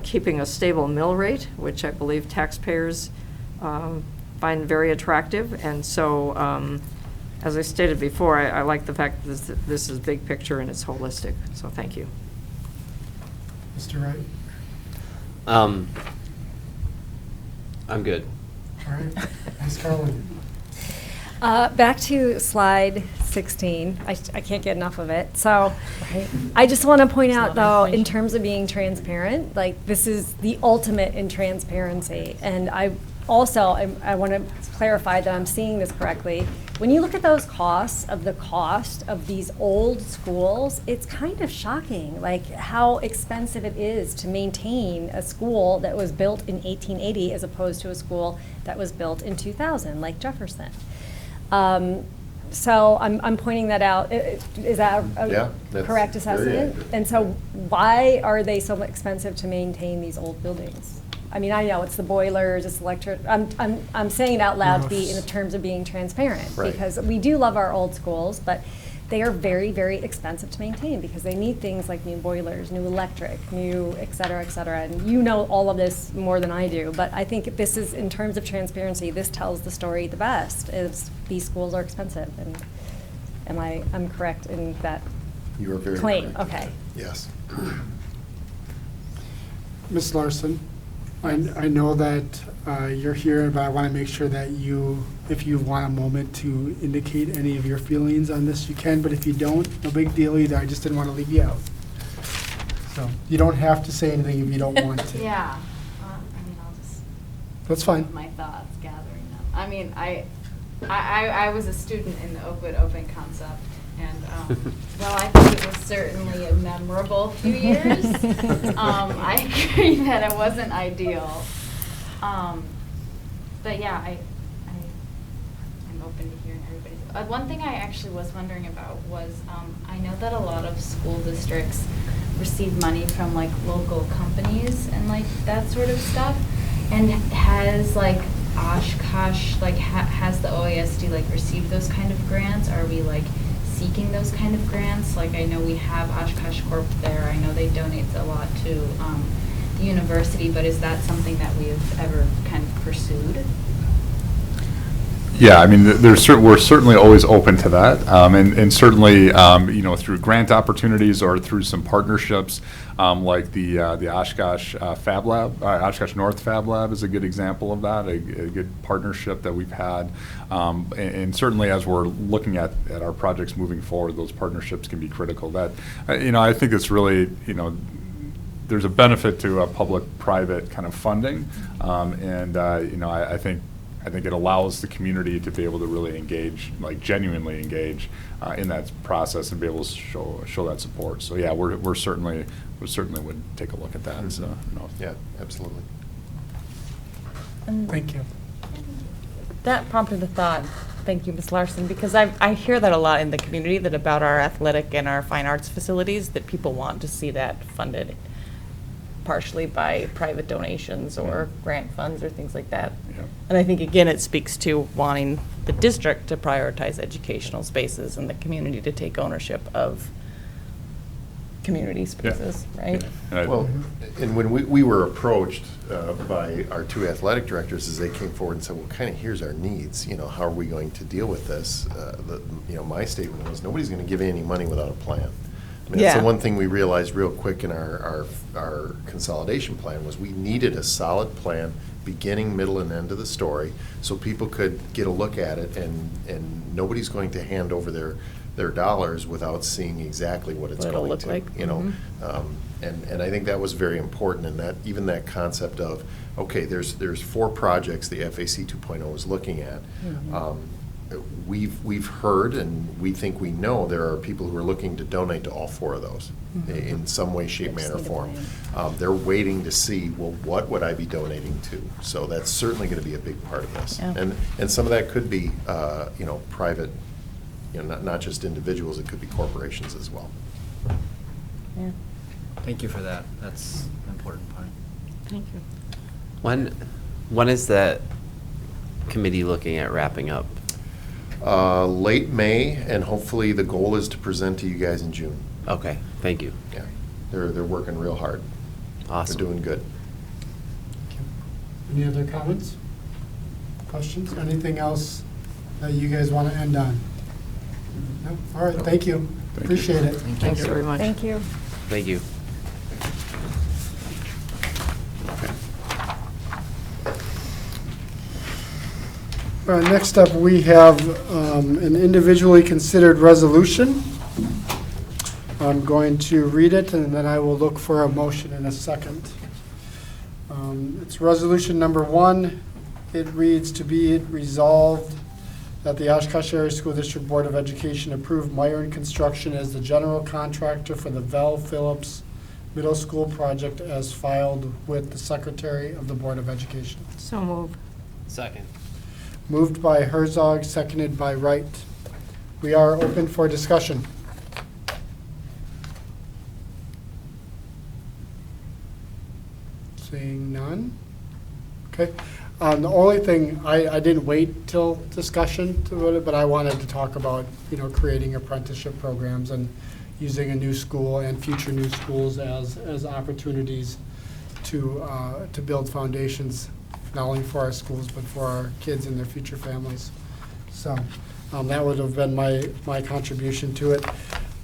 S3: keeping a stable mill rate, which I believe taxpayers find very attractive. And so, as I stated before, I like the fact that this is big picture and it's holistic. So thank you.
S1: Mr. Wright?
S4: I'm good.
S1: All right. Ms. Carlin?
S8: Back to slide 16. I can't get enough of it. So I just want to point out, though, in terms of being transparent, like, this is the ultimate in transparency. And I want to clarify that I'm seeing this correctly. When you look at those costs of the cost of these old schools, it's kind of shocking, like, how expensive it is to maintain a school that was built in 1880 as opposed to a school that was built in 2000, like Jefferson. So I'm pointing that out. Is that a correct assessment? And so why are they so expensive to maintain these old buildings? I mean, I know it's the boilers, it's electric. I'm saying it out loud to be in terms of being transparent, because we do love our old schools, but they are very, very expensive to maintain because they need things like new boilers, new electric, new et cetera, and you know all of this more than I do, but I think this is, in terms of transparency, this tells the story the best, is these schools are expensive. And I'm correct in that
S18: You are very
S8: claim?
S18: correct.
S8: Okay.
S18: Yes.
S1: Ms. Larson, I know that you're here, but I want to make sure that if you want a moment to indicate any of your feelings on this, you can, but if you don't, no big deal either. I just didn't want to leave you out. So you don't have to say anything if you don't want to.
S11: Yeah. I mean, I'll just.
S1: That's fine.
S11: My thoughts gathering them. I mean, I was a student in the Oakwood Open concept, and while I think it was certainly a memorable few years, I agree that it wasn't ideal. But yeah, I'm open to hearing everybody's. One thing I actually was wondering about was I know that a lot of school districts receive money from like local companies and like that sort of stuff, and has like Oshkosh like has the OASD like received those kind of grants? Are we like seeking those kind of grants? Like I know we have Oshkosh Corp there. I know they donate a lot to the university, but is that something that we've ever kind of pursued?
S9: Yeah, I mean, we're certainly always open to that, and certainly, through grant opportunities or through some partnerships, like the Oshkosh Fab Lab, Oshkosh North Fab Lab is a good example of that, a good partnership that we've had, and certainly as we're looking at our projects moving forward, those partnerships can be critical. That, I think it's really, there's a benefit to a public-private kind of funding, and I think it allows the community to be able to really engage, like genuinely engage in that process and be able to show that support. So yeah, we certainly would take a look at that. So,
S18: Yeah, absolutely.
S1: Thank you.
S5: That prompted a thought. Thank you, Ms. Larson, because I hear that a lot in the community, that about our athletic and our fine arts facilities, that people want to see that funded partially by private donations or grant funds or things like that.
S9: Yeah.
S5: And I think, again, it speaks to wanting the district to prioritize educational spaces and the community to take ownership of community spaces, right?
S18: Well, and when we were approached by our two athletic directors, as they came forward and said, well, kind of here's our needs, how are we going to deal with this? My statement was, nobody's going to give you any money without a plan. I mean, that's the one thing we realized real quick in our consolidation plan was we needed a solid plan, beginning, middle, and end of the story, so people could get a look at it, and nobody's going to hand over their dollars without seeing exactly what it's going to look like. And I think that was very important, and that even that concept of, okay, there's 4 projects the FAC 2.0 is looking at. We've heard, and we think we know, there are people who are looking to donate to all 4 of those in some way, shape, manner, form. They're waiting to see, well, what would I be donating to? So that's certainly going to be a big part of this.
S5: Yeah.
S18: And some of that could be, private, not just individuals, it could be corporations as well.
S5: Yeah.
S15: Thank you for that. That's an important point.
S5: Thank you.
S4: When is that committee looking at wrapping up?
S18: Late May, and hopefully the goal is to present to you guys in June.
S4: Okay, thank you.
S18: Yeah, they're working real hard.
S4: Awesome.
S18: They're doing good.
S1: Any other comments? Questions? Anything else that you guys want to end on? No? All right, thank you. Appreciate it.
S3: Thanks very much.
S8: Thank you.
S4: Thank you.
S1: Next up, we have an individually considered resolution. I'm going to read it, and then I will look for a motion in a second. It's resolution number 1. It reads, to be it resolved that the Oshkosh Area School District Board of Education approve Myron Construction as the general contractor for the Val Phillips Middle School project as filed with the Secretary of the Board of Education.
S3: So move.
S15: Second.
S1: Moved by Herzog, seconded by Wright. We are open for discussion. Seeing none? Okay. The only thing, I didn't wait till discussion to vote it, but I wanted to talk about, creating apprenticeship programs and using a new school and future new schools as opportunities to build foundations, not only for our schools, but for our kids and their future families. So that would have been my contribution to it.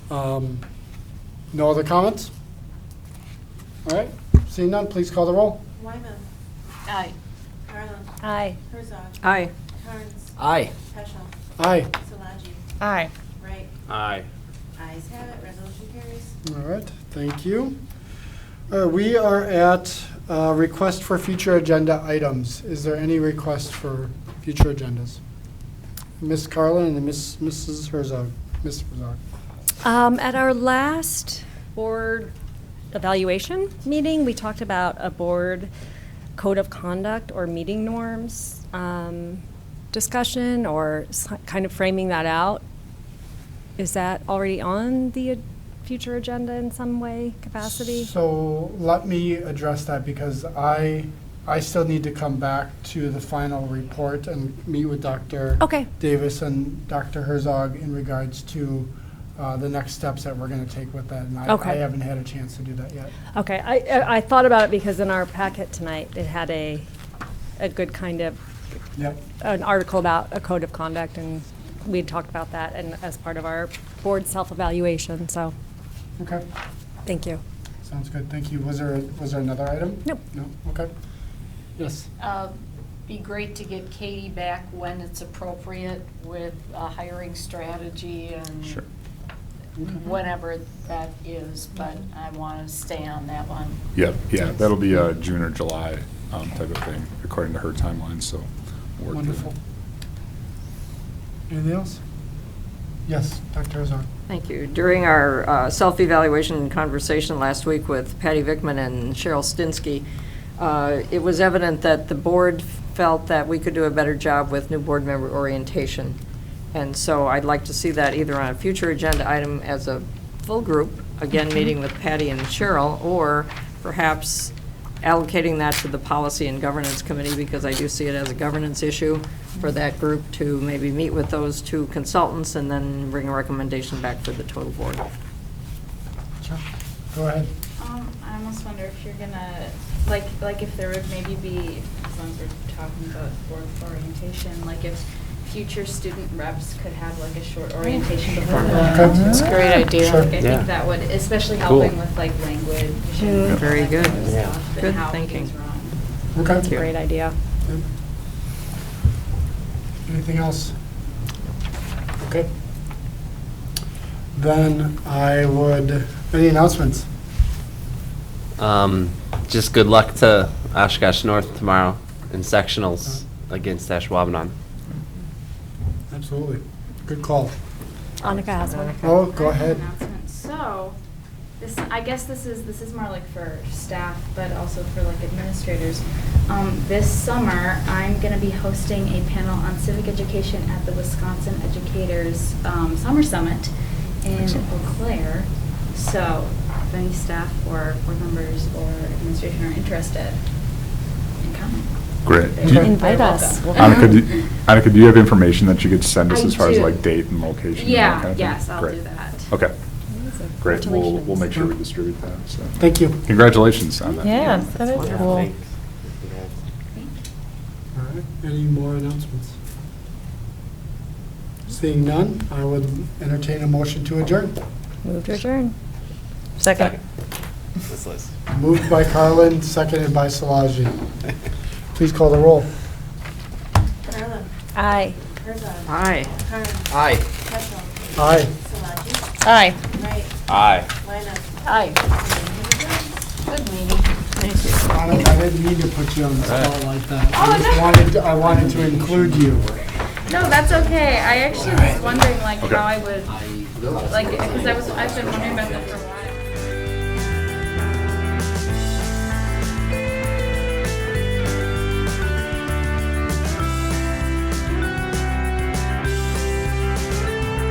S1: No other comments? All right, seeing none, please call the roll.
S2: Wyman.
S7: Aye.
S2: Carlin.
S8: Aye.
S2: Herzog.
S3: Aye.
S2: Kearns.
S15: Aye.
S2: Peschel.
S1: Aye.
S2: Solaji.
S5: Aye.
S2: Wright.
S4: Aye.
S2: Ayes have it, resolution carries.
S1: All right, thank you. We are at request for future agenda items. Is there any request for future agendas? Ms. Carlin and Mrs. Herzog. Ms. Herzog.
S8: At our last board evaluation meeting, we talked about a board code of conduct or meeting norms discussion, or kind of framing that out. Is that already on the future agenda in some way, capacity?
S1: So let me address that, because I still need to come back to the final report and meet with Dr.
S8: Okay.
S1: Davis and Dr. Herzog in regards to the next steps that we're going to take with that. And I
S8: Okay.
S1: haven't had a chance to do that yet.
S8: Okay, I thought about it because in our packet tonight, it had a good kind of,
S1: Yep.
S8: an article about a code of conduct, and we had talked about that and as part of our board self-evaluation, so,
S1: Okay.
S8: thank you.
S1: Sounds good. Thank you. Was there another item?
S8: Nope.
S1: No? Okay. Yes.
S7: Be great to get Katie back when it's appropriate with a hiring strategy and
S9: Sure.
S7: whenever that is, but I want to stay on that one.
S9: Yep, yeah, that'll be a June or July type of thing, according to her timeline, so. we'll work through
S1: Wonderful. Anything else? Yes, Dr. Herzog.
S3: Thank you. During our self-evaluation conversation last week with Patty Vickman and Cheryl Stinsky, it was evident that the board felt that we could do a better job with new board member orientation. And so I'd like to see that either on a future agenda item as a full group, again, meeting with Patty and Cheryl, or perhaps allocating that to the Policy and Governance Committee, because I do see it as a governance issue for that group to maybe meet with those two consultants and then bring a recommendation back for the total board.
S1: Sure. Go ahead.
S11: I almost wonder if you're gonna, like if there would maybe be, as long as we're talking about board orientation, like if future student reps could have like a short orientation before going on to.
S7: That's a great idea.
S1: Sure.
S11: Like, I
S4: Yeah.
S11: think that would, especially
S4: Cool.
S11: helping with like language and
S3: Very
S11: that
S3: good.
S11: kind of
S4: Yeah.
S11: stuff,
S3: Good
S11: and how
S3: thinking.
S11: things run.
S1: Okay.
S8: That's a great idea.
S1: Good. Anything else? Okay. Then I would, any announcements?
S4: Just good luck to Oshkosh North tomorrow in sectionals against Ashwaubenon.
S1: Absolutely. Good call.
S8: Annika has one.
S1: Oh, go ahead.
S11: Announcement. So, this, I guess this is more like for staff, but also for like administrators. This summer, I'm going to be hosting a panel on civic education at the Wisconsin Educators Summer Summit in Eau Claire. So, if any staff or board members or administration are interested in coming,
S9: Great.
S11: they're
S9: Do you-
S8: Invite
S11: they're
S8: us.
S11: welcome.
S9: Annika, do you have information that you could send us
S11: I
S9: as far as
S11: do.
S9: like date and location? and that
S11: Yeah,
S9: kind of thing?
S11: yes, I'll
S9: Great.
S11: do that.
S9: Okay, great. We'll
S8: Congratulations.
S9: make sure we distribute that, so.
S1: Thank you.
S9: Congratulations on that.
S5: Yeah, that is
S3: wonderful.
S5: cool.
S1: All right. Any more announcements? Seeing none, I would entertain a motion to adjourn.
S8: Move to adjourn.
S5: Second.
S4: This list.
S1: Moved by Carlin, seconded by Solaji. Please call the roll.
S2: Carlin.
S8: Aye.
S2: Herzog.
S3: Aye.
S2: Kearns.
S15: Aye.
S2: Peschel.
S1: Aye.
S2: Solaji.
S5: Aye.
S2: Wright.
S4: Aye.
S2: Weiner.
S7: Aye. Good meeting.
S3: Thank you.
S1: I didn't mean to put you on the spot like that.
S11: Oh,
S1: I just I wanted to include you.
S11: No, that's okay. I actually was wondering like
S9: Okay.
S11: how I would, like, because I've been wondering about that for a while.